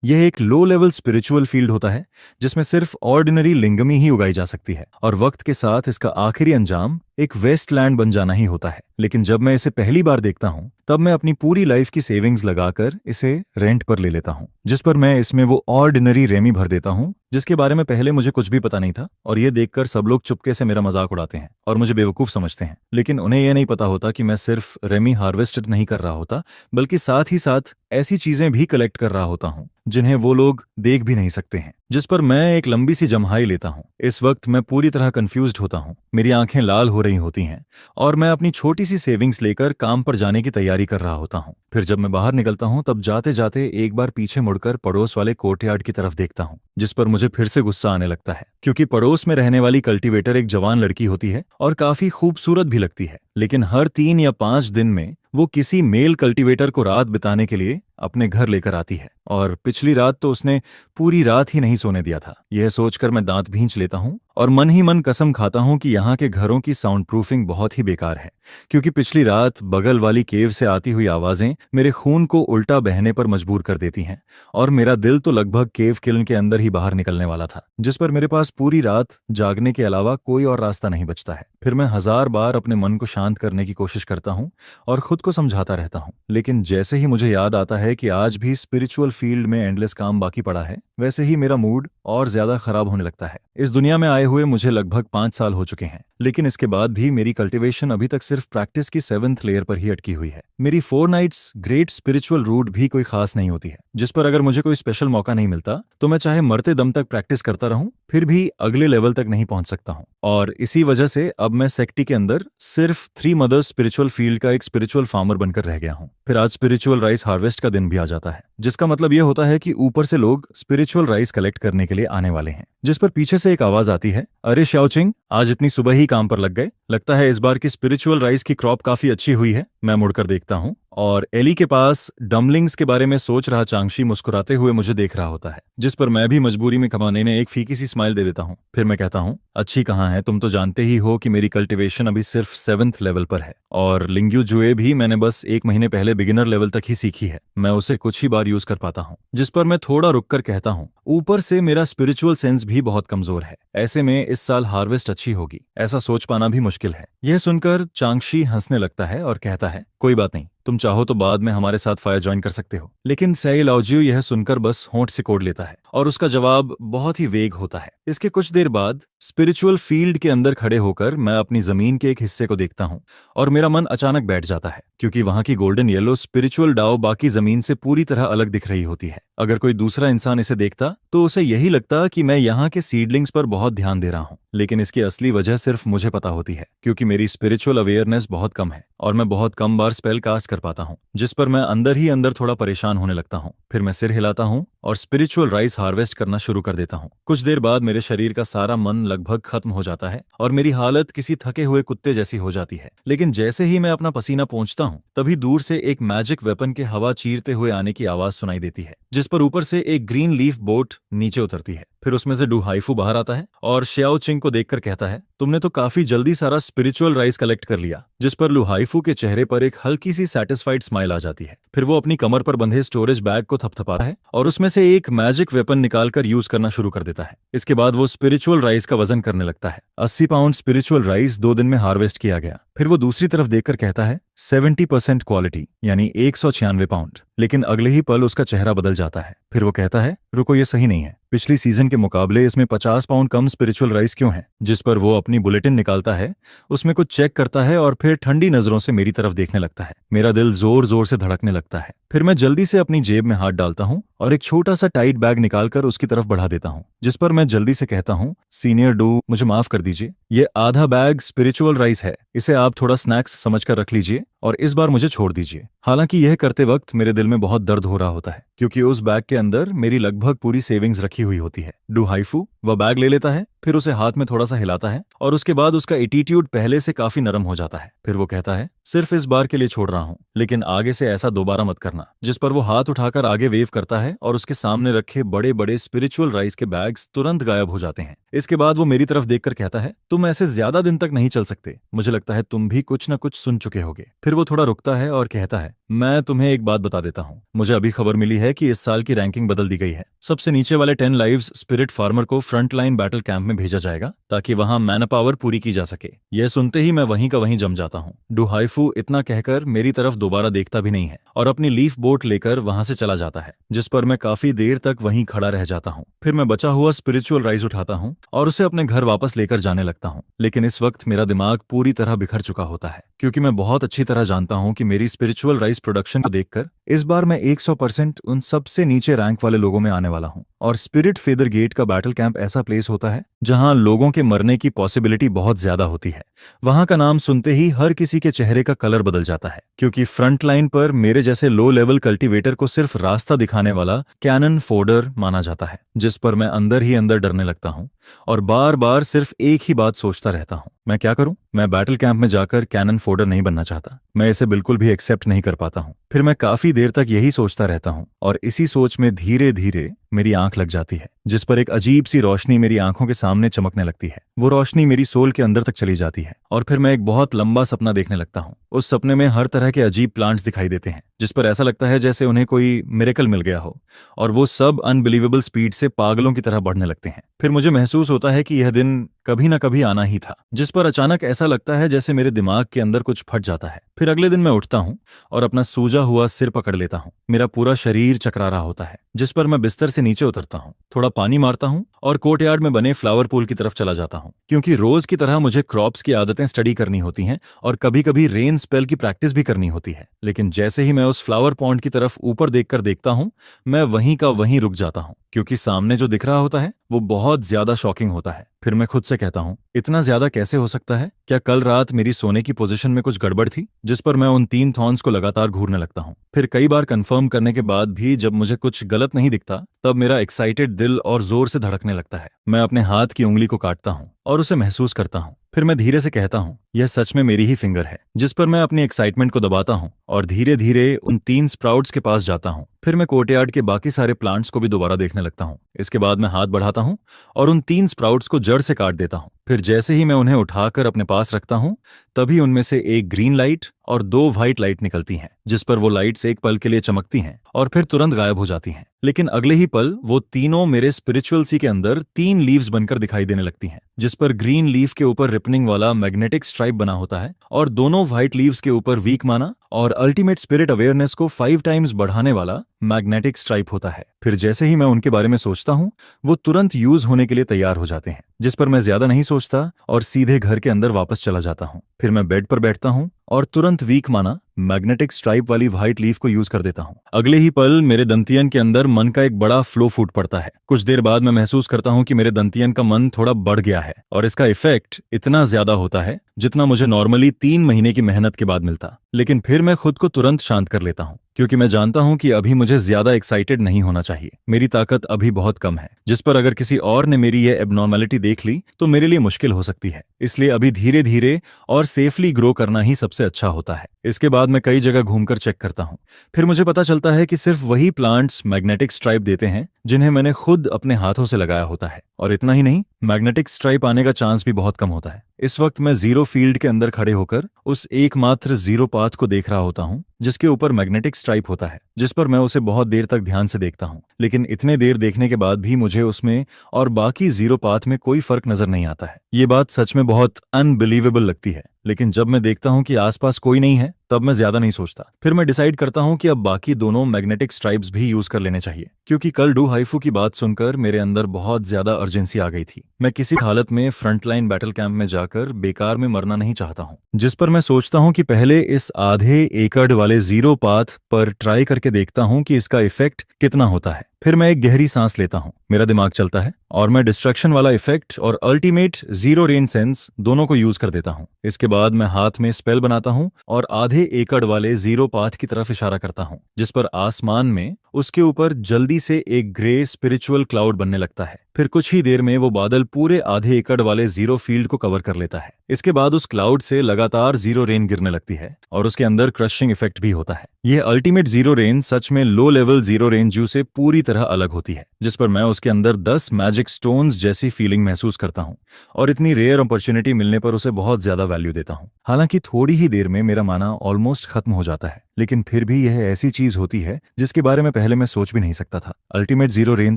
यह एक low level spiritual field होता है जिसमें सिर्फ ऑर्डिनरी लिंगम ही उगाई जा सकती है, और वक्त के साथ इसका आखिरी अंजाम एक वेस्टलैंड बन जाना ही होता है। लेकिन जब मैं इसे पहली बार देखता हूँ तब मैं अपनी पूरी लाइफ की सेविंग्स लगाकर इसे रेंट पर ले लेता हूँ, जिस पर मैं इसमें वो ऑर्डिनरी रेमी भर देता हूँ जिसके बारे में पहले मुझे कुछ भी पता नहीं था। और ये देखकर सब लोग चुपके से मेरा मजाक उड़ाते हैं और मुझे बेवकूफ समझते हैं, लेकिन उन्हें यह नहीं पता होता कि मैं सिर्फ रेमी हार्वेस्टेड नहीं कर रहा होता, बल्कि साथ ही साथ ऐसी चीजें भी कलेक्ट कर रहा होता हूँ जिन्हें वो लोग देख भी नहीं सकते हैं, जिस पर मैं एक लंबी सी जम्हाई लेता हूँ। इस वक्त मैं पूरी तरह कंफ्यूज्ड होता हूँ, मेरी आंखें लाल हो रही होती हैं और मैं अपनी छोटी सी सेविंग्स लेकर काम पर जाने की तैयारी कर रहा होता हूँ। फिर जब मैं बाहर निकलता हूँ तब जाते जाते एक बार पीछे मुड़कर पड़ोस वाले कोर्टयार्ड की तरफ देखता हूँ, जिस पर मुझे फिर से गुस्सा आने लगता है, क्योंकि पड़ोस में रहने वाली कल्टीवेटर एक जवान लड़की होती है और काफी खूबसूरत भी लगती है, लेकिन हर 3 या 5 दिन में वो किसी मेल कल्टीवेटर को रात बिताने के लिए अपने घर लेकर आती है, और पिछली रात तो उसने पूरी रात ही नहीं सोने दिया था। यह सोचकर मैं दांत भींच लेता हूँ और मन ही मन कसम खाता हूँ कि यहाँ के घरों की साउंड प्रूफिंग बहुत ही बेकार है, क्योंकि पिछली रात बगल वाली केव से आती हुई आवाजें मेरे खून को उल्टा बहने पर मजबूर कर देती हैं, और मेरा दिल तो लगभग केव किलन के अंदर ही बाहर निकलने वाला था, जिस पर मेरे पास पूरी रात जागने के अलावा कोई और रास्ता नहीं बचता है। फिर मैं 1000 बार अपने मन को शांत करने की कोशिश करता हूँ और खुद को समझाता रहता हूँ, लेकिन जैसे ही मुझे याद आता है कि आज भी स्पिरिचुअल फील्ड में एंडलेस काम बाकी पड़ा है, वैसे ही मेरा मूड और ज्यादा खराब होने लगता है। इस दुनिया में आए हुए मुझे लगभग 5 साल हो चुके हैं, लेकिन इसके बाद भी मेरी कल्टीवेशन अभी तक सिर्फ प्रैक्टिस की 7th लेयर पर ही अटकी हुई है। मेरी 4 नाइट्स ग्रेट स्पिरिचुअल रूट भी कोई खास नहीं होती है, जिस पर अगर मुझे कोई स्पेशल मौका नहीं मिलता तो मैं चाहे मरते दम तक प्रैक्टिस करता रहूं, फिर भी अगले लेवल तक नहीं पहुंच सकता हूं। और इसी वजह से अब मैं सेक्टी के अंदर सिर्फ 3 मदर्स स्पिरिचुअल फील्ड का एक स्पिरिचुअल फार्मर बनकर रह गया हूं। फिर आज स्पिरिचुअल राइस हार्वेस्ट का दिन भी आ जाता है, जिसका मतलब यह होता है कि ऊपर से लोग स्पिरिचुअल राइस कलेक्ट करने के लिए आने वाले हैं, जिस पर पीछे से एक आवाज आती है, अरे शाओचिंग, आज इतनी सुबह ही काम पर लग गए, लगता है इस बार की स्पिरिचुअल राइस की क्रॉप काफी अच्छी हुई है। मैं मुड़कर देखता हूँ और एली के पास डमलिंग्स के बारे में सोच रहा चांगशी मुस्कुराते हुए मुझे देख रहा होता है, जिस पर मैं भी मजबूरी में कमाने में एक फीकी सी स्माइल दे देता हूँ। फिर मैं कहता हूँ, अच्छी कहाँ है, तुम तो जानते ही हो कि मेरी कल्टीवेशन अभी सिर्फ 7th लेवल पर है, और लिंग्यू जुए भी मैंने बस 1 महीने पहले बिगिनर लेवल तक ही सीखी है, मैं उसे कुछ ही बार यूज कर पाता हूँ। जिस पर मैं थोड़ा रुककर कहता हूँ, ऊपर से मेरा स्पिरिचुअल सेंस भी बहुत कमजोर है, ऐसे में इस साल हार्वेस्ट अच्छी होगी, ऐसा सोच पाना भी मुश्किल है। यह सुनकर चांगशी हंसने लगता है और कहता है, कोई बात नहीं, तुम चाहो तो बाद में हमारे साथ फायर ज्वाइन कर सकते हो। लेकिन सेई लाओजियो यह सुनकर बस होंठ सिकोड़ लेता है और उसका जवाब बहुत ही वेग होता है। इसके कुछ देर बाद स्पिरिचुअल फील्ड के अंदर खड़े होकर मैं अपनी जमीन के एक हिस्से को देखता हूँ और मेरा मन अचानक बैठ जाता है, क्योंकि वहां की गोल्डन येलो स्पिरिचुअल डाओ बाकी जमीन से पूरी तरह अलग दिख रही होती है। अगर कोई दूसरा इंसान इसे देखता तो उसे यही लगता कि मैं यहाँ के सीडलिंग्स पर बहुत ध्यान दे रहा हूँ, लेकिन इसकी असली वजह सिर्फ मुझे पता होती है, क्योंकि मेरी स्पिरिचुअल अवेयरनेस बहुत कम है और मैं बहुत कम बार स्पेल कास्ट कर पाता हूँ, जिस पर मैं अंदर ही अंदर थोड़ा परेशान होने लगता हूँ। फिर मैं सिर हिलाता हूँ और स्पिरिचुअल राइस हार्वेस्ट करना शुरू कर देता हूँ। कुछ देर बाद मेरे शरीर का सारा मन लगभग खत्म हो जाता है और मेरी हालत किसी थके हुए कुत्ते जैसी हो जाती है, लेकिन जैसे ही मैं अपना पसीना पोंछता हूँ तभी दूर से एक मैजिक वेपन के हवा चीरते हुए आने की आवाज सुनाई देती है, जिस पर ऊपर से एक ग्रीन लीफ बोट नीचे उतरती है। फिर उसमें से डू हाइफू बाहर आता है और श्याओ चिंग को देखकर कहता है, तुमने तो काफी जल्दी सारा स्पिरिचुअल राइस कलेक्ट कर लिया, जिस पर लू हाइफू के चेहरे पर एक हल्की सी सैटिस्फाइड स्माइल आ जाती है। फिर वो अपनी कमर पर बंधे स्टोरेज बैग को थपथपाता है और उसमें से एक मैजिक वेपन निकालकर यूज करना शुरू कर देता है। इसके बाद वो स्पिरिचुअल राइस का वजन करने लगता है। 80 पाउंड स्पिरिचुअल राइस 2 दिन में हार्वेस्ट किया गया। फिर वो दूसरी तरफ देखकर कहता है, 70% क्वालिटी, यानी 196 पाउंड। लेकिन अगले ही पल उसका चेहरा बदल जाता है। फिर वो कहता है, रुको, ये सही नहीं है, पिछली सीजन के मुकाबले इसमें 50 पाउंड कम स्पिरिचुअल राइस क्यों है? जिस पर वो अपनी बुलेटिन निकालता है, उसमें कुछ चेक करता है और फिर ठंडी नजरों से मेरी तरफ देखने लगता है। मेरा दिल जोर जोर से धड़कने लगता है। फिर मैं जल्दी से अपनी जेब में हाथ डालता हूँ और एक छोटा सा टाइट बैग निकालकर उसकी तरफ बढ़ा देता हूँ, जिस पर मैं जल्दी से कहता हूँ, सीनियर डू, मुझे माफ कर दीजिए, ये आधा बैग स्पिरिचुअल राइस है, इसे आप थोड़ा स्नैक्स समझकर रख लीजिए और इस बार मुझे छोड़ दीजिए। हालांकि यह करते वक्त मेरे दिल में बहुत दर्द हो रहा होता है, क्योंकि उस बैग के अंदर मेरी लगभग पूरी सेविंग्स रखी हुई होती है। डू हाइफू वह बैग ले लेता है, फिर उसे हाथ में थोड़ा सा हिलाता है और उसके बाद उसका एटीट्यूड पहले से काफी नरम हो जाता है। फिर वो कहता है, सिर्फ इस बार के लिए छोड़ रहा हूँ, लेकिन आगे से ऐसा दोबारा मत करना। जिस पर वो हाथ उठाकर आगे वेव करता है और उसके सामने रखे बड़े बड़े स्पिरिचुअल राइस के बैग्स तुरंत गायब हो जाते हैं। इसके बाद वो मेरी तरफ देखकर कहता है, तुम ऐसे ज्यादा दिन तक नहीं चल सकते, मुझे लगता है तुम भी कुछ न कुछ सुन चुके होगे। फिर फिर वो थोड़ा रुकता है और कहता है, मैं तुम्हें एक बात बता देता हूँ, मुझे अभी खबर मिली है कि इस साल की रैंकिंग बदल दी गई है। सबसे नीचे वाले 10 लाइव्स स्पिरिट फार्मर को फ्रंट लाइन बैटल कैंप में भेजा जाएगा ताकि वहां मैन पावर पूरी की जा सके। यह सुनते ही मैं वहीं का वहीं जम जाता हूँ। डुहाइफू इतना कहकर मेरी तरफ दोबारा देखता भी नहीं है और अपनी लीफ बोट लेकर वहां से चला जाता है, जिस पर मैं काफी देर तक वहीं खड़ा रह जाता हूँ। फिर मैं बचा हुआ स्पिरिचुअल राइज उठाता हूँ और उसे अपने घर वापस लेकर जाने लगता हूँ। लेकिन इस वक्त मेरा दिमाग पूरी तरह बिखर चुका होता है, क्योंकि मैं बहुत अच्छी तरह जानता हूँ कि मेरी स्पिरिचुअल राइज प्रोडक्शन को देखकर इस बार मैं 100% उन सबसे नीचे रैंक वाले लोगों में आने वाला हूँ। और स्पिरिट फेदर गेट का बैटल कैंप ऐसा प्लेस होता है जहां लोगों के मरने की पॉसिबिलिटी बहुत ज्यादा होती है। वहां का नाम सुनते ही हर किसी के चेहरे का कलर बदल जाता है, क्योंकि फ्रंट लाइन पर मेरे जैसे लो लेवल कल्टीवेटर को सिर्फ रास्ता दिखाने वाला कैनन फोडर माना जाता है, जिस पर मैं अंदर ही अंदर डरने लगता हूँ और बार बार सिर्फ एक ही बात सोचता रहता हूँ, मैं क्या करूं? मैं बैटल कैंप में जाकर कैनन फोडर नहीं बनना चाहता। मैं इसे बिल्कुल भी एक्सेप्ट नहीं कर पाता हूँ। फिर मैं काफी देर तक यही सोचता रहता हूँ और इसी सोच में धीरे धीरे मेरी आंख लग जाती है, जिस पर एक अजीब सी रोशनी मेरी आंखों के सामने चमकने लगती है। वो रोशनी मेरी सोल के अंदर तक चली जाती है और फिर मैं एक बहुत लंबा सपना देखने लगता हूँ। उस सपने में हर तरह के अजीब प्लांट्स दिखाई देते हैं, जिस पर ऐसा लगता है जैसे उन्हें कोई मिरेकल मिल गया हो और वो सब अनबिलीवेबल स्पीड से पागलों की तरह बढ़ने लगते हैं। फिर मुझे महसूस होता है कि यह दिन कभी ना कभी आना ही था, जिस पर अचानक ऐसा लगता है जैसे मेरे दिमाग के अंदर कुछ फट जाता है। फिर अगले दिन मैं उठता हूँ और अपना सूजा हुआ सिर पकड़ लेता हूँ। मेरा पूरा शरीर चकरा रहा होता है, जिस पर मैं बिस्तर से नीचे उतरता हूँ, थोड़ा पानी मारता हूँ और कोर्टयार्ड में बने फ्लावर पूल की तरफ चला जाता हूँ, क्योंकि रोज की तरह मुझे क्रॉप्स की आदतें स्टडी करनी होती हैं और कभी कभी रेन स्पेल की प्रैक्टिस भी करनी होती है। लेकिन जैसे ही मैं उस फ्लावर पॉन्ड की तरफ ऊपर देखकर देखता हूँ, मैं वहीं का वहीं रुक जाता हूँ, क्योंकि सामने जो दिख रहा होता है वो बहुत ज्यादा शॉकिंग होता है। फिर मैं खुद से कहता हूँ, इतना ज्यादा कैसे हो सकता है? क्या कल रात मेरी सोने की पोजीशन में कुछ गड़बड़ थी? जिस पर मैं उन 3 थॉर्न्स को लगातार घूरने लगता हूँ। फिर कई बार कंफर्म करने के बाद भी जब मुझे कुछ गलत नहीं दिखता, तब मेरा एक्साइटेड दिल और जोर से धड़कने लगता है। मैं अपने हाथ की उंगली को काटता हूँ और उसे महसूस करता हूँ। फिर मैं धीरे से कहता हूँ, यह सच में मेरी ही फिंगर है। जिस पर मैं अपनी एक्साइटमेंट को दबाता हूँ और धीरे धीरे उन 3 स्प्राउट्स के पास जाता हूँ। फिर मैं कोर्टयार्ड के बाकी सारे प्लांट्स को भी दोबारा देखने लगता हूँ। इसके बाद मैं हाथ बढ़ाता हूँ और उन 3 स्प्राउट्स को जड़ से काट देता हूँ। फिर जैसे ही मैं उन्हें उठाकर अपने पास रखता हूँ, तभी उनमें से एक ग्रीन लाइट और 2 व्हाइट लाइट निकलती हैं, जिस पर वो लाइट्स एक पल के लिए चमकती हैं और फिर तुरंत गायब हो जाती हैं। लेकिन अगले ही पल वो तीनों मेरे स्पिरिचुअल सी के अंदर 3 लीव्स बनकर दिखाई देने लगती हैं, जिस पर ग्रीन लीफ के ऊपर रिपनिंग वाला मैग्नेटिक स्ट्राइप बना होता है और दोनों व्हाइट लीव्स के ऊपर वीक माना और अल्टीमेट स्पिरिट अवेयरनेस को 5 टाइम्स बढ़ाने वाला मैग्नेटिक स्ट्राइप होता है। फिर जैसे ही मैं उनके बारे में सोचता हूँ, वो तुरंत यूज होने के लिए तैयार हो जाते हैं, जिस पर मैं ज्यादा नहीं सोचता और सीधे घर के अंदर वापस चला जाता हूँ। फिर मैं बेड पर बैठता हूँ और तुरंत वीक माना मैग्नेटिक स्ट्राइप वाली व्हाइट लीफ को यूज कर देता हूँ। अगले ही पल मेरे दंतियन के अंदर मन का एक बड़ा फ्लो फूट पड़ता है। कुछ देर बाद मैं महसूस करता हूँ कि मेरे दंतियन का मन थोड़ा बढ़ गया है और इसका इफेक्ट इतना ज्यादा होता है जितना मुझे नॉर्मली 3 महीने की मेहनत के बाद मिलता। लेकिन फिर मैं खुद को तुरंत शांत कर लेता हूँ, क्योंकि मैं जानता हूँ कि अभी मुझे ज्यादा एक्साइटेड नहीं होना चाहिए। मेरी ताकत अभी बहुत कम है, जिस पर अगर किसी और ने मेरी ये एबनॉर्मैलिटी देख ली तो मेरे लिए मुश्किल हो सकती है। इसलिए अभी धीरे धीरे और सेफली ग्रो करना ही सबसे अच्छा होता है। इसके बाद मैं कई जगह घूमकर चेक करता हूँ। फिर मुझे पता चलता है कि सिर्फ वही प्लांट्स मैग्नेटिक स्ट्राइप देते हैं जिन्हें मैंने खुद अपने हाथों से लगाया होता है। और इतना ही नहीं, मैग्नेटिक स्ट्राइप आने का चांस भी बहुत कम होता है। इस वक्त मैं जीरो फील्ड के अंदर खड़े होकर उस एकमात्र जीरो पाथ को देख रहा होता हूँ जिसके ऊपर मैग्नेटिक स्ट्राइप होता है, जिस पर मैं उसे बहुत देर तक ध्यान से देखता हूँ। लेकिन इतने देर देखने के बाद भी मुझे उसमें और बाकी जीरो पाथ में कोई फर्क नजर नहीं आता है। ये बात सच में बहुत अनबिलीवेबल लगती है। लेकिन जब मैं देखता हूँ कि आसपास कोई नहीं है, तब मैं ज्यादा नहीं सोचता। फिर मैं डिसाइड करता हूँ कि अब बाकी दोनों मैग्नेटिक स्ट्राइप्स भी यूज कर लेने चाहिए, क्योंकि कल डुहाइफू की बात सुनकर मेरे अंदर बहुत ज्यादा अर्जेंसी आ गई थी। मैं किसी हालत में फ्रंटलाइन बैटल कैंप में जाकर बेकार में मरना नहीं चाहता हूँ। जिस पर मैं सोचता हूँ कि पहले इस आधे एकड़ वाले जीरो पाथ पर ट्राई करके देखता हूँ कि इसका इफेक्ट कितना होता है। फिर मैं एक गहरी सांस लेता हूँ, मेरा दिमाग चलता है और मैं डिस्ट्रक्शन वाला इफेक्ट और अल्टीमेट जीरो रेन सेंस दोनों को यूज कर देता हूँ। इसके बाद मैं हाथ में स्पेल बनाता हूँ और आधे एकड़ वाले जीरो पाथ की तरफ इशारा करता हूँ, जिस पर आसमान में उसके ऊपर जल्दी से एक ग्रे स्पिरिचुअल क्लाउड बनने लगता है। फिर कुछ ही देर में वो बादल पूरे आधे एकड़ वाले जीरो फील्ड को कवर कर लेता है। इसके बाद उस क्लाउड से लगातार जीरो रेन गिरने लगती है और उसके अंदर क्रशिंग इफेक्ट भी होता है। यह अल्टीमेट जीरो रेन सच में लो लेवल जीरो रेन ज्यू से पूरी तरह अलग होती है, जिस पर मैं उसके अंदर 10 मैजिक स्टोन्स जैसी फीलिंग महसूस करता हूँ और इतनी रेयर अपॉर्चुनिटी मिलने पर उसे बहुत ज्यादा वैल्यू देता हूँ। हालांकि थोड़ी ही देर में मेरा माना ऑलमोस्ट खत्म हो जाता है, लेकिन फिर भी यह ऐसी चीज होती है जिसके बारे में पहले मैं सोच भी नहीं सकता था। अल्टीमेट जीरो रेन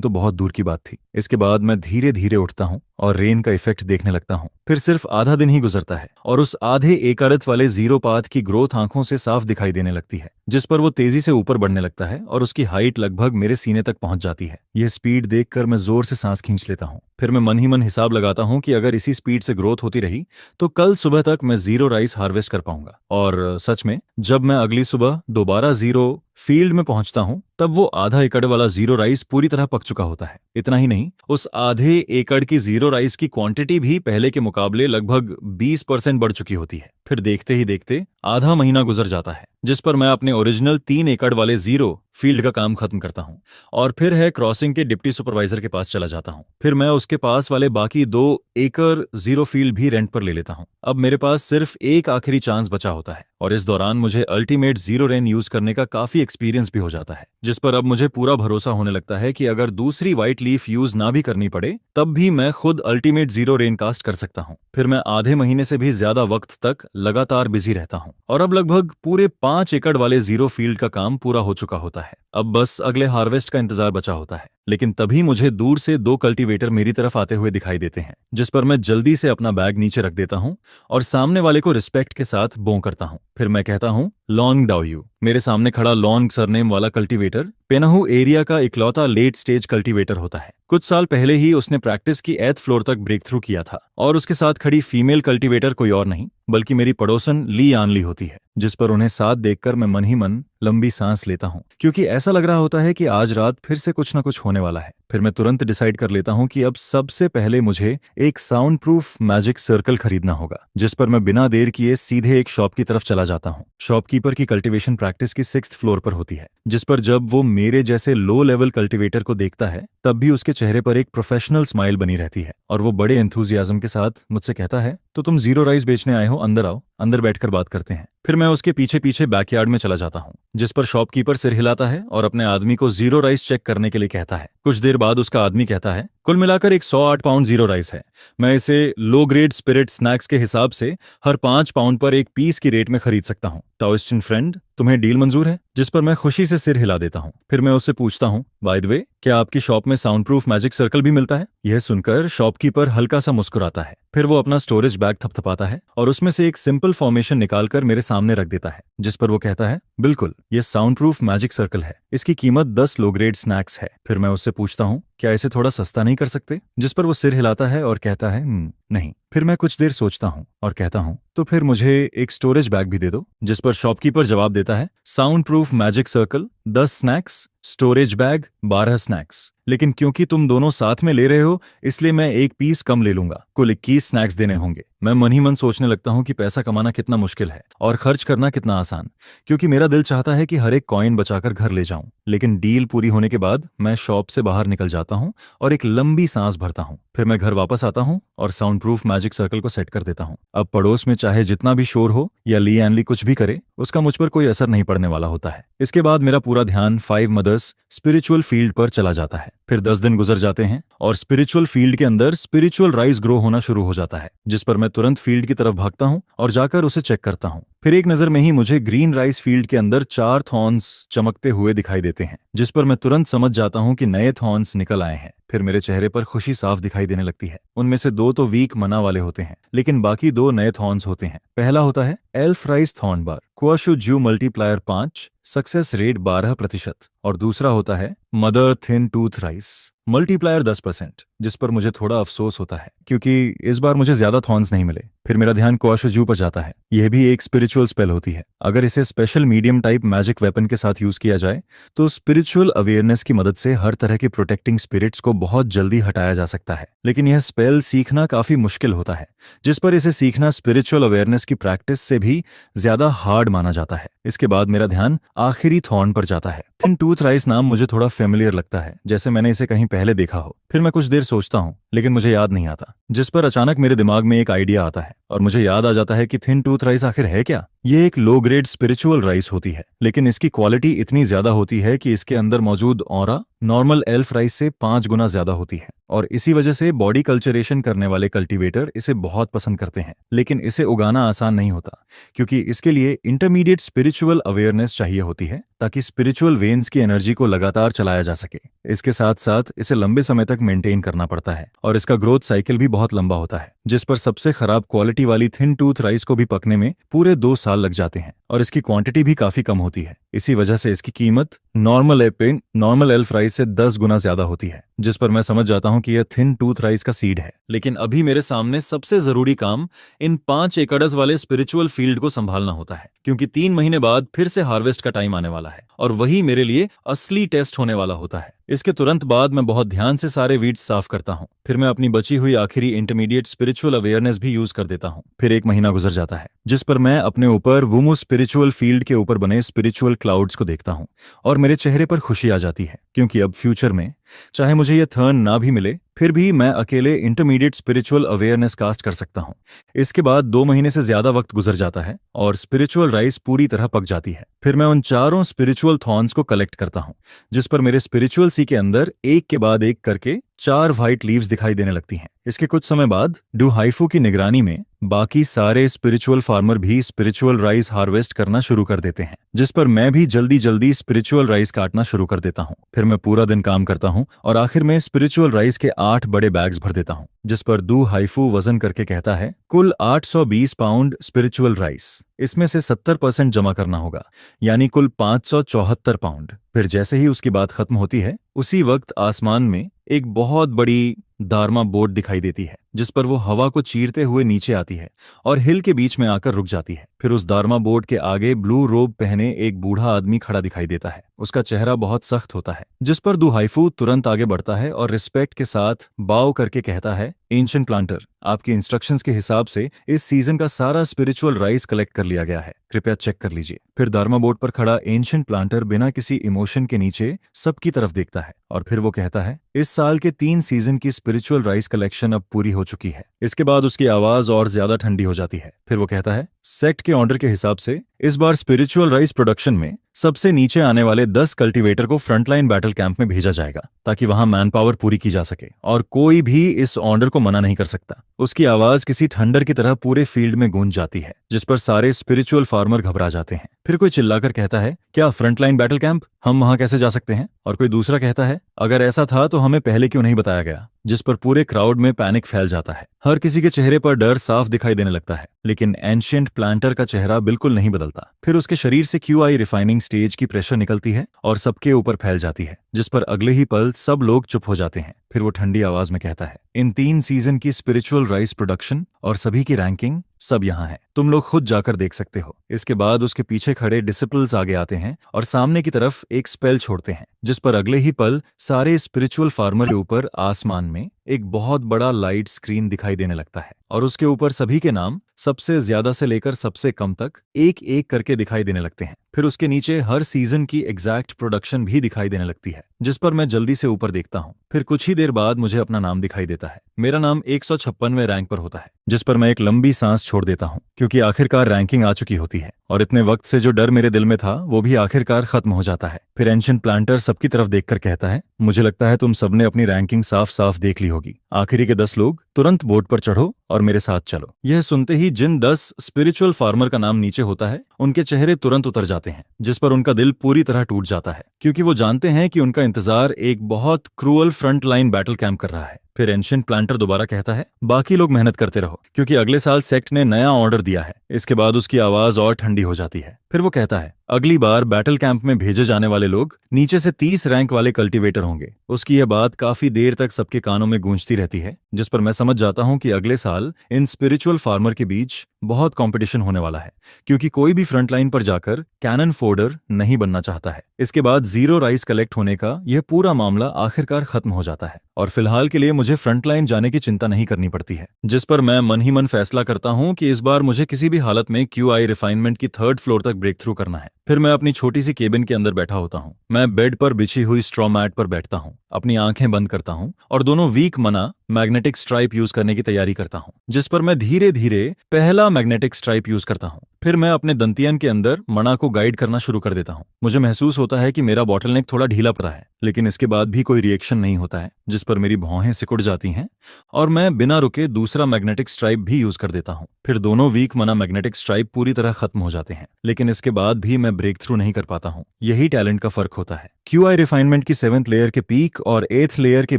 तो बहुत दूर की बात थी। इसके बाद मैं धीरे धीरे उठता हूँ और रेन का इफेक्ट देखने लगता हूँ। फिर सिर्फ आधा दिन ही गुजरता है और उस आधे एकड़त वाले जीरो पाथ की ग्रोथ आंखों से साफ दिखाई देने लगती है, जिस पर वो तेजी से ऊपर बढ़ने लगता है और उसकी हाइट लगभग मेरे सीने तक पहुंच जाती है। यह स्पीड देखकर मैं जोर से सांस खींच लेता हूँ। फिर मैं मन ही मन हिसाब लगाता हूँ कि अगर इसी स्पीड से ग्रोथ होती रही तो कल सुबह तक मैं जीरो राइस हार्वेस्ट कर पाऊंगा। और सच में जब मैं अगली सुबह दोबारा जीरो फील्ड में पहुंचता हूं तब वो आधा एकड़ वाला जीरो राइस पूरी तरह पक चुका होता है। इतना ही नहीं, उस आधे एकड़ की जीरो राइस की क्वांटिटी भी पहले के मुकाबले लगभग 20% बढ़ चुकी होती है। फिर देखते ही देखते आधा महीना गुजर जाता है, जिस पर मैं अपने ओरिजिनल 3 एकड़ वाले जीरो फील्ड का काम खत्म करता हूं और फिर है क्रॉसिंग के डिप्टी सुपरवाइजर के पास चला जाता हूं। फिर मैं उसके पास वाले बाकी 2 एकड़ जीरो फील्ड भी रेंट पर ले लेता हूं। अब मेरे पास सिर्फ एक आखिरी चांस बचा होता है और इस दौरान मुझे अल्टीमेट जीरो रेन यूज करने का काफी एक्सपीरियंस भी हो जाता है, जिस पर अब मुझे पूरा भरोसा होने लगता है कि अगर दूसरी व्हाइट लीफ यूज ना भी करनी पड़े तब भी मैं खुद अल्टीमेट जीरो रेन कास्ट कर सकता हूं। फिर मैं आधे महीने से भी ज्यादा वक्त तक लगातार बिजी रहता हूं और अब लगभग पूरे 5 एकड़ वाले जीरो फील्ड का काम पूरा हो चुका होता है। अब बस अगले हार्वेस्ट का इंतजार बचा होता है। लेकिन तभी मुझे दूर से 2 कल्टीवेटर मेरी तरफ आते हुए दिखाई देते हैं, जिस पर मैं जल्दी से अपना बैग नीचे रख देता हूं और सामने वाले को रिस्पेक्ट के साथ बो करता हूं। फिर मैं कहता हूं, लॉन्ग डाउयू। मेरे सामने खड़ा लॉन्ग सरनेम वाला कल्टीवेटर पेनाहू एरिया का इकलौता लेट स्टेज कल्टीवेटर होता है। कुछ साल पहले ही उसने प्रैक्टिस की 8th फ्लोर तक ब्रेक थ्रू किया था और उसके साथ खड़ी फीमेल कल्टीवेटर कोई और नहीं बल्कि मेरी पड़ोसन ली आनली होती है, जिस पर उन्हें साथ देखकर मैं मन ही मन लंबी सांस लेता हूं, क्योंकि ऐसा लग रहा होता है कि आज रात फिर से कुछ ना कुछ होने वाला है। फिर मैं तुरंत डिसाइड कर लेता हूं कि अब सबसे पहले मुझे एक साउंड प्रूफ मैजिक सर्कल खरीदना होगा, जिस पर मैं बिना देर किए सीधे एक शॉप की तरफ चला जाता हूं। शॉपकीपर की कल्टीवेशन प्रैक्टिस की 6th फ्लोर पर होती है, जिस पर जब वो मेरे जैसे लो लेवल कल्टीवेटर को देखता है तब भी उसके चेहरे पर एक प्रोफेशनल स्माइल बनी रहती है और वो बड़े एंथुजियाज्म के साथ मुझसे कहता है, तो तुम जीरो राइस बेचने आए हो, अंदर आओ, अंदर बैठकर बात करते हैं। फिर मैं उसके पीछे पीछे बैकयार्ड में चला जाता हूं, जिस पर शॉपकीपर सिर हिलाता है और अपने आदमी को जीरो राइस चेक करने के लिए कहता है। कुछ देर बाद उसका आदमी कहता है, कुल मिलाकर 108 पाउंड जीरो राइस है। मैं इसे लो ग्रेड स्पिरिट स्नैक्स के हिसाब से हर 5 पाउंड पर एक पीस की रेट में खरीद सकता हूँ। टाओइस्टियन फ्रेंड, तुम्हें डील मंजूर है? जिस पर मैं खुशी से सिर हिला देता हूँ। फिर मैं उससे पूछता हूँ, बाय द वे, क्या आपकी शॉप में साउंड प्रूफ मैजिक सर्कल भी मिलता है? यह सुनकर शॉपकीपर हल्का सा मुस्कुराता है। फिर वो अपना स्टोरेज बैग थपथपाता है और उसमें से एक सिंपल फॉर्मेशन निकालकर मेरे सामने रख देता है, जिस पर वो कहता है, बिल्कुल, ये साउंड प्रूफ मैजिक सर्कल है। इसकी कीमत 10 लो ग्रेड स्नैक्स है। फिर मैं उससे पूछता हूँ, क्या इसे थोड़ा सस्ता नहीं कर सकते? जिस पर वो सिर हिलाता है और कहता है, नहीं। फिर मैं कुछ देर सोचता हूँ और कहता हूँ, तो फिर मुझे एक स्टोरेज बैग भी दे दो। जिस पर शॉपकीपर जवाब देता है, sound proof magic circle 10 snacks, storage bag 12 snacks. लेकिन क्योंकि तुम दोनों साथ में ले रहे हो इसलिए मैं एक पीस कम ले लूंगा। कुल 21 स्नैक्स देने होंगे। मैं मन ही मन सोचने लगता हूं कि पैसा कमाना कितना मुश्किल है और खर्च करना कितना आसान, क्योंकि मेरा दिल चाहता है कि हर एक कॉइन बचाकर घर ले जाऊं। लेकिन डील पूरी होने के बाद मैं शॉप से बाहर निकल जाता हूं और एक लंबी सांस भरता हूं। फिर मैं घर वापस आता हूं और साउंड प्रूफ मैजिक सर्कल को सेट कर देता हूं। अब पड़ोस में चाहे जितना भी शोर हो या ली एनली कुछ भी करे, उसका मुझ पर कोई असर नहीं पड़ने वाला होता है। इसके बाद मेरा पूरा ध्यान 5 मदर्स स्पिरिचुअल फील्ड पर चला जाता है। फिर 10 दिन गुजर जाते हैं और स्पिरिचुअल फील्ड के अंदर स्पिरिचुअल राइस ग्रो होना शुरू हो जाता है, जिस पर मैं तुरंत फील्ड की तरफ भागता हूं और जाकर उसे चेक करता हूं। फिर एक नजर में ही मुझे ग्रीन राइस फील्ड के अंदर 4 थॉर्न्स चमकते हुए दिखाई देते हैं, जिस पर मैं तुरंत समझ जाता हूं कि नए थॉर्न्स निकल आए हैं। फिर मेरे चेहरे पर खुशी साफ दिखाई देने लगती है। उनमें से 2 तो वीक मना वाले होते हैं, लेकिन बाकी 2 नए थॉर्न्स होते हैं। पहला होता है एल्फ राइस थॉर्न बार, क्वाशु ज्यू मल्टीप्लायर 5, सक्सेस रेट 12% और दूसरा होता है mother thin tooth rice multiplier 10%, जिस पर मुझे थोड़ा अफसोस होता है क्योंकि इस बार मुझे ज्यादा थॉर्न्स नहीं मिले। फिर मेरा ध्यान क्वाशु ज्यू पर जाता है। यह भी एक स्पिरिचुअल स्पेल होती है। अगर इसे special medium type magic weapon के साथ यूज किया जाए तो स्पिरिचुअल अवेयरनेस की मदद से हर तरह की प्रोटेक्टिंग स्पिरिट्स को बहुत जल्दी हटाया जा सकता है। लेकिन यह स्पेल सीखना काफी मुश्किल होता है, जिस पर इसे सीखना स्पिरिचुअल अवेयरनेस की प्रैक्टिस से भी ज्यादा हार्ड माना जाता है। इसके बाद मेरा ध्यान आखिरी थॉर्न पर जाता है। थिन टूथ राइस नाम मुझे थोड़ा फेमिलियर लगता है, जैसे मैंने इसे कहीं पहले देखा हो। फिर मैं कुछ देर सोचता हूँ लेकिन मुझे याद नहीं आता, जिस पर अचानक मेरे दिमाग में एक आइडिया आता है और मुझे याद आ जाता है कि थिन टूथ राइस आखिर है क्या। ये एक लो ग्रेड स्पिरिचुअल राइस होती है, लेकिन इसकी क्वालिटी इतनी ज्यादा होती है कि इसके अंदर मौजूद ऑरा नॉर्मल एल्फ राइस से 5 गुना ज्यादा होती है, और इसी वजह से बॉडी कल्चरेशन करने वाले कल्टीवेटर इसे बहुत पसंद करते हैं। लेकिन इसे उगाना आसान नहीं होता, क्योंकि इसके लिए इंटरमीडिएट स्पिरिचुअल अवेयरनेस चाहिए होती है ताकि स्पिरिचुअल वेन्स की एनर्जी को लगातार चलाया जा सके। इसके साथ साथ इसे लंबे समय तक मेंटेन करना पड़ता है और इसका ग्रोथ साइकिल भी बहुत लंबा होता है, जिस पर सबसे खराब क्वालिटी वाली थिन टूथ राइस को भी पकने में पूरे 2 साल लग जाते हैं और इसकी क्वांटिटी भी काफी कम होती है। इसी वजह से इसकी कीमत नॉर्मल एल्फ राइस से 10 गुना ज्यादा होती है, जिस पर मैं समझ जाता हूं कि यह थिन टूथ राइस का सीड है। लेकिन अभी मेरे सामने सबसे जरूरी काम इन 5 एकड़स वाले स्पिरिचुअल फील्ड को संभालना होता है, क्योंकि 3 महीने बाद फिर से हार्वेस्ट का टाइम आने वाला है और वही मेरे लिए असली टेस्ट होने वाला होता है। इसके तुरंत बाद मैं बहुत ध्यान से सारे वीड्स साफ करता हूँ। फिर मैं अपनी बची हुई आखिरी इंटरमीडिएट स्पिरिचुअल अवेयरनेस भी यूज कर देता हूँ। फिर 1 महीना गुजर जाता है, जिस पर मैं अपने ऊपर वुमू स्पिरिचुअल फील्ड के ऊपर बने स्पिरिचुअल क्लाउड्स को देखता हूँ और मेरे चेहरे पर खुशी आ जाती है, क्योंकि अब फ्यूचर में चाहे मुझे यह थर्न ना भी मिले, फिर भी मैं अकेले इंटरमीडिएट स्पिरिचुअल अवेयरनेस कास्ट कर सकता हूँ। इसके बाद 2 महीने से ज्यादा वक्त गुजर जाता है और स्पिरिचुअल राइस पूरी तरह पक जाती है। फिर मैं उन चारों स्पिरिचुअल थॉर्न्स को कलेक्ट करता हूँ, जिस पर मेरे स्पिरिचुअल सी के अंदर एक के बाद एक करके 4 व्हाइट लीव्स दिखाई देने लगती हैं। इसके कुछ समय बाद डू हाइफू की निगरानी में बाकी सारे स्पिरिचुअल फार्मर भी स्पिरिचुअल राइस हार्वेस्ट करना शुरू कर देते हैं, जिस पर मैं भी जल्दी जल्दी स्पिरिचुअल राइस काटना शुरू कर देता हूँ। फिर मैं पूरा दिन काम करता हूँ और आखिर में स्पिरिचुअल राइस के 8 बड़े बैग्स भर देता हूँ, जिस पर डू हाइफू वजन करके कहता है कुल 820 पाउंड स्पिरिचुअल राइस। इसमें से 70% जमा करना होगा, यानी कुल 574 पाउंड। फिर जैसे ही उसकी बात खत्म होती है, उसी वक्त आसमान में एक बहुत बड़ी दारमा बोट दिखाई देती है, जिस पर वो हवा को चीरते हुए नीचे आती है और हिल के बीच में आकर रुक जाती है। फिर उस दारमा बोट के आगे ब्लू रोब पहने एक बूढ़ा आदमी खड़ा दिखाई देता है। उसका चेहरा बहुत सख्त होता है, जिस पर डू हाइफू तुरंत आगे बढ़ता है और रिस्पेक्ट के साथ बाव करके कहता है, एंशिएंट प्लांटर, आपकी इंस्ट्रक्शंस के हिसाब से इस सीजन का सारा स्पिरिचुअल राइस कलेक्ट कर लिया गया है, कृपया चेक कर लीजिए। फिर दारमा बोट पर खड़ा एंशिएंट प्लांटर बिना किसी इमोशन के नीचे सबकी तरफ देखता है और फिर वो कहता है, इस साल के 3 सीजन की स्पिरिचुअल राइस कलेक्शन अब पूरी हो चुकी है। इसके बाद उसकी आवाज और ज्यादा ठंडी हो जाती है। फिर वो कहता है, सेक्ट के ऑर्डर के हिसाब से इस बार स्पिरिचुअल राइस प्रोडक्शन में सबसे नीचे आने वाले 10 कल्टीवेटर को फ्रंटलाइन बैटल कैंप में भेजा जाएगा, ताकि वहां मैन पावर पूरी की जा सके और कोई भी इस ऑर्डर को मना नहीं कर सकता। उसकी आवाज किसी थंडर की तरह पूरे फील्ड में गूंज जाती है, जिस पर सारे स्पिरिचुअल फार्मर घबरा जाते हैं। फिर कोई चिल्लाकर कहता है, क्या फ्रंटलाइन बैटल कैंप? हम वहां कैसे जा सकते हैं? और कोई दूसरा कहता है, अगर ऐसा था तो हमें पहले क्यों नहीं बताया गया? जिस पर पूरे क्राउड में पैनिक फैल जाता है। हर किसी के चेहरे पर डर साफ दिखाई देने लगता है, लेकिन एंशिएंट प्लांटर का चेहरा बिल्कुल नहीं बदलता। फिर उसके शरीर से QI रिफाइनिंग स्टेज की प्रेशर निकलती है और सबके ऊपर फैल जाती है, जिस पर अगले ही पल सब लोग चुप हो जाते हैं। फिर वो ठंडी आवाज में कहता है, इन 3 सीजन की स्पिरिचुअल राइस प्रोडक्शन और सभी की रैंकिंग सब यहाँ है, तुम लोग खुद जाकर देख सकते हो। इसके बाद उसके पीछे खड़े डिसिपल्स आगे आते हैं और सामने की तरफ एक स्पेल छोड़ते हैं, जिस पर अगले ही पल सारे स्पिरिचुअल फार्मर के ऊपर आसमान में एक बहुत बड़ा लाइट स्क्रीन दिखाई देने लगता है और उसके ऊपर सभी के नाम सबसे ज्यादा से लेकर सबसे कम तक एक एक करके दिखाई देने लगते हैं। फिर उसके नीचे हर सीजन की एग्जैक्ट प्रोडक्शन भी दिखाई देने लगती है, जिस पर मैं जल्दी से ऊपर देखता हूँ। फिर कुछ ही देर बाद मुझे अपना नाम दिखाई देता है। मेरा नाम 156वें रैंक पर होता है, जिस पर मैं एक लंबी सांस छोड़ देता हूँ, क्योंकि आखिरकार रैंकिंग आ चुकी होती है और इतने वक्त से जो डर मेरे दिल में था वो भी आखिरकार खत्म हो जाता है। फिर एंशिएंट प्लांटर सबकी तरफ देखकर कहता है, मुझे लगता है तुम सबने अपनी रैंकिंग साफ साफ देख ली होगी। आखिरी के 10 लोग तुरंत बोट पर चढ़ो और मेरे साथ चलो। यह सुनते ही जिन 10 स्पिरिचुअल फार्मर का नाम नीचे होता है, उनके चेहरे तुरंत उतर जाते हैं, जिस पर उनका दिल पूरी तरह टूट जाता है, क्योंकि वो जानते हैं कि उनका इंतजार एक बहुत cruel front line battle camp कर रहा है। फिर एंशिएंट प्लांटर दोबारा कहता है, बाकी लोग मेहनत करते रहो, क्योंकि अगले साल सेक्ट ने नया ऑर्डर दिया है। इसके बाद उसकी आवाज और ठंडी हो जाती है। फिर वो कहता है, अगली बार बैटल कैंप में भेजे जाने वाले लोग नीचे से 30 रैंक वाले कल्टीवेटर होंगे। उसकी यह बात काफी देर तक सबके कानों में गूंजती रहती है, जिस पर मैं समझ जाता हूँ कि अगले साल इन स्पिरिचुअल फार्मर के बीच बहुत कंपटीशन होने वाला है, क्योंकि कोई भी फ्रंट लाइन पर जाकर कैनन फोर्डर नहीं बनना चाहता है। इसके बाद 0 राइस कलेक्ट होने का यह पूरा मामला आखिरकार खत्म हो जाता है और फिलहाल के लिए मुझे फ्रंटलाइन जाने की चिंता नहीं करनी पड़ती है, जिस पर मैं मन ही मन फैसला करता हूं कि इस बार मुझे किसी भी हालत में QI रिफाइनमेंट की 3rd फ्लोर तक ब्रेक थ्रू करना है। फिर मैं अपनी छोटी सी केबिन के अंदर बैठा होता हूँ। मैं बेड पर बिछी हुई स्ट्रॉ मैट पर बैठता हूँ, अपनी आंखें बंद करता हूँ और दोनों वीक मना मैग्नेटिक स्ट्राइप यूज करने की तैयारी करता हूँ, जिस पर मैं धीरे धीरे पहला मैग्नेटिक स्ट्राइप यूज करता हूँ। फिर मैं अपने दंतियन के अंदर मना को गाइड करना शुरू कर देता हूँ। मुझे महसूस होता है कि मेरा बॉटलनेक थोड़ा ढीला पड़ा है, लेकिन इसके बाद भी कोई रिएक्शन नहीं होता है, जिस पर मेरी भौहें सिकुड़ जाती हैं और मैं बिना रुके दूसरा मैग्नेटिक स्ट्राइप भी यूज कर देता हूँ। फिर दोनों वीक मना मैग्नेटिक स्ट्राइप पूरी तरह खत्म हो जाते हैं, लेकिन इसके बाद भी मैं ब्रेक थ्रू नहीं कर पाता हूँ। यही टैलेंट का फर्क होता है। QI रिफाइनमेंट की 7th लेयर के पीक और 8th लेयर के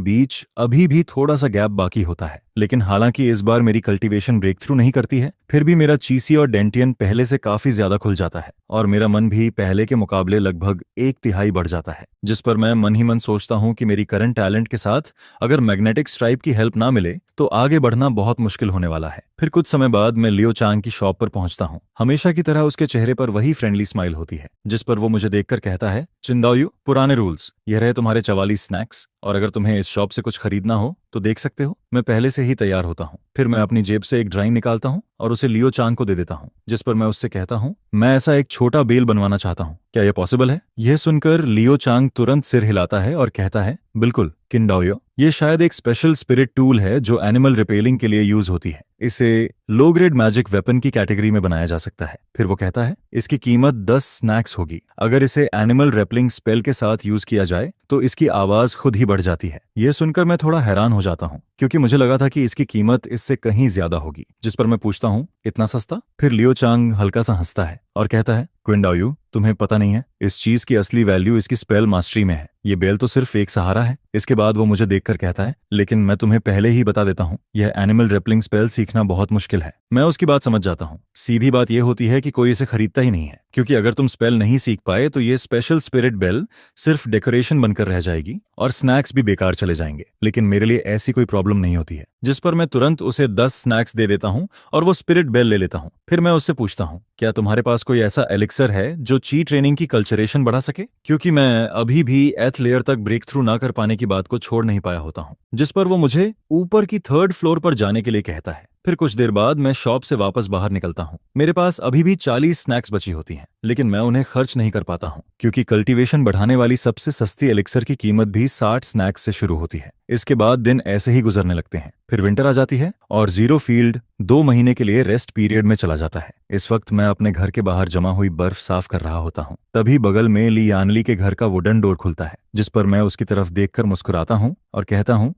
बीच अभी भी थोड़ा सा गैप बाकी होता है, लेकिन हालांकि इस बार मेरी कल्टीवेशन ब्रेक थ्रू नहीं करती है, फिर भी मेरा चीसी और डेंटियन पहले से काफी ज्यादा खुल जाता है और मेरा मन भी पहले के मुकाबले लगभग 1/3 बढ़ जाता है, जिस पर मैं मन ही मन सोचता हूं कि मेरी करंट टैलेंट के साथ अगर मैग्नेटिक स्ट्राइप की हेल्प ना मिले तो आगे बढ़ना बहुत मुश्किल होने वाला है। फिर कुछ समय बाद मैं लियो चांग की शॉप पर पहुंचता हूं। हमेशा की तरह उसके चेहरे पर वही फ्रेंडली स्माइल होती है, जिस पर वो मुझे देखकर कहता है, चिंदाओयू, पुराने रूल्स, ये रहे तुम्हारे 44 स्नैक्स, और अगर तुम्हें इस शॉप से कुछ खरीदना हो तो देख सकते हो। मैं पहले से ही तैयार होता हूँ। फिर मैं अपनी जेब से एक ड्राइंग निकालता हूँ और उसे लियो चांग को दे देता हूँ, जिस पर मैं उससे कहता हूँ, मैं ऐसा एक छोटा बेल बनवाना चाहता हूँ, क्या यह पॉसिबल है? यह सुनकर लियो चांग तुरंत सिर हिलाता है और कहता है, बिल्कुल किंडाओयो, ये शायद एक स्पेशल स्पिरिट टूल है जो एनिमल रिपेलिंग के लिए यूज होती है। इसे लो ग्रेड मैजिक वेपन की कैटेगरी में बनाया जा सकता है। फिर वो कहता है, इसकी कीमत 10 स्नैक्स होगी। अगर इसे एनिमल रेपलिंग स्पेल के साथ यूज किया जाए तो इसकी आवाज खुद ही बढ़ जाती है। यह सुनकर मैं थोड़ा हैरान हो जाता हूँ, क्योंकि मुझे लगा था कि इसकी कीमत इससे कहीं ज्यादा होगी, जिस पर मैं पूछता हूँ, इतना सस्ता? फिर लियो चांग हल्का सा हंसता है और कहता है, क्विंडाओयू, तुम्हें पता नहीं है, इस चीज की असली वैल्यू इसकी स्पेल मास्टरी में है। ये बेल तो सिर्फ एक सहारा है। इसके बाद वो मुझे देखकर कहता है, लेकिन मैं तुम्हें पहले ही बता देता हूँ, यह एनिमल रेपलिंग स्पेल सीखना बहुत मुश्किल है। मैं उसकी बात समझ जाता हूँ। सीधी बात यह होती है कि कोई इसे खरीदता ही नहीं है, क्योंकि अगर तुम स्पेल नहीं सीख पाए तो ये स्पेशल स्पिरिट बेल सिर्फ डेकोरेशन बनकर रह जाएगी और स्नैक्स भी बेकार चले जाएंगे। लेकिन मेरे लिए ऐसी कोई प्रॉब्लम नहीं होती है, जिस पर मैं तुरंत उसे 10 स्नैक्स दे देता हूँ और वो स्पिरिट बेल ले लेता हूँ। फिर मैं उससे पूछता हूँ, क्या तुम्हारे पास कोई ऐसा एलिक्सर है जो ची ट्रेनिंग की कल्चरेशन बढ़ा सके? क्योंकि मैं अभी भी 8th लेयर तक ब्रेक थ्रू ना कर पाने की बात को छोड़ नहीं पाया होता हूँ। जिस पर वो मुझे ऊपर की 3rd फ्लोर पर जाने के लिए कहता है। फिर कुछ देर बाद मैं शॉप से वापस बाहर निकलता हूँ। मेरे पास अभी भी 40 स्नैक्स बची होती हैं, लेकिन मैं उन्हें खर्च नहीं कर पाता हूँ, क्योंकि कल्टीवेशन बढ़ाने वाली सबसे सस्ती एलिक्सर की कीमत भी 60 स्नैक्स से शुरू होती है। इसके बाद दिन ऐसे ही गुजरने लगते हैं। फिर विंटर आ जाती है और जीरो फील्ड 2 महीने के लिए रेस्ट पीरियड में चला जाता है। इस वक्त मैं अपने घर के बाहर जमा हुई बर्फ साफ कर रहा होता हूँ। तभी बगल में ली यानली के घर का वुडन डोर खुलता है, जिस पर मैं उसकी तरफ देखकर मुस्कुराता हूँ और कहता हूँ,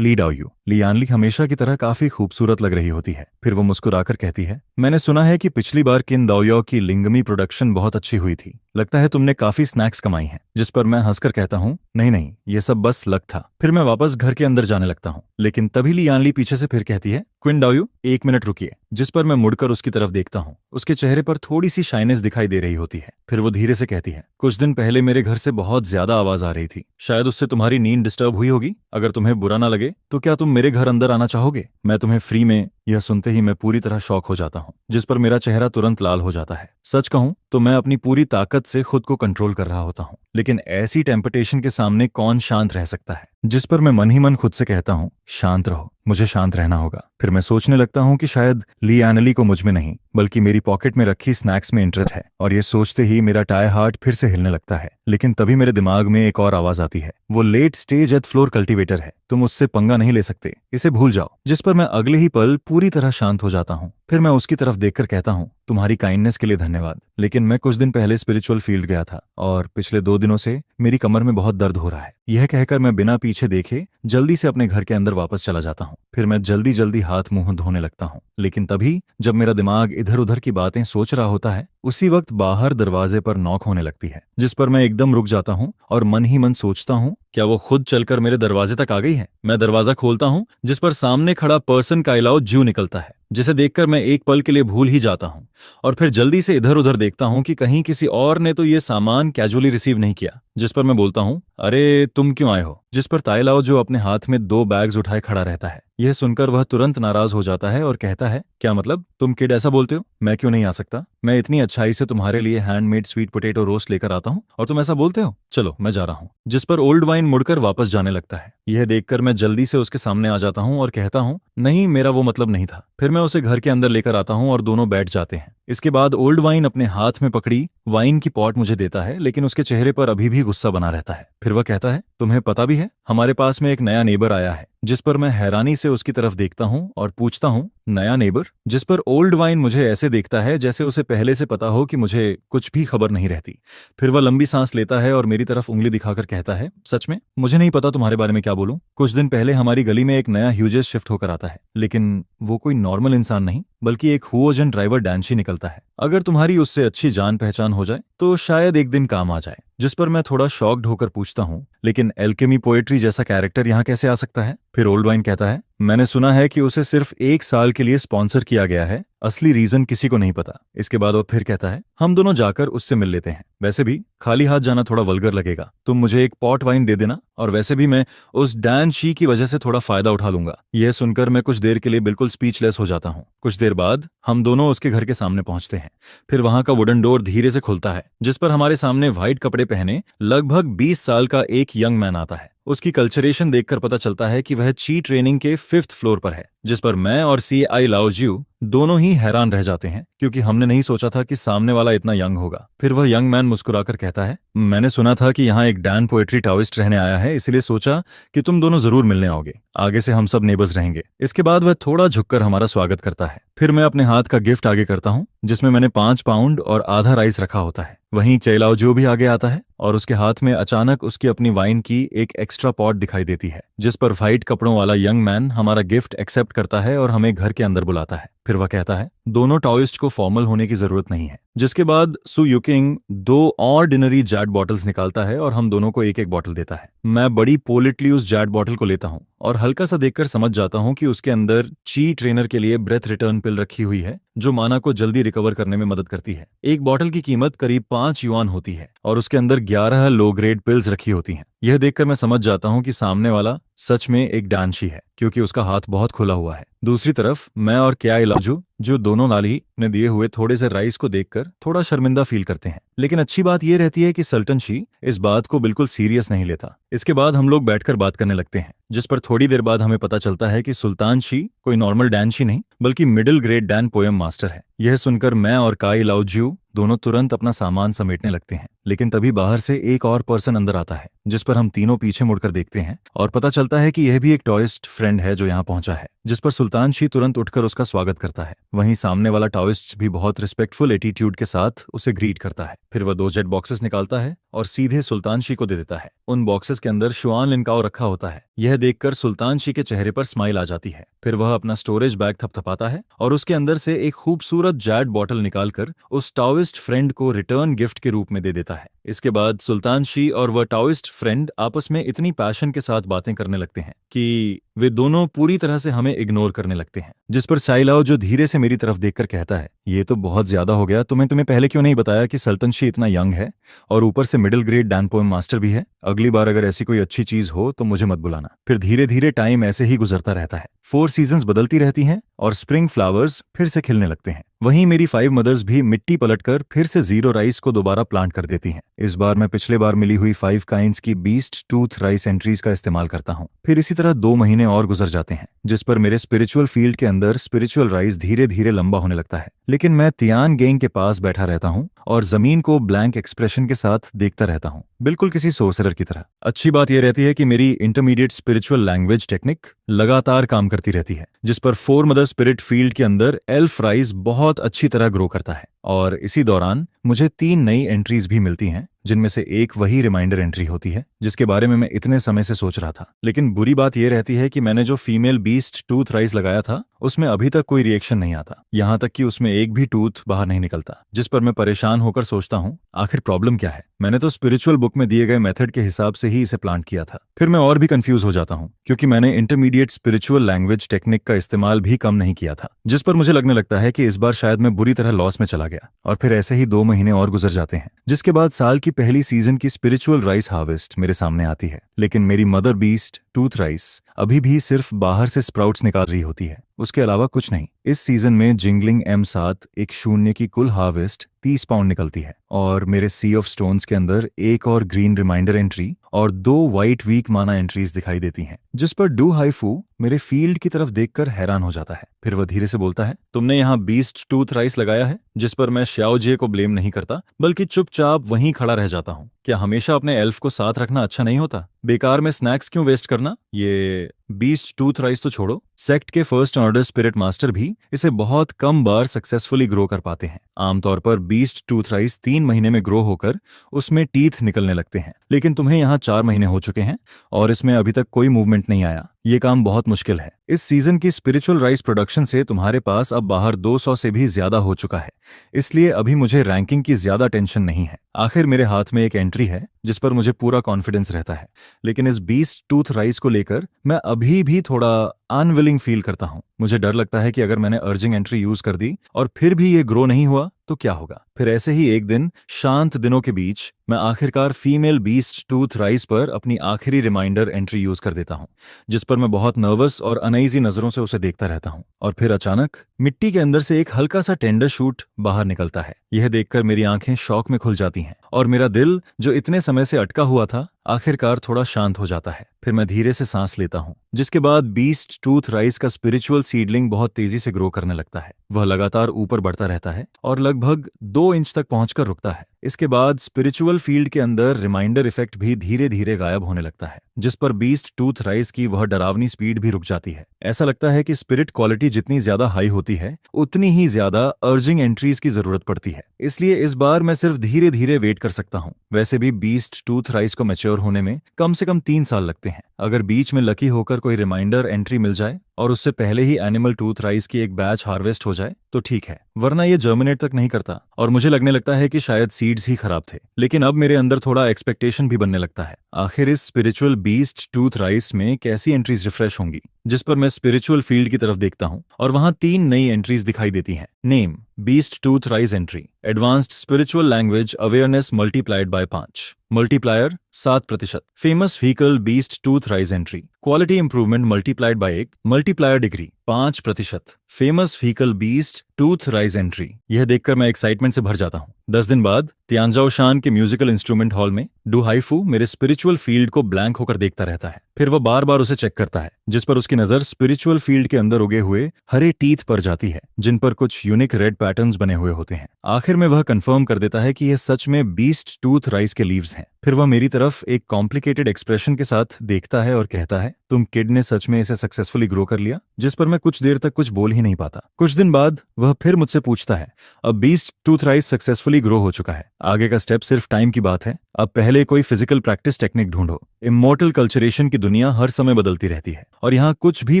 ली डाओयू। ली यानली हमेशा की तरह काफी खूबसूरत लग रही होती है। फिर वो मुस्कुराकर कहती है, मैंने सुना है कि पिछली बार किन दाओयो की लिंगमी प्रोडक्शन बहुत अच्छी हुई थी। लगता है तुमने काफी स्नैक्स कमाई हैं। जिस पर मैं हंसकर कहता हूँ, नहीं नहीं, ये सब बस लक था। फिर मैं वापस घर के अंदर जाने लगता हूँ, लेकिन तभी ली यानली पीछे से फिर कहती है, क्विंडाओयू, 1 मिनट रुकिए। जिस पर मैं मुड़कर उसकी तरफ देखता हूँ। उसके चेहरे पर थोड़ी सी शाइनेस दिखाई दे रही होती है। फिर वो धीरे से कहती है, कुछ दिन पहले मेरे घर से बहुत ज्यादा आवाज आ रही थी, शायद उससे तुम्हारी नींद डिस्टर्ब हुई होगी। अगर तुम्हें बुरा ना लगे तो क्या तुम मेरे घर अंदर आना चाहोगे? मैं तुम्हें फ्री में। यह सुनते ही मैं पूरी तरह शॉक हो जाता हूँ, जिस पर मेरा चेहरा तुरंत लाल हो जाता है। सच कहूं तो मैं अपनी पूरी ताकत से खुद को कंट्रोल कर रहा होता हूँ, लेकिन ऐसी टेम्पटेशन के सामने कौन शांत रह सकता है? जिस पर मैं मन ही मन खुद से कहता हूँ, शांत रहो, मुझे शांत रहना होगा। फिर मैं सोचने लगता हूँ कि शायद ली एनली को मुझ में नहीं बल्कि मेरी पॉकेट में रखी स्नैक्स में इंटरेस्ट है, और ये सोचते ही मेरा टाई हार्ट फिर से हिलने लगता है। लेकिन तभी मेरे दिमाग में एक और आवाज आती है, वो late stage 8th floor cultivator है, तुम उससे पंगा नहीं ले सकते, इसे भूल जाओ। जिस पर मैं अगले ही पल पूरी तरह शांत हो जाता हूँ। फिर मैं उसकी तरफ देखकर कहता हूँ, तुम्हारी काइंडनेस के लिए धन्यवाद, लेकिन मैं कुछ दिन पहले स्पिरिचुअल फील्ड गया था और पिछले 2 दिनों से मेरी कमर में बहुत दर्द हो रहा है। यह कहकर मैं बिना पीछे देखे जल्दी से अपने घर के अंदर वापस चला जाता हूँ। फिर मैं जल्दी जल्दी हाथ मुंह धोने लगता हूँ, लेकिन तभी जब मेरा दिमाग इधर उधर की बातें सोच रहा होता है, उसी वक्त बाहर दरवाजे पर नॉक होने लगती है। जिस पर मैं एकदम रुक जाता हूँ और मन ही मन सोचता हूँ, क्या वो खुद चलकर मेरे दरवाजे तक आ गई है? मैं दरवाजा खोलता हूँ, जिस पर सामने खड़ा पर्सन काइलाओ ज्यू निकलता है, जिसे देखकर मैं एक पल के लिए भूल ही जाता हूँ और फिर जल्दी से इधर उधर देखता हूँ कि कहीं किसी और ने तो ये सामान कैजुअली रिसीव नहीं किया। जिस पर मैं बोलता हूँ, अरे तुम क्यों आए हो? जिस पर ताइलाओ, जो अपने हाथ में 2 बैग्स उठाए खड़ा रहता है, यह सुनकर वह तुरंत नाराज हो जाता है और कहता है, क्या मतलब, तुम किड ऐसा बोलते हो? मैं क्यों नहीं आ सकता? मैं इतनी अच्छाई से तुम्हारे लिए हैंडमेड स्वीट पोटैटो रोस्ट लेकर आता हूँ और तुम ऐसा बोलते हो? चलो मैं जा रहा हूँ। जिस पर ओल्ड वाइन मुड़कर वापस जाने लगता है। यह देखकर मैं जल्दी से उसके सामने आ जाता हूँ और कहता हूँ, नहीं, मेरा वो मतलब नहीं था। फिर मैं उसे घर के अंदर लेकर आता हूँ और दोनों बैठ जाते हैं। इसके बाद ओल्ड वाइन अपने हाथ में पकड़ी वाइन की पॉट मुझे देता है, लेकिन उसके चेहरे पर अभी भी गुस्सा बना रहता है। फिर वह कहता है, तुम्हें पता भी है, हमारे पास में एक नया नेबर आया है। जिस पर मैं हैरानी से उसकी तरफ देखता हूँ और पूछता हूँ, नया नेबर? जिस पर ओल्ड वाइन मुझे ऐसे देखता है जैसे उसे पहले से पता हो कि मुझे कुछ भी खबर नहीं रहती। फिर वह लंबी सांस लेता है और मेरी तरफ उंगली दिखाकर कहता है, सच में मुझे नहीं पता तुम्हारे बारे में क्या बोलूं। कुछ दिन पहले हमारी गली में एक नया ह्यूजेस शिफ्ट होकर आता है, लेकिन वो कोई नॉर्मल इंसान नहीं बल्कि एक हुओजन ड्राइवर डैंशी निकलता है। अगर तुम्हारी उससे अच्छी जान पहचान हो जाए तो शायद एक दिन काम आ जाए। जिस पर मैं थोड़ा शॉक्ड होकर पूछता हूँ, लेकिन एल्केमी पोएट्री जैसा कैरेक्टर यहाँ कैसे आ सकता है? फिर ओल्ड वाइन कहता है, मैंने सुना है कि उसे सिर्फ 1 साल के लिए स्पॉन्सर किया गया है, असली रीजन किसी को नहीं पता। इसके बाद वो फिर कहता है, हम दोनों जाकर उससे मिल लेते हैं। वैसे भी खाली हाथ जाना थोड़ा वल्गर लगेगा, तुम मुझे एक पॉट वाइन दे देना, और वैसे भी मैं उस डैन शी की वजह से थोड़ा फायदा उठा लूंगा। यह सुनकर मैं कुछ देर के लिए बिल्कुल स्पीचलेस हो जाता हूँ। कुछ देर बाद हम दोनों उसके घर के सामने पहुंचते हैं। फिर वहां का वुडन डोर धीरे से खुलता है, जिस पर हमारे सामने व्हाइट कपड़े पहने लगभग 20 साल का एक यंग मैन आता है। उसकी कल्चरेशन देखकर पता चलता है कि वह ची ट्रेनिंग के 5th फ्लोर पर है। जिस पर मैं और CI लाओजियो दोनों ही हैरान रह जाते हैं, क्योंकि हमने नहीं सोचा था कि सामने वाला इतना यंग होगा। फिर वह यंग मैन मुस्कुराकर कहता है, मैंने सुना था कि यहाँ एक डैन पोएट्री टाओइस्ट रहने आया है, इसलिए सोचा कि तुम दोनों जरूर मिलने आओगे। आगे से हम सब नेबर्स रहेंगे। इसके बाद वह थोड़ा झुककर हमारा स्वागत करता है। फिर मैं अपने हाथ का गिफ्ट आगे करता हूँ, जिसमें मैंने 5 पाउंड और आधा राइस रखा होता है। वहीं चेलाओजियो भी आगे आता है और उसके हाथ में अचानक उसकी अपनी वाइन की एक एक्स्ट्रा पॉट दिखाई देती है। जिस पर व्हाइट कपड़ों वाला यंग मैन हमारा गिफ्ट एक्सेप्ट करता है और हमें घर के अंदर बुलाता है। फिर वह कहता है, दोनों टाओइस्ट को फॉर्मल होने की जरूरत नहीं है। जिसके बाद सु युकिंग 2 ऑर्डिनरी जैड बॉटल्स निकालता है और हम दोनों को एक एक बॉटल देता है। मैं बड़ी पोलिटली उस जैड बॉटल को लेता हूँ और हल्का सा देखकर समझ जाता हूँ कि उसके अंदर ची ट्रेनर के लिए ब्रेथ रिटर्न पिल रखी हुई है, जो माना को जल्दी रिकवर करने में मदद करती है। एक बॉटल की कीमत करीब 5 युआन होती है और उसके अंदर 11 लो ग्रेड पिल्स रखी होती हैं। यह देखकर मैं समझ जाता हूँ कि सामने वाला सच में एक डांशी है, क्योंकि उसका हाथ बहुत खुला हुआ है। दूसरी तरफ मैं और क्याई लाजू, जो दोनों नाली ने दिए हुए थोड़े से राइस को देखकर थोड़ा शर्मिंदा फील करते हैं। लेकिन अच्छी बात यह रहती है कि सल्टन शी इस बात को बिल्कुल सीरियस नहीं लेता। इसके बाद हम लोग बैठकर बात करने लगते हैं, जिस पर थोड़ी देर बाद हमें पता चलता है कि सुल्तान शी कोई नॉर्मल डैनशी नहीं बल्कि middle grade Dan poem master है। यह सुनकर मैं और काई लाओजियो दोनों तुरंत अपना सामान समेटने लगते हैं, लेकिन तभी बाहर से एक और पर्सन अंदर आता है, जिस पर हम तीनों पीछे मुड़कर देखते हैं और पता चलता है कि यह भी एक टॉइस्ट फ्रेंड है जो यहाँ पहुंचा है। जिस पर सुल्तान शी तुरंत उठकर उसका स्वागत करता है। वहीं सामने वाला टॉइस्ट भी बहुत रिस्पेक्टफुल एटीट्यूड के साथ उसे ग्रीट करता है। फिर वह 2 जेट बॉक्सेस निकालता है और सीधे सुल्तान शी को दे देता है। उन बॉक्सेस के अंदर शुआन लिनकाओ रखा होता है। यह देखकर सुल्तान शी के चेहरे पर स्माइल आ जाती है। फिर वह अपना स्टोरेज बैग थपथपाता है और उसके अंदर से एक खूबसूरत जैड बॉटल निकालकर उस टाओइस्ट फ्रेंड को रिटर्न गिफ्ट के रूप में दे देता है। इसके बाद सुल्तान शी और वह टाओइस्ट फ्रेंड आपस में इतनी पैशन के साथ बातें करने लगते हैं कि वे दोनों पूरी तरह से हमें इग्नोर करने लगते हैं। जिस पर साइलाओ जो धीरे से मेरी तरफ देखकर कहता है, ये तो बहुत ज्यादा हो गया, तुम्हें पहले क्यों नहीं बताया कि सल्तन शी इतना यंग है और ऊपर से middle grade Dan poem master भी है। अगली बार अगर ऐसी कोई अच्छी चीज हो तो मुझे मत बुलाना। फिर धीरे धीरे टाइम ऐसे ही गुजरता रहता है। 4 सीजन्स बदलती रहती हैं और स्प्रिंग फ्लावर्स फिर से खिलने लगते हैं। वहीं मेरी 5 मदर्स भी मिट्टी पलटकर फिर से 0 राइस को दोबारा प्लांट कर देती हैं। इस बार मैं पिछले बार मिली हुई 5 काइंड्स की बीस्ट टूथ राइस एंट्रीज का इस्तेमाल करता हूँ। फिर इसी तरह 2 महीने और गुजर जाते हैं, जिस पर मेरे स्पिरिचुअल फील्ड के अंदर स्पिरिचुअल राइस धीरे धीरे लंबा होने लगता है। लेकिन मैं तियान गेंग के पास बैठा रहता हूँ और जमीन को ब्लैंक एक्सप्रेशन के साथ देखता रहता हूँ, बिल्कुल किसी सोर्सरर की तरह। अच्छी बात यह रहती है कि मेरी इंटरमीडिएट स्पिरिचुअल लैंग्वेज टेक्निक लगातार काम करती रहती है, जिस पर 4 मदर स्पिरिट फील्ड के अंदर एल्फ राइस बहुत अच्छी तरह ग्रो करता है। और इसी दौरान मुझे 3 नई एंट्रीज भी मिलती हैं, जिनमें से एक वही रिमाइंडर एंट्री होती है जिसके बारे में मैं इतने समय से सोच रहा था। लेकिन बुरी बात यह रहती है कि मैंने जो फीमेल बीस्ट टूथ राइस लगाया था उसमें अभी तक कोई रिएक्शन नहीं आता, यहाँ तक कि उसमें एक भी टूथ बाहर नहीं निकलता। जिस पर मैं परेशान होकर सोचता हूँ, आखिर प्रॉब्लम क्या है? मैंने तो स्पिरिचुअल बुक में दिए गए मेथड के हिसाब से ही इसे प्लांट किया था। फिर मैं और भी कंफ्यूज हो जाता हूँ, क्योंकि मैंने इंटरमीडिएट स्पिरिचुअल लैंग्वेज टेक्निक का इस्तेमाल भी कम नहीं किया था, जिस पर मुझे लगने लगता है कि इस बार शायद मैं बुरी तरह लॉस में चला गया। और फिर ऐसे ही 2 महीने और गुजर जाते हैं, जिसके बाद साल की पहली सीजन की स्पिरिचुअल राइस हार्वेस्ट मेरे सामने आती है, लेकिन मेरी मदर बीस्ट टूथ राइस अभी भी सिर्फ बाहर से स्प्राउट्स निकाल रही होती है, उसके अलावा कुछ नहीं। इस सीजन में जिंगलिंग M7 एक शून्य की कुल हार्वेस्ट 30 पाउंड निकलती है, और मेरे सी ऑफ स्टोन्स के अंदर एक और ग्रीन रिमाइंडर एंट्री और 2 वाइट वीक माना एंट्रीज दिखाई देती हैं, जिस पर डू हाईफू मेरे फील्ड की तरफ देखकर हैरान हो जाता है। फिर वह धीरे से बोलता है, तुमने यहाँ बीस्ट टूथ राइस लगाया है? जिस पर मैं श्याओ जे को ब्लेम नहीं करता, बल्कि चुपचाप वहीं खड़ा रह जाता हूँ। क्या हमेशा अपने एल्फ को साथ रखना अच्छा नहीं होता? बेकार में स्नैक्स क्यों वेस्ट करना? ये बीस्ट टूथ राइस तो छोड़ो, सेक्ट के फर्स्ट ऑर्डर स्पिरिट मास्टर भी इसे बहुत कम बार सक्सेसफुली ग्रो कर पाते हैं। आमतौर पर बीस्ट टूथ राइस 3 महीने में ग्रो होकर उसमें टीथ निकलने लगते हैं, लेकिन तुम्हें यहाँ 4 महीने हो चुके हैं और इसमें अभी तक कोई मूवमेंट नहीं आया। ये काम बहुत मुश्किल है। इस सीजन की स्पिरिचुअल राइस प्रोडक्शन से तुम्हारे पास अब बाहर 200 से भी ज्यादा हो चुका है, इसलिए अभी मुझे रैंकिंग की ज्यादा टेंशन नहीं है। आखिर मेरे हाथ में एक एंट्री है जिस पर मुझे पूरा कॉन्फिडेंस रहता है, लेकिन इस बीस्ट टूथ राइस को लेकर मैं अभी भी थोड़ा अनविलिंग फील करता हूँ। मुझे डर लगता है कि अगर मैंने अर्जिंग एंट्री यूज कर दी और फिर भी ये ग्रो नहीं हुआ तो क्या होगा। फिर ऐसे ही एक दिन शांत दिनों के बीच मैं आखिरकार फीमेल बीस्ट टूथ राइस पर अपनी आखिरी रिमाइंडर एंट्री यूज कर देता हूँ, जिस पर मैं बहुत नर्वस और अनईजी नजरों से उसे देखता रहता हूँ। और फिर अचानक मिट्टी के अंदर से एक हल्का सा टेंडर शूट बाहर निकलता है। यह देखकर मेरी आंखें शौक में खुल जाती हैं और मेरा दिल, जो इतने समय से अटका हुआ था, आखिरकार थोड़ा शांत हो जाता है। फिर मैं धीरे से सांस लेता हूँ, जिसके बाद बीस्ट टूथ राइस का स्पिरिचुअल सीडलिंग बहुत तेजी से ग्रो करने लगता है। वह लगातार ऊपर बढ़ता रहता है और लगभग 2 इंच तक पहुंचकर रुकता है। इसके बाद स्पिरिचुअल फील्ड के अंदर रिमाइंडर इफेक्ट भी धीरे धीरे गायब होने लगता है, जिस पर बीस्ट टूथ राइस की वह डरावनी स्पीड भी रुक जाती है। ऐसा लगता है कि स्पिरिट क्वालिटी जितनी ज्यादा हाई होती है, उतनी ही ज्यादा अर्जिंग एंट्रीज की जरूरत पड़ती है। इसलिए इस बार मैं सिर्फ धीरे धीरे वेट कर सकता हूँ। वैसे भी बीस्ट टूथ राइस को मैच्योर होने में कम से कम 3 साल लगते हैं। अगर बीच में लकी होकर कोई रिमाइंडर एंट्री मिल जाए और उससे पहले ही एनिमल टूथ राइस की एक बैच हार्वेस्ट हो जाए तो ठीक है, वरना ये जर्मिनेट तक नहीं करता और मुझे लगने लगता है कि शायद सीड्स ही खराब थे। लेकिन अब मेरे अंदर थोड़ा एक्सपेक्टेशन भी बनने लगता है। आखिर इस स्पिरिचुअल बीस्ट टूथ राइस में कैसी एंट्रीज रिफ्रेश होंगी, जिस पर मैं स्पिरिचुअल फील्ड की तरफ देखता हूँ और वहां 3 नई एंट्रीज दिखाई देती हैं। Name beast tooth rice entry, advanced spiritual language awareness multiplied by 5, multiplier 7%, famous vehicle beast tooth rice entry, quality improvement multiplied by 1, multiplier degree 5%, famous vehicle beast tooth rice entry. यह देखकर मैं excitement से भर जाता हूँ। 10 दिन बाद तियानजाओ शान के म्यूजिकल इंस्ट्रूमेंट हॉल में डू हाईफू मेरे स्पिरिचुअल फील्ड को ब्लैंक होकर देखता रहता है। फिर वह बार बार उसे चेक करता है, जिस पर उसकी नजर स्पिरिचुअल फील्ड के अंदर उगे हुए हरे टीथ पर जाती है, जिन पर कुछ यूनिक रेड पैटर्न्स बने हुए होते हैं। आखिर में वह कंफर्म कर देता है कि यह सच में बीस्ट टूथ राइस के लीव्स हैं। फिर वह मेरी तरफ एक कॉम्प्लिकेटेड एक्सप्रेशन के साथ देखता है और कहता है, तुम किड ने सच में इसे सक्सेसफुली ग्रो कर लिया? जिस पर मैं कुछ देर तक कुछ बोल ही नहीं पाता। कुछ दिन बाद वह फिर मुझसे पूछता है, अब beast tooth rice successfully grow हो चुका है, आगे का स्टेप सिर्फ टाइम की बात है। अब पहले कोई फिजिकल प्रैक्टिस टेक्निक ढूंढो। इमोर्टल कल्चरेशन की दुनिया हर समय बदलती रहती है और यहाँ कुछ भी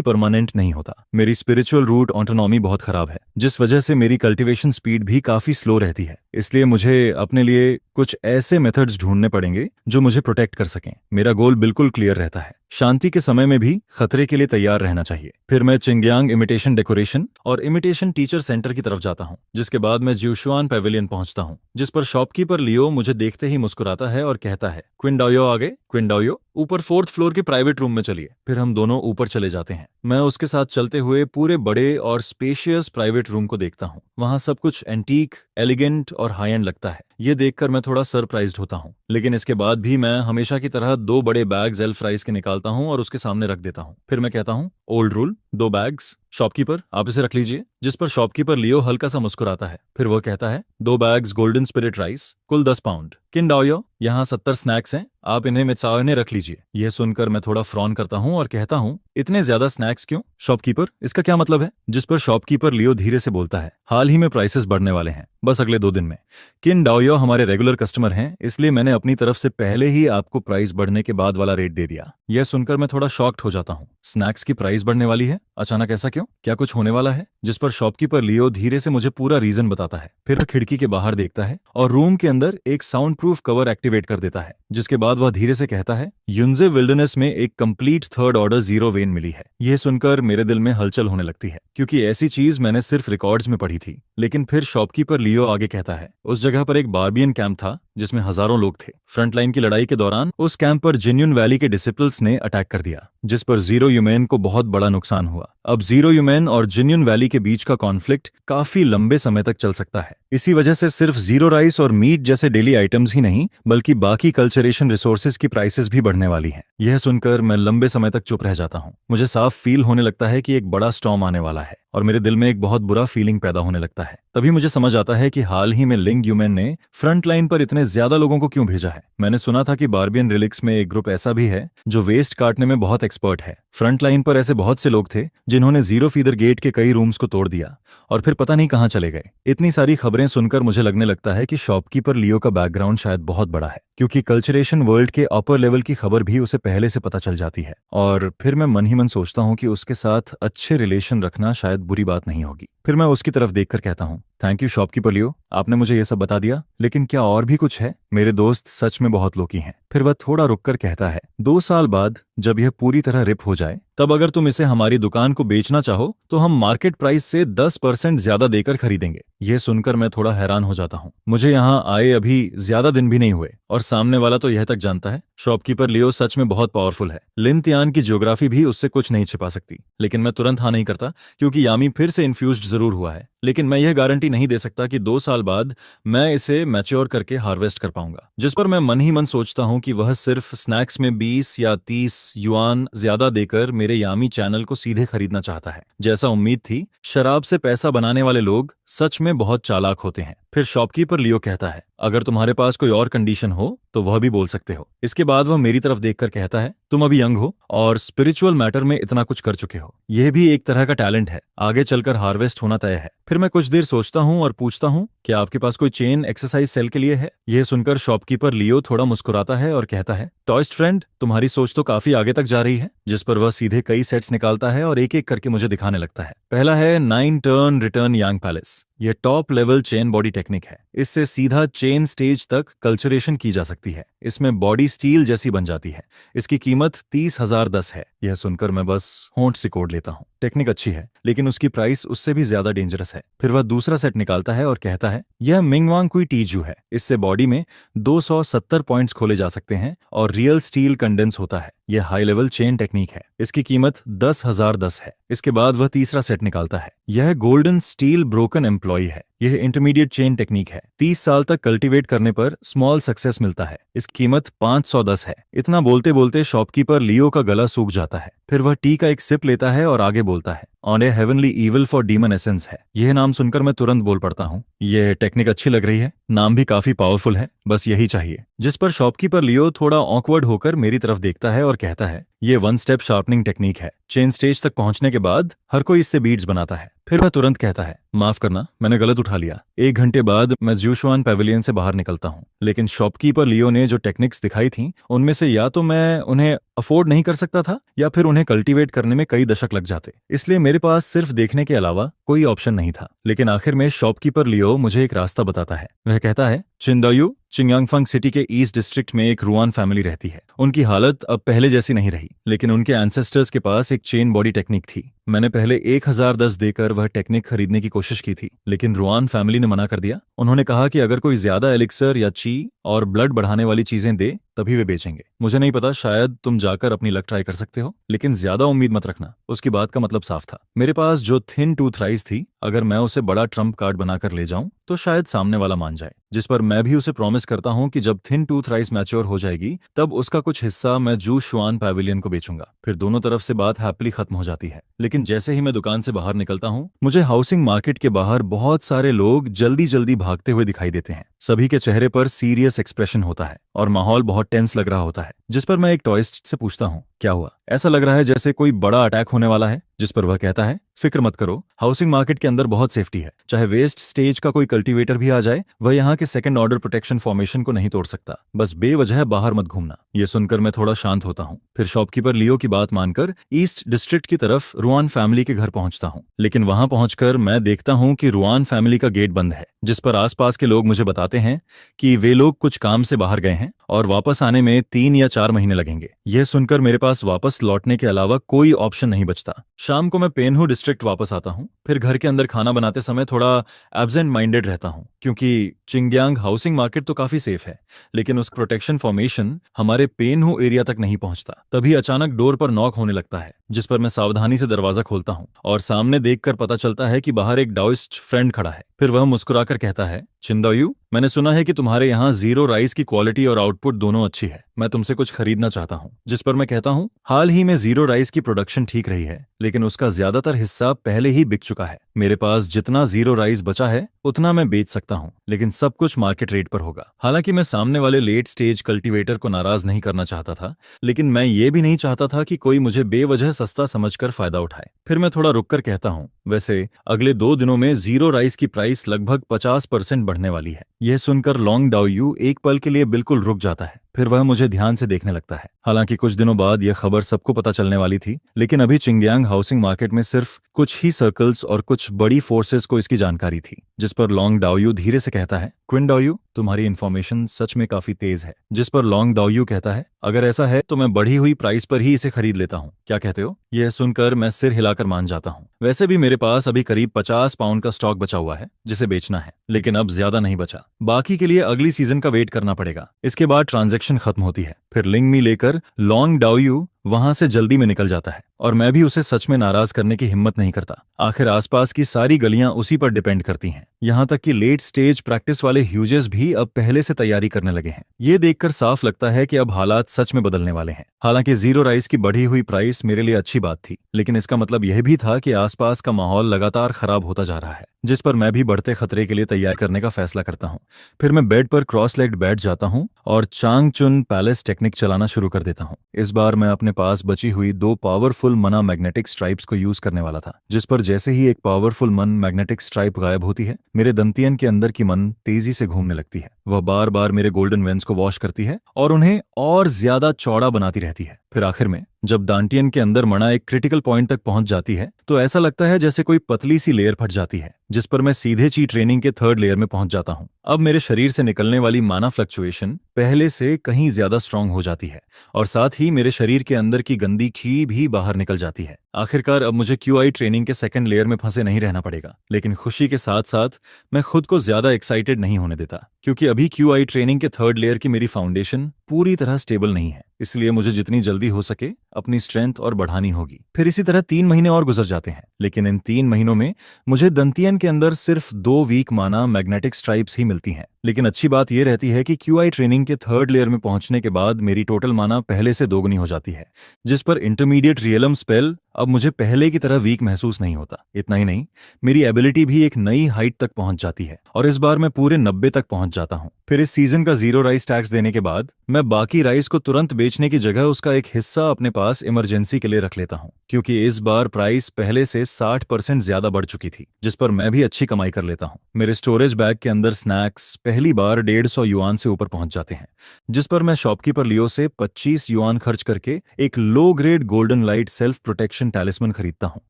परमानेंट नहीं होता। मेरी स्पिरिचुअल रूट ऑटोनॉमी बहुत खराब है, जिस वजह से मेरी कल्टीवेशन स्पीड भी काफी स्लो रहती है। इसलिए मुझे अपने लिए कुछ ऐसे मेथड्स ढूंढने पड़ेंगे जो मुझे प्रोटेक्ट कर सकें। मेरा गोल बिल्कुल क्लियर रहता है, शांति के समय में भी खतरे के लिए तैयार रहना चाहिए। फिर मैं चिंगयांग इमिटेशन डेकोरेशन और इमिटेशन टीचर सेंटर की तरफ जाता हूँ, जिसके बाद मैं ज्यूशुआन पेविलियन पहुंचता हूँ, जिस पर शॉपकीपर लियो मुझे देखते ही मुस्कुराता है और कहता है, क्विंडाओयो आगे, क्विंडाओयो ऊपर 4th फ्लोर के प्राइवेट रूम में चलिए। फिर हम दोनों ऊपर चले जाते हैं। मैं उसके साथ चलते हुए पूरे बड़े और स्पेशियस प्राइवेट रूम को देखता हूँ। वहां सब कुछ एंटीक, एलिगेंट और हाई एंड लगता है। ये देखकर मैं थोड़ा सरप्राइज्ड होता हूँ, लेकिन इसके बाद भी मैं हमेशा की तरह 2 बड़े बैग्स एल्फ राइस के निकालता हूँ और उसके सामने रख देता हूँ। फिर मैं कहता हूँ, ओल्ड रूल, 2 बैग्स। शॉपकीपर, आप इसे रख लीजिए। जिस पर शॉपकीपर लियो हल्का सा मुस्कुराता है। फिर वह कहता है, 2 बैग्स गोल्डन स्पिरिट राइस, कुल 10 पाउंड। किंडाओयो, यहाँ 70 स्नैक्स हैं, आप इन्हें मित्साओ रख लीजिए। यह सुनकर मैं थोड़ा फ्रॉन करता हूँ और कहता हूँ, इतने ज्यादा स्नैक्स क्यों? शॉपकीपर, इसका क्या मतलब है? जिस पर शॉपकीपर लियो धीरे से बोलता है, हाल ही में प्राइसेस बढ़ने वाले हैं, बस अगले 2 दिन में। किंडाओयो हमारे रेगुलर कस्टमर हैं, इसलिए मैंने अपनी तरफ से पहले ही आपको प्राइस बढ़ने के बाद वाला रेट दे दिया। यह सुनकर मैं थोड़ा शॉक्ड हो जाता हूँ। स्नैक्स की प्राइस बढ़ने वाली है? अचानक ऐसा क्यों? क्या कुछ होने वाला है? जिस पर शॉपकीपर लियो धीरे से मुझे पूरा रीजन बताता है। फिर वह खिड़की के बाहर देखता है और रूम के अंदर एक साउंड प्रूफ कवर एक्टिवेट कर देता है, जिसके बाद वह धीरे से कहता है, युनजे विल्डरनेस में एक complete third order zero vein मिली है। यह सुनकर मेरे दिल में हलचल होने लगती है, क्योंकि ऐसी चीज मैंने सिर्फ रिकॉर्ड्स में पढ़ी थी। लेकिन फिर शॉपकीपर लियो आगे कहता है, उस जगह पर एक बार्बियन कैंप था जिसमें हजारों लोग थे। फ्रंटलाइन की लड़ाई के दौरान उस कैंप पर जिन्यून वैली के डिसिपल्स ने अटैक कर दिया, जिस पर जीरो ह्यूमन को बहुत बड़ा नुकसान हुआ। अब जीरो ह्यूमन और जिन्यून वैली के बीच का कॉन्फ्लिक्ट काफी लंबे समय तक चल सकता है। इसी वजह से सिर्फ जीरो राइस और मीट जैसे डेली आइटम्स ही नहीं, बल्कि बाकी कल्चरेशन रिसोर्सेज की प्राइसेस भी बढ़ने वाली हैं। यह सुनकर मैं लंबे समय तक चुप रह जाता हूँ। मुझे साफ फील होने लगता है कि एक बड़ा स्टॉर्म आने वाला है और मेरे दिल में एक बहुत बुरा फीलिंग पैदा होने लगता है। तभी मुझे समझ आता है कि हाल ही में लिंग ह्यूमन ने फ्रंट लाइन पर इतने ज्यादा लोगों को क्यों भेजा है। मैंने सुना था कि बार्बियन रिलिक्स में एक ग्रुप ऐसा भी है जो वेस्ट काटने में बहुत एक्सपर्ट है। फ्रंट लाइन पर ऐसे बहुत से लोग थे जिन्होंने जीरो फीदर गेट के कई रूम्स को तोड़ दिया और फिर पता नहीं कहां चले गए। इतनी सारी खबरें सुनकर मुझे लगने लगता है कि शॉपकीपर लियो का बैकग्राउंड शायद बहुत बड़ा है, क्योंकि कल्चरेशन वर्ल्ड के अपर लेवल की खबर भी उसे पहले से पता चल जाती है। और फिर मैं मन ही मन सोचता हूँ कि उसके साथ अच्छे रिलेशन रखना शायद बुरी बात नहीं होगी। फिर मैं उसकी तरफ देखकर कहता हूँ, थैंक यू शॉपकीपर लियो, आपने मुझे ये सब बता दिया, लेकिन क्या और भी कुछ है? मेरे दोस्त सच में बहुत लोकी हैं। फिर वह थोड़ा रुककर कहता है, 2 साल बाद जब यह पूरी तरह रिप हो जाए, तब अगर तुम इसे हमारी दुकान को बेचना चाहो तो हम मार्केट प्राइस से 10% ज्यादा देकर खरीदेंगे। यह सुनकर मैं थोड़ा हैरान हो जाता हूँ। मुझे यहाँ आए अभी ज्यादा दिन भी नहीं हुए और सामने वाला तो यह तक जानता है शॉपकीपर लियो सच में बहुत पावरफुल है। लिनतियान की ज्योग्राफी भी उससे कुछ नहीं छिपा सकती। लेकिन मैं तुरंत हाँ नहीं करता, क्योंकि यामी फिर से इन्फ्यूज्ड जरूर हुआ है, लेकिन मैं यह गारंटी नहीं दे सकता कि 2 साल बाद मैं इसे मैच्योर करके हार्वेस्ट कर पाऊंगा। जिस पर मैं मन ही मन सोचता हूं कि वह सिर्फ स्नैक्स में 20 या 30 युआन ज्यादा देकर मेरे यामी चैनल को सीधे खरीदना चाहता है। जैसा उम्मीद थी, शराब से पैसा बनाने वाले लोग सच में बहुत चालाक होते हैं। फिर शॉपकीपर लियो कहता है, अगर तुम्हारे पास कोई और कंडीशन हो तो वह भी बोल सकते हो। इसके बाद वह मेरी तरफ देखकर कहता है, तुम अभी यंग हो और स्पिरिचुअल मैटर में इतना कुछ कर चुके हो, यह भी एक तरह का टैलेंट है, आगे चलकर हार्वेस्ट होना तय है। फिर मैं कुछ देर सोचता हूँ और पूछता हूँ, क्या आपके पास कोई चेन एक्सरसाइज सेल के लिए है? यह सुनकर शॉपकीपर लियो थोड़ा मुस्कुराता है और कहता है, टॉयस्ट फ्रेंड, तुम्हारी सोच तो काफी आगे तक जा रही है। जिस पर वह सीधे कई सेट्स निकालता है और एक एक करके मुझे दिखाने लगता है। पहला है 9 टर्न रिटर्न यांग पैलेस। यह top level chain body technique है। इससे सीधा चेन स्टेज तक कल्चरेशन की जा सकती है। इसमें बॉडी स्टील जैसी बन जाती है। इसकी कीमत 30,010 है। यह सुनकर मैं बस होंठ सिकोड़ लेता हूँ। टेक्निक अच्छी है, लेकिन उसकी प्राइस उससे भी ज्यादा डेंजरस है। फिर वह दूसरा सेट निकालता है और कहता है, यह मिंगवांग कुई टीजू है। इससे बॉडी में 270 पॉइंट्स खोले जा सकते हैं और रियल स्टील कंडेंस होता है। यह हाई लेवल चेन टेक्निक है। इसकी कीमत 10,010 है। इसके बाद वह तीसरा सेट निकालता है। यह गोल्डन स्टील ब्रोकन एम्प्लॉय है। यह इंटरमीडिएट चेन टेक्निक है। 30 साल तक कल्टीवेट करने पर स्मॉल सक्सेस मिलता है। इसकी कीमत 510 है। इतना बोलते बोलते शॉपकीपर लियो का गला सूख जाता है। फिर वह टी का एक सिप लेता है और आगे बोलता है, on A heavenly evil for demon essence है। यह नाम सुनकर मैं तुरंत बोल पड़ता हूँ, यह टेक्निक अच्छी लग रही है, नाम भी काफी पावरफुल है, बस यही चाहिए। जिस पर शॉपकीपर लियो थोड़ा ऑकवर्ड होकर मेरी तरफ देखता है और कहता है, यह 1 स्टेप शार्पनिंग टेक्निक है। चेन स्टेज तक पहुंचने के बाद हर कोई इससे बीट्स बनाता है। फिर वह तुरंत कहता है, माफ करना, मैंने गलत उठा लिया। 1 घंटे बाद मैं जूशुआन पैविलियन से बाहर निकलता हूँ, लेकिन शॉपकीपर लियो ने जो टेक्निक्स दिखाई थी, उनमें से या तो मैं उन्हें अफोर्ड नहीं कर सकता था या फिर उन्हें कल्टीवेट करने में कई दशक लग जाते। इसलिए मेरे पास सिर्फ देखने के अलावा कोई ऑप्शन नहीं था। लेकिन आखिर में शॉपकीपर लियो मुझे एक रास्ता बताता है। वह कहता है, चिंदायू चिंगयांगफंग सिटी के ईस्ट डिस्ट्रिक्ट में एक रुआन फैमिली रहती है। उनकी हालत अब पहले जैसी नहीं रही, लेकिन उनके एंसेस्टर्स के पास एक चेन बॉडी टेक्निक थी। मैंने पहले 1010 देकर वह टेक्निक खरीदने की कोशिश की थी, लेकिन रुआन फैमिली ने मना कर दिया। उन्होंने कहा कि अगर कोई ज्यादा एलिक्सर या ची और ब्लड बढ़ाने वाली चीजें दे तभी वे बेचेंगे। मुझे नहीं पता, शायद तुम जाकर अपनी लक ट्राई कर सकते हो, लेकिन ज्यादा उम्मीद मत रखना। उसकी बात का मतलब साफ था। मेरे पास जो थिन टूथ राइस थी, अगर मैं उसे बड़ा ट्रम्प कार्ड बनाकर ले जाऊं तो शायद सामने वाला मान जाए। जिस पर मैं भी उसे प्रॉमिस करता हूं कि जब थिन टूथ राइस मैच्योर हो जाएगी तब उसका कुछ हिस्सा मैं जूशुआन पैविलियन को बेचूंगा। फिर दोनों तरफ से बात हैप्पीली खत्म हो जाती है। लेकिन जैसे ही मैं दुकान से बाहर निकलता हूं, मुझे हाउसिंग मार्केट के बाहर बहुत सारे लोग जल्दी जल्दी भागते हुए दिखाई देते हैं। सभी के चेहरे पर सीरियस एक्सप्रेशन होता है और माहौल बहुत टेंस लग रहा होता है। जिस पर मैं एक टॉयस्ट से पूछता हूँ, क्या हुआ? ऐसा लग रहा है जैसे कोई बड़ा अटैक होने वाला है, जिस पर वह कहता है, फिक्र मत करो, हाउसिंग मार्केट के अंदर बहुत सेफ्टी है। चाहे वेस्ट स्टेज का कोई कल्टीवेटर भी आ जाए, वह यहाँ के सेकंड ऑर्डर प्रोटेक्शन फॉर्मेशन को नहीं तोड़ सकता। बस बेवजह बाहर मत घूमना। ये सुनकर मैं थोड़ा शांत होता हूँ। फिर शॉपकीपर लियो की बात मानकर ईस्ट डिस्ट्रिक्ट की तरफ रुआन फैमिली के घर पहुंचता हूँ। लेकिन वहां पहुंचकर मैं देखता हूँ कि रुआन फैमिली का गेट बंद है, जिस पर आसपास के लोग मुझे बताते हैं कि वे लोग कुछ काम से बाहर गए हैं और वापस आने में 3 या 4 महीने लगेंगे। यह सुनकर मेरे पास वापस लौटने के अलावा कोई ऑप्शन नहीं बचता। शाम को मैं पेनहू डिस्ट्रिक्ट वापस आता हूँ। फिर घर के अंदर खाना बनाते समय थोड़ा एब्सेंट माइंडेड रहता हूँ, क्योंकि चिंगयांग हाउसिंग मार्केट तो काफी सेफ है, लेकिन उस प्रोटेक्शन फॉर्मेशन हमारे पेनहू एरिया तक नहीं पहुंचता। तभी अचानक डोर पर नॉक होने लगता है, जिस पर मैं सावधानी से दरवाजा खोलता हूँ और सामने देखकर पता चलता है कि बाहर एक डाओइस्ट फ्रेंड खड़ा है। फिर वह मुस्कुराकर कहता है, चिंदायू, मैंने सुना है कि तुम्हारे यहाँ जीरो राइस की क्वालिटी और आउटपुट दोनों अच्छी है। मैं तुमसे कुछ खरीदना चाहता हूँ। जिस पर मैं कहता हूँ, हाल ही में जीरो राइस की प्रोडक्शन ठीक रही है, लेकिन उसका ज्यादातर हिस्सा पहले ही बिक चुका है। मेरे पास जितना जीरो राइस बचा है उतना मैं बेच सकता हूँ, लेकिन सब कुछ मार्केट रेट पर होगा। हालांकि मैं सामने वाले लेट स्टेज कल्टीवेटर को नाराज नहीं करना चाहता था, लेकिन मैं ये भी नहीं चाहता था कि कोई मुझे बेवजह सस्ता समझकर फायदा उठाए। फिर मैं थोड़ा रुककर कहता हूँ, वैसे अगले 2 दिनों में जीरो राइस की प्राइस लगभग 50% बढ़ने वाली है। यह सुनकर लॉन्ग डाओयू एक पल के लिए बिल्कुल रुक जाता है। फिर वह मुझे ध्यान से देखने लगता है। हालांकि कुछ दिनों बाद यह खबर सबको पता चलने वाली थी, लेकिन अभी चिंगयांग हाउसिंग मार्केट में सिर्फ कुछ ही सर्कल्स और कुछ बड़ी फोर्सेस को इसकी जानकारी थी। जिस पर लॉन्ग डाओयू धीरे से कहता है, क्विन डाओयू, तुम्हारी इन्फॉर्मेशन सच में काफी तेज है। जिस पर लॉन्ग डाओयू कहता है, अगर ऐसा है तो मैं बढ़ी हुई प्राइस पर ही इसे खरीद लेता हूँ। क्या कहते हो? यह सुनकर मैं सिर हिलाकर मान जाता हूँ। वैसे भी मेरे पास अभी करीब 50 पाउंड का स्टॉक बचा हुआ है जिसे बेचना है, लेकिन अब ज्यादा नहीं बचा। बाकी के लिए अगली सीजन का वेट करना पड़ेगा। इसके बाद ट्रांजैक्शन खत्म होती है। फिर लिंगमी लेकर लॉन्ग डाओयू वहां से जल्दी में निकल जाता है और मैं भी उसे सच में नाराज करने की हिम्मत नहीं करता। आखिर आसपास की सारी गलियां उसी पर डिपेंड करती हैं। यहां तक कि लेट स्टेज प्रैक्टिस वाले ह्यूजेस भी अब पहले से तैयारी करने लगे हैं। ये देखकर साफ लगता है कि अब हालात सच में बदलने वाले हैं। हालांकि जीरो राइस की बढ़ी हुई प्राइस मेरे लिए अच्छी बात थी, लेकिन इसका मतलब यह भी था कि आसपास का माहौल लगातार खराब होता जा रहा है, जिस पर मैं भी बढ़ते खतरे के लिए तैयार करने का फैसला करता हूँ। फिर मैं बेड पर क्रॉस लेग्ड बैठ जाता हूँ और चांगचुन पैलेस टेक्निक चलाना शुरू कर देता हूँ। इस बार मैं अपने पास बची हुई 2 पावरफुल मना मैग्नेटिक स्ट्राइप्स को यूज करने वाला था, जिस पर जैसे ही एक पावरफुल मन मैग्नेटिक स्ट्राइप गायब होती है, मेरे दंतियन के अंदर की मन तेजी से घूमने लगती है। वह बार बार मेरे गोल्डन वेंस को वॉश करती है और उन्हें और ज्यादा चौड़ा बनाती रहती है। फिर आखिर में जब दांटियन के अंदर मणा एक क्रिटिकल पॉइंट तक पहुंच जाती है, तो ऐसा लगता है जैसे कोई पतली सी लेयर फट जाती है, जिस पर मैं सीधे ची ट्रेनिंग के 3rd लेयर में पहुंच जाता हूं। अब मेरे शरीर से निकलने वाली माना फ्लक्चुएशन पहले से कहीं ज्यादा स्ट्रांग हो जाती है और साथ ही मेरे शरीर के अंदर की गंदी ची भी बाहर निकल जाती है। आखिरकार अब मुझे क्यूआई ट्रेनिंग के 2nd लेयर में फंसे नहीं रहना पड़ेगा। लेकिन खुशी के साथ साथ मैं खुद को ज्यादा एक्साइटेड नहीं होने देता, क्योंकि अभी क्यूआई ट्रेनिंग के 3rd लेयर की मेरी फाउंडेशन पूरी तरह स्टेबल नहीं है। इसलिए मुझे जितनी जल्दी हो सके अपनी स्ट्रेंथ और बढ़ानी होगी। फिर इसी तरह 3 महीने और गुजर जाते हैं, लेकिन इन 3 महीनों में मुझे दंतियन के अंदर सिर्फ 2 वीक माना मैग्नेटिक स्ट्राइप्स ही मिलती हैं। लेकिन अच्छी बात यह रहती है कि क्यूआई ट्रेनिंग के 3rd लेयर में पहुंचने के बाद मेरी टोटल माना पहले से दोगुनी हो जाती है, जिस पर इंटरमीडिएट रियलम स्पेल अब मुझे पहले की तरह वीक महसूस नहीं होता। इतना ही नहीं, मेरी एबिलिटी भी एक नई हाइट तक पहुंच जाती है और इस बार मैं पूरे 90 तक पहुंच जाता हूं। फिर इस सीजन का जीरो राइस टैक्स देने के बाद मैं बाकी राइस को तुरंत बेचने की जगह उसका एक हिस्सा अपने पास इमरजेंसी के लिए रख लेता हूं, क्योंकि इस बार प्राइस पहले से 60% ज्यादा बढ़ चुकी थी, जिस पर मैं भी अच्छी कमाई कर लेता हूं। मेरे स्टोरेज बैग के अंदर स्नैक्स पहली बार 150 युआन से ऊपर पहुंच जाते हैं, जिस पर मैं शॉपकीपर लियो से 25 युआन खर्च करके एक low grade golden light self protection talisman खरीदता हूं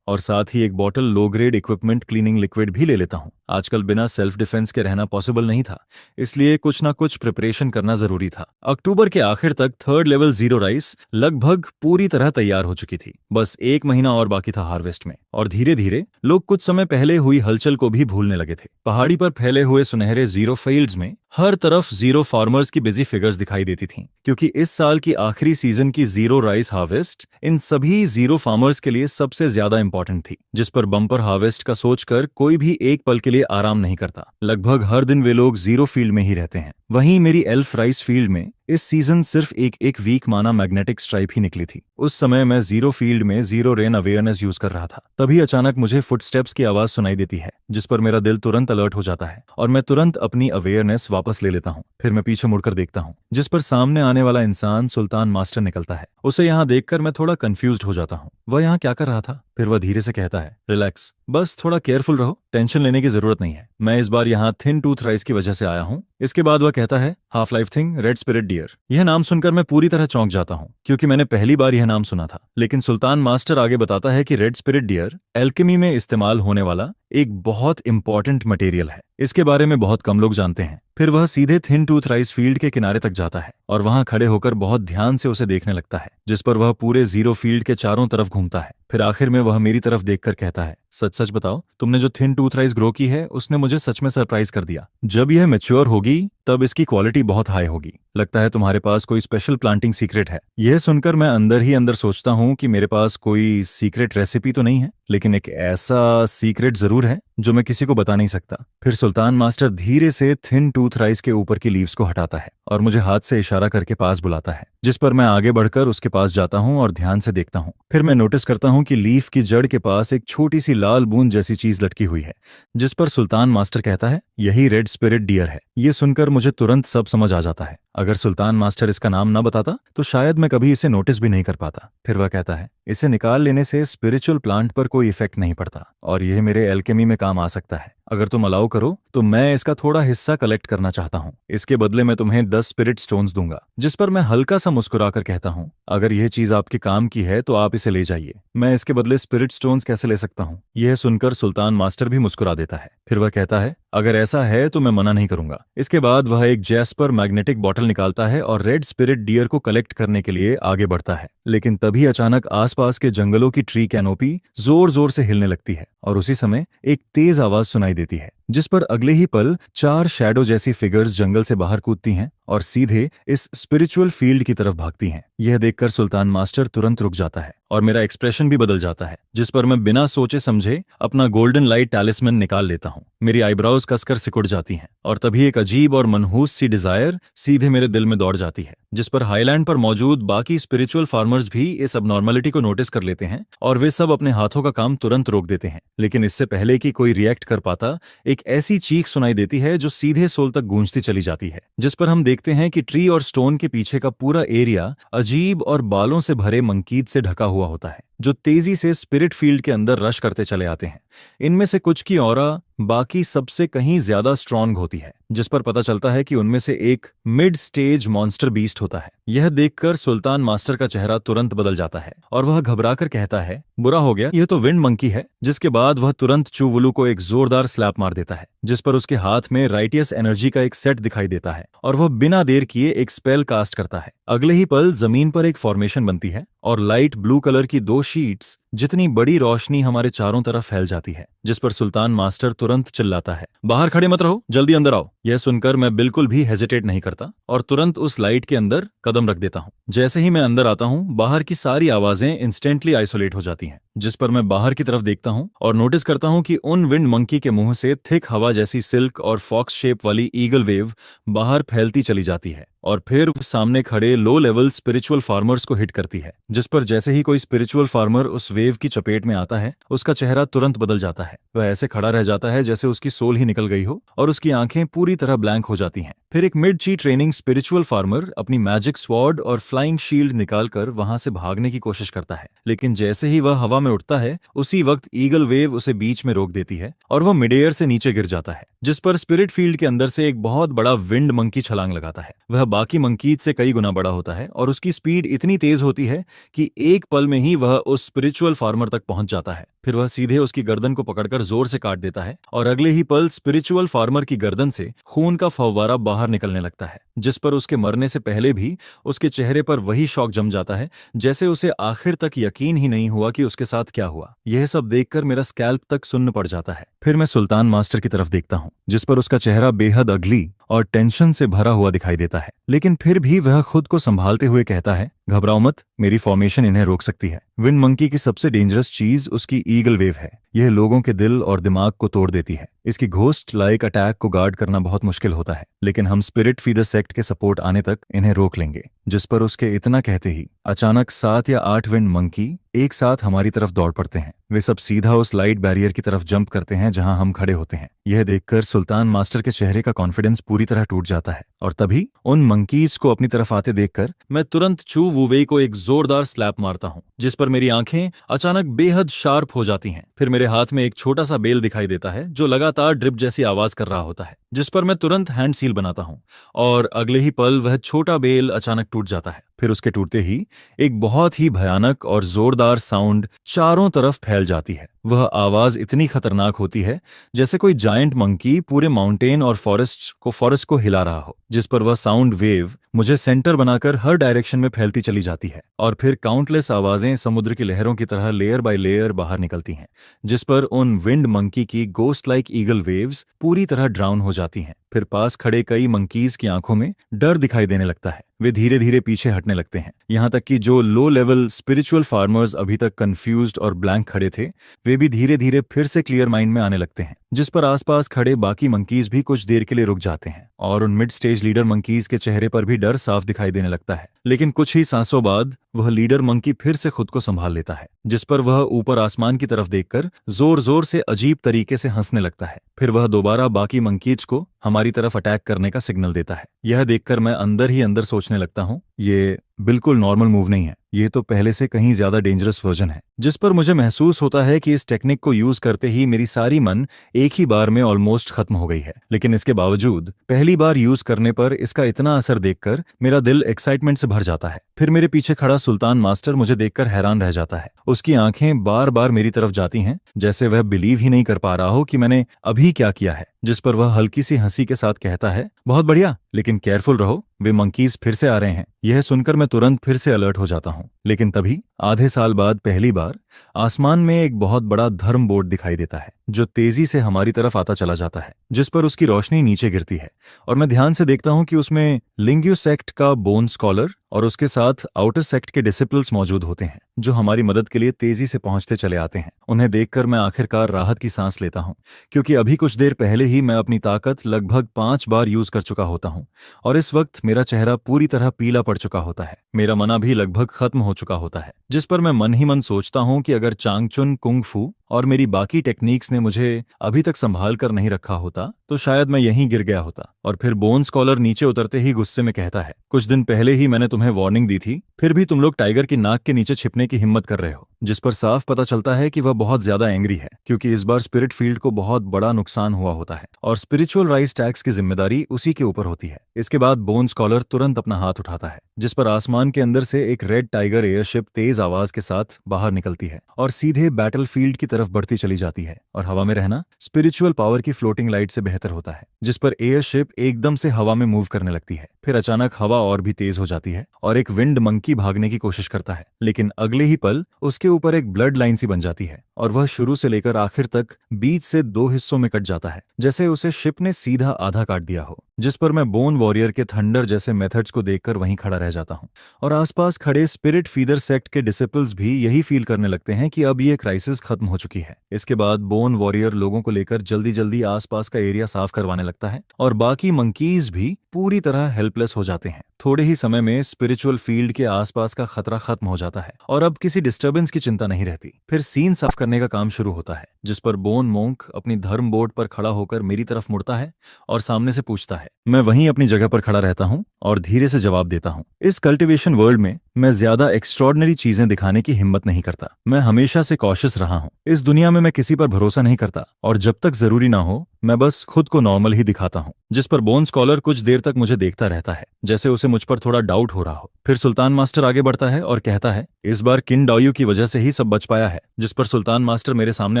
और साथ ही एक bottle low grade equipment cleaning liquid भी ले लेता हूं। आजकल बिना सेल्फ डिफेंस के रहना पॉसिबल नहीं था, इसलिए कुछ ना कुछ प्रिपरेशन करना जरूरी था। अक्टूबर के आखिर तक 3rd लेवल जीरो राइस लगभग पूरी तरह तैयार हो चुकी थी। बस 1 महीना और बाकी था हार्वेस्ट में, और धीरे धीरे लोग कुछ समय पहले हुई हलचल को भी भूलने लगे थे। पहाड़ी पर फैले हुए सुनहरे जीरो फील्ड्स में हर तरफ जीरो फार्मर्स की बिजी फिगर्स दिखाई देती थीं, क्योंकि इस साल की आखिरी सीजन की जीरो राइस हार्वेस्ट इन सभी जीरो फार्मर्स के लिए सबसे ज्यादा इंपॉर्टेंट थी, जिस पर बम्पर हार्वेस्ट का सोचकर कोई भी एक पल के लिए आराम नहीं करता। लगभग हर दिन वे लोग जीरो फील्ड में ही रहते हैं। वहीं मेरी एल्फ राइस फील्ड में इस सीजन सिर्फ एक वीक माना मैग्नेटिक स्ट्राइप ही निकली थी। उस समय मैं जीरो फील्ड में जीरो रेन अवेयरनेस यूज कर रहा था। तभी अचानक मुझे फुटस्टेप्स की आवाज सुनाई देती है, जिस पर मेरा दिल तुरंत अलर्ट हो जाता है और मैं तुरंत अपनी अवेयरनेस वापस ले लेता हूँ। फिर मैं पीछे मुड़कर देखता हूँ, जिस पर सामने आने वाला इंसान सुल्तान मास्टर निकलता है। उसे यहाँ देखकर मैं थोड़ा कंफ्यूज्ड हो जाता हूँ। वह यहाँ क्या कर रहा था? फिर वह धीरे से कहता है, रिलैक्स, बस थोड़ा केयरफुल रहो, टेंशन लेने की जरूरत नहीं है। मैं इस बार यहाँ थिन टूथ राइस की वजह से आया हूँ। इसके बाद वह कहता है, half life thing, red spirit dear. यह नाम सुनकर मैं पूरी तरह चौंक जाता हूँ, क्योंकि मैंने पहली बार यह नाम सुना था। लेकिन सुल्तान मास्टर आगे बताता है कि रेड स्पिरिट डियर एल्केमी में इस्तेमाल होने वाला एक बहुत इंपॉर्टेंट मटेरियल है। इसके बारे में बहुत कम लोग जानते हैं। फिर वह सीधे थिन टूथ राइस फील्ड के किनारे तक जाता है और वहां खड़े होकर बहुत ध्यान से उसे देखने लगता है, जिस पर वह पूरे जीरो फील्ड के चारों तरफ घूमता है। फिर आखिर में वह मेरी तरफ देखकर कहता है, सच सच बताओ, तुमने जो थिन टूथ राइस ग्रो की है उसने मुझे सच में सरप्राइज कर दिया। जब यह मैच्योर होगी तब इसकी क्वालिटी बहुत हाई होगी। लगता है तुम्हारे पास कोई स्पेशल प्लांटिंग सीक्रेट है। यह सुनकर मैं अंदर ही अंदर सोचता हूँ कि मेरे पास कोई सीक्रेट रेसिपी तो नहीं है, लेकिन एक ऐसा सीक्रेट जरूर है जो मैं किसी को बता नहीं सकता। फिर सुल्तान मास्टर धीरे से थिन टूथ राइस के ऊपर की लीव्स को हटाता है और मुझे हाथ से इशारा करके पास बुलाता है, जिस पर मैं आगे बढ़कर उसके पास जाता हूँ और ध्यान से देखता हूँ। फिर मैं नोटिस करता हूँ कि लीफ की जड़ के पास एक छोटी सी लाल बूंद जैसी चीज लटकी हुई है, जिस पर सुल्तान मास्टर कहता है, यही रेड स्पिरिट डियर है। ये सुनकर मुझे तुरंत सब समझ आ जाता है। अगर सुल्तान मास्टर इसका नाम न बताता तो शायद मैं कभी इसे नोटिस भी नहीं कर पाता। फिर वह कहता है, इसे निकाल लेने से स्पिरिचुअल प्लांट पर कोई इफेक्ट नहीं पड़ता और यह मेरे एल्केमी में काम आ सकता है। अगर तुम अलाउ करो तो मैं इसका थोड़ा हिस्सा कलेक्ट करना चाहता हूँ। इसके बदले मैं तुम्हें 10 स्पिरिट स्टोन्स दूंगा। जिस पर मैं हल्का सा मुस्कुराकर कहता हूँ, अगर यह चीज आपके काम की है तो आप इसे ले जाइए। मैं इसके बदले स्पिरिट स्टोन्स कैसे ले सकता हूँ? यह सुनकर सुल्तान मास्टर भी मुस्कुरा देता है। फिर वह कहता है, अगर ऐसा है तो मैं मना नहीं करूंगा। इसके बाद वह एक जैस्पर मैग्नेटिक बॉटल निकालता है और रेड स्पिरिट डियर को कलेक्ट करने के लिए आगे बढ़ता है। लेकिन तभी अचानक आसपास के जंगलों की ट्री कैनोपी जोर जोर से हिलने लगती है और उसी समय एक तेज आवाज सुनाई देती है, जिस पर अगले ही पल 4 शैडो जैसी फिगर्स जंगल से बाहर कूदती हैं और सीधे इस स्पिरिचुअल फील्ड की तरफ भागती हैं। यह देखकर सुल्तान मास्टर तुरंत रुक जाता है और मेरा एक्सप्रेशन भी बदल जाता है, जिस पर मैं बिना सोचे समझे अपना गोल्डन लाइट टैलिस्मैन निकाल लेता हूँ। मेरी आईब्राउज कसकर सिकुड़ जाती हैं और तभी एक अजीब और मनहूस सी डिजायर सीधे मेरे दिल में दौड़ जाती है, जिस पर हाईलैंड पर मौजूद बाकी स्पिरिचुअल फार्मर्स भी इस अबनॉर्मलिटी को नोटिस कर लेते हैं और वे सब अपने हाथों का काम तुरंत रोक देते हैं। लेकिन इससे पहले कि कोई रिएक्ट कर पाता, एक ऐसी चीख सुनाई देती है जो सीधे सोल तक गूंजती चली जाती है, जिस पर हम देखते हैं कि ट्री और स्टोन के पीछे का पूरा एरिया अजीब और बालों से भरे मंकीद से ढका हुआ होता है, जो तेजी से स्पिरिट फील्ड के अंदर रश करते चले आते हैं। इनमें से कुछ की ऑरा बाकी सबसे कहीं ज्यादा स्ट्रांग होती है, जिस पर पता चलता है कि उनमें से एक मिड स्टेज मॉन्स्टर बीस्ट होता है। यह देखकर सुल्तान मास्टर का चेहरा तुरंत बदल जाता है और वह घबराकर कहता है, बुरा हो गया, यह तो विंड मंकी है। जिसके बाद वह तुरंत चूवुलू को एक जोरदार स्लैप मार देता है, जिस पर उसके हाथ में राइटियस एनर्जी का एक सेट दिखाई देता है और वह बिना देर किए एक स्पेल कास्ट करता है। अगले ही पल जमीन पर एक फॉर्मेशन बनती है और लाइट ब्लू कलर की 2 शीट्स जितनी बड़ी रोशनी हमारे चारों तरफ फैल जाती है, जिस पर सुल्तान मास्टर तुरंत चिल्लाता है, बाहर खड़े मत रहो, जल्दी अंदर आओ। यह सुनकर मैं बिल्कुल भी हेजिटेट नहीं करता और तुरंत उस लाइट के अंदर कदम रख देता हूँ। जैसे ही मैं अंदर आता हूँ, बाहर की सारी आवाजें इंस्टेंटली आइसोलेट हो जाती हैं, जिस पर मैं बाहर की तरफ देखता हूँ और नोटिस करता हूँ कि उन विंड मंकी के मुंह से थिक हवा जैसी सिल्क और फॉक्स शेप वाली ईगल वेव बाहर फैलती चली जाती है और फिर सामने खड़े लो लेवल स्पिरिचुअल फार्मर्स को हिट करती है, जिस पर जैसे ही कोई स्पिरिचुअल फार्मर उस वेव की चपेट में आता है, उसका चेहरा तुरंत बदल जाता है। वह ऐसे खड़ा रह जाता है जैसे उसकी सोल ही निकल गई हो और उसकी आंखें पूरी तरह ब्लैंक हो जाती हैं। फिर एक मिड ची ट्रेनिंग स्पिरिचुअल फार्मर अपनी मैजिक स्वॉर्ड और फ्लाइंग शील्ड निकालकर वहां से भागने की कोशिश करता है, लेकिन जैसे ही वह हवा में उठता है, उसी वक्त ईगल वेव उसे बीच में रोक देती है और वह मिड एयर से नीचे गिर जाता है, जिस पर स्पिरिट फील्ड के अंदर से एक बहुत बड़ा विंड मंकी छलांग लगाता है। वह बाकी मंकीज से कई गुना बड़ा होता है और उसकी स्पीड इतनी तेज होती है कि एक पल में ही वह उस स्पिरिचुअल फार्मर तक पहुंच जाता है। फिर वह सीधे उसकी गर्दन को पकड़कर जोर से काट देता है और अगले ही पल स्पिरिचुअल फार्मर की गर्दन से खून का फव्वारा बाहर निकलने लगता है, जिस पर उसके मरने से पहले भी उसके चेहरे पर वही शॉक जम जाता है, जैसे उसे आखिर तक यकीन ही नहीं हुआ कि उसके साथ क्या हुआ। यह सब देखकर मेरा स्कैल्प तक सुन्न पड़ जाता है। फिर मैं सुल्तान मास्टर की तरफ देखता हूँ, जिस पर उसका चेहरा बेहद अगली और टेंशन से भरा हुआ दिखाई देता है, लेकिन फिर भी वह खुद को संभालते हुए कहता है, घबराओ मत, मेरी फॉर्मेशन इन्हें रोक सकती है। विंड मंकी की सबसे डेंजरस चीज उसकी ईगल वेव है। यह लोगों के दिल और दिमाग को तोड़ देती है। इसकी घोस्ट लाइक अटैक को गार्ड करना बहुत मुश्किल होता है, लेकिन हम स्पिरिट फीदर सेक्ट के सपोर्ट आने तक इन्हें रोक लेंगे। जिस पर उसके इतना कहते ही अचानक 7 या 8 विंड मंकी एक साथ हमारी तरफ दौड़ पड़ते हैं। वे सब सीधा उस लाइट बैरियर की तरफ जंप करते हैं जहां हम खड़े होते हैं। यह देखकर सुल्तान मास्टर के चेहरे का कॉन्फिडेंस पूरी तरह टूट जाता है, और तभी उन मंकीज को अपनी तरफ आते देखकर मैं तुरंत चू वुवेई को एक जोरदार स्लैप मारता हूं, जिस पर मेरी आंखें अचानक बेहद शार्प हो जाती हैं। फिर मेरे हाथ में एक छोटा सा बेल दिखाई देता है जो लगातार ड्रिप जैसी आवाज कर रहा होता है, जिस पर मैं तुरंत हैंड सील बनाता हूं, और अगले ही पल वह छोटा बेल अचानक टूट जाता है। फिर उसके टूटते ही एक बहुत ही भयानक और जोरदार साउंड चारों तरफ फैल जाती है। वह आवाज इतनी खतरनाक होती है जैसे कोई जायंट मंकी पूरे माउंटेन और फॉरेस्ट को हिला रहा हो, जिस पर वह साउंड वेव मुझे सेंटर बनाकर हर डायरेक्शन में फैलती चली जाती है। और फिर काउंटलेस आवाजें समुद्र की लहरों की तरह लेयर बाय लेयर बाहर निकलती हैं, जिस पर उन विंड मंकी की गोस्ट लाइक ईगल वेव्स पूरी तरह ड्राउन हो जाती हैं। फिर पास खड़े कई मंकीज की आंखों में डर दिखाई देने लगता है। वे धीरे धीरे पीछे हटने लगते हैं, यहां तक कि जो लो लेवल स्पिरिचुअल फार्मर्स अभी तक कंफ्यूज्ड और ब्लैंक खड़े थे, वे भी धीरे धीरे फिर से क्लियर माइंड में आने लगते हैं। जिस पर आसपास खड़े बाकी मंकीज भी कुछ देर के लिए रुक जाते हैं, और उन मिड स्टेज लीडर मंकीज के चेहरे पर भी डर साफ दिखाई देने लगता है। लेकिन कुछ ही सांसों बाद वह लीडर मंकी फिर से खुद को संभाल लेता है, जिस पर वह ऊपर आसमान की तरफ देखकर जोर जोर से अजीब तरीके से हंसने लगता है। फिर वह दोबारा बाकी मंकीज को हमारी तरफ अटैक करने का सिग्नल देता है। यह देखकर मैं अंदर ही अंदर सोचने लगता हूँ, ये बिल्कुल नॉर्मल मूव नहीं है, ये तो पहले से कहीं ज्यादा डेंजरस वर्जन है। जिस पर मुझे महसूस होता है कि इस टेक्निक को यूज करते ही मेरी सारी मन एक ही बार में ऑलमोस्ट खत्म हो गई है। लेकिन इसके बावजूद पहली बार यूज करने पर इसका इतना असर देखकर मेरा दिल एक्साइटमेंट से भर जाता है। फिर मेरे पीछे खड़ा सुल्तान मास्टर मुझे देखकर हैरान रह जाता है। उसकी आंखें बार बार मेरी तरफ जाती हैं, जैसे वह बिलीव ही नहीं कर पा रहा हो कि मैंने अभी क्या किया है। जिस पर वह हल्की सी हंसी के साथ कहता है, बहुत बढ़िया, लेकिन केयरफुल रहो, वे मंकीज फिर से आ रहे हैं। यह सुनकर मैं तुरंत फिर से अलर्ट हो जाता हूँ। लेकिन तभी आधे साल बाद पहली बार आसमान में एक बहुत बड़ा धर्म बोर्ड दिखाई देता है, जो तेजी से हमारी तरफ आता चला जाता है, जिस पर उसकी रोशनी नीचे गिरती है। और मैं ध्यान से देखता हूँ कि उसमें लिंग्यू सेक्ट का बोन स्कॉलर और उसके साथ आउटर सेक्ट के डिसिपल्स मौजूद होते हैं, जो हमारी मदद के लिए तेजी से पहुंचते चले आते हैं। उन्हें देखकर मैं आखिरकार राहत की सांस लेता हूं, क्योंकि अभी कुछ देर पहले ही मैं अपनी ताकत लगभग 5 बार यूज कर चुका होता हूं, और इस वक्त मेरा चेहरा पूरी तरह पीला पड़ चुका होता है। मेरा मना भी लगभग खत्म हो चुका होता है, जिस पर मैं मन ही मन सोचता हूं कि अगर चांगचुन कुंग फू और मेरी बाकी टेक्निक्स ने मुझे अभी तक संभाल कर नहीं रखा होता तो शायद मैं यहीं गिर गया होता। और फिर बोन स्कॉलर नीचे उतरते ही गुस्से में कहता है, कुछ दिन पहले ही मैंने तुम्हें वार्निंग दी थी, फिर भी तुम लोग टाइगर की नाक के नीचे छिपने की हिम्मत कर रहे हो। जिस पर साफ पता चलता है कि वह बहुत ज्यादा एंग्री है, क्योंकि इस बार स्पिरिट फील्ड को बहुत बड़ा नुकसान हुआ होता है और स्पिरिचुअल राइज टैक्स की जिम्मेदारी उसी के ऊपर होती है। इसके बाद बोन स्कॉलर तुरंत अपना हाथ उठाता है, जिस पर आसमान के अंदर से एक रेड टाइगर एयरशिप तेज आवाज के साथ बाहर निकलती है और सीधे बैटल फील्ड की तरफ बढ़ती चली जाती है। और हवा में रहना स्पिरिचुअल पावर की फ्लोटिंग लाइट से बेहतर होता है, जिस पर एयरशिप एकदम से हवा में मूव करने लगती है। फिर अचानक हवा और भी तेज हो जाती है और एक विंड मंकी भागने की कोशिश करता है, लेकिन अगले ही पल उसके ऊपर एक ब्लड लाइन सी बन जाती है और वह शुरू से लेकर आखिर तक बीच से 2 हिस्सों में कट जाता है, जैसे उसे शिप ने सीधा आधा काट दिया हो। जिस पर मैं बोन वॉरियर के थंडर जैसे मेथड्स को देखकर वहीं खड़ा रह जाता हूं, और आसपास खड़े स्पिरिट फीदर सेक्ट के डिसिपल्स भी यही फील करने लगते हैं कि अब ये क्राइसिस खत्म हो चुकी है। इसके बाद बोन वॉरियर लोगों को लेकर जल्दी जल्दी आसपास का एरिया साफ करवाने लगता है और बाकी मंकीज भी पूरी तरह हेल्पलेस हो जाते हैं। थोड़े ही समय में स्पिरिचुअल फील्ड के आसपास का खतरा खत्म हो जाता है और अब किसी डिस्टर्बेंस की चिंता नहीं रहती। फिर सीन साफ करने का काम शुरू होता है, जिस पर बोन मोंक अपनी धर्म बोर्ड पर खड़ा होकर मेरी तरफ मुड़ता है और सामने से पूछता है। मैं वहीं अपनी जगह पर खड़ा रहता हूं और धीरे से जवाब देता हूं, इस कल्टिवेशन वर्ल्ड में मैं ज्यादा एक्स्ट्रॉर्डनरी चीजें दिखाने की हिम्मत नहीं करता। मैं हमेशा से कॉशियस रहा हूं। इस दुनिया में मैं किसी पर भरोसा नहीं करता और जब तक जरूरी ना हो मैं बस खुद को नॉर्मल ही दिखाता हूं। जिस पर बोन स्कॉलर कुछ देर तक मुझे देखता रहता है, जैसे उसे मुझ पर थोड़ा डाउट हो रहा हो। फिर सुल्तान मास्टर आगे बढ़ता है और कहता है, इस बार किन डाओयू की वजह से ही सब बच पाया है। जिस पर सुल्तान मास्टर मेरे सामने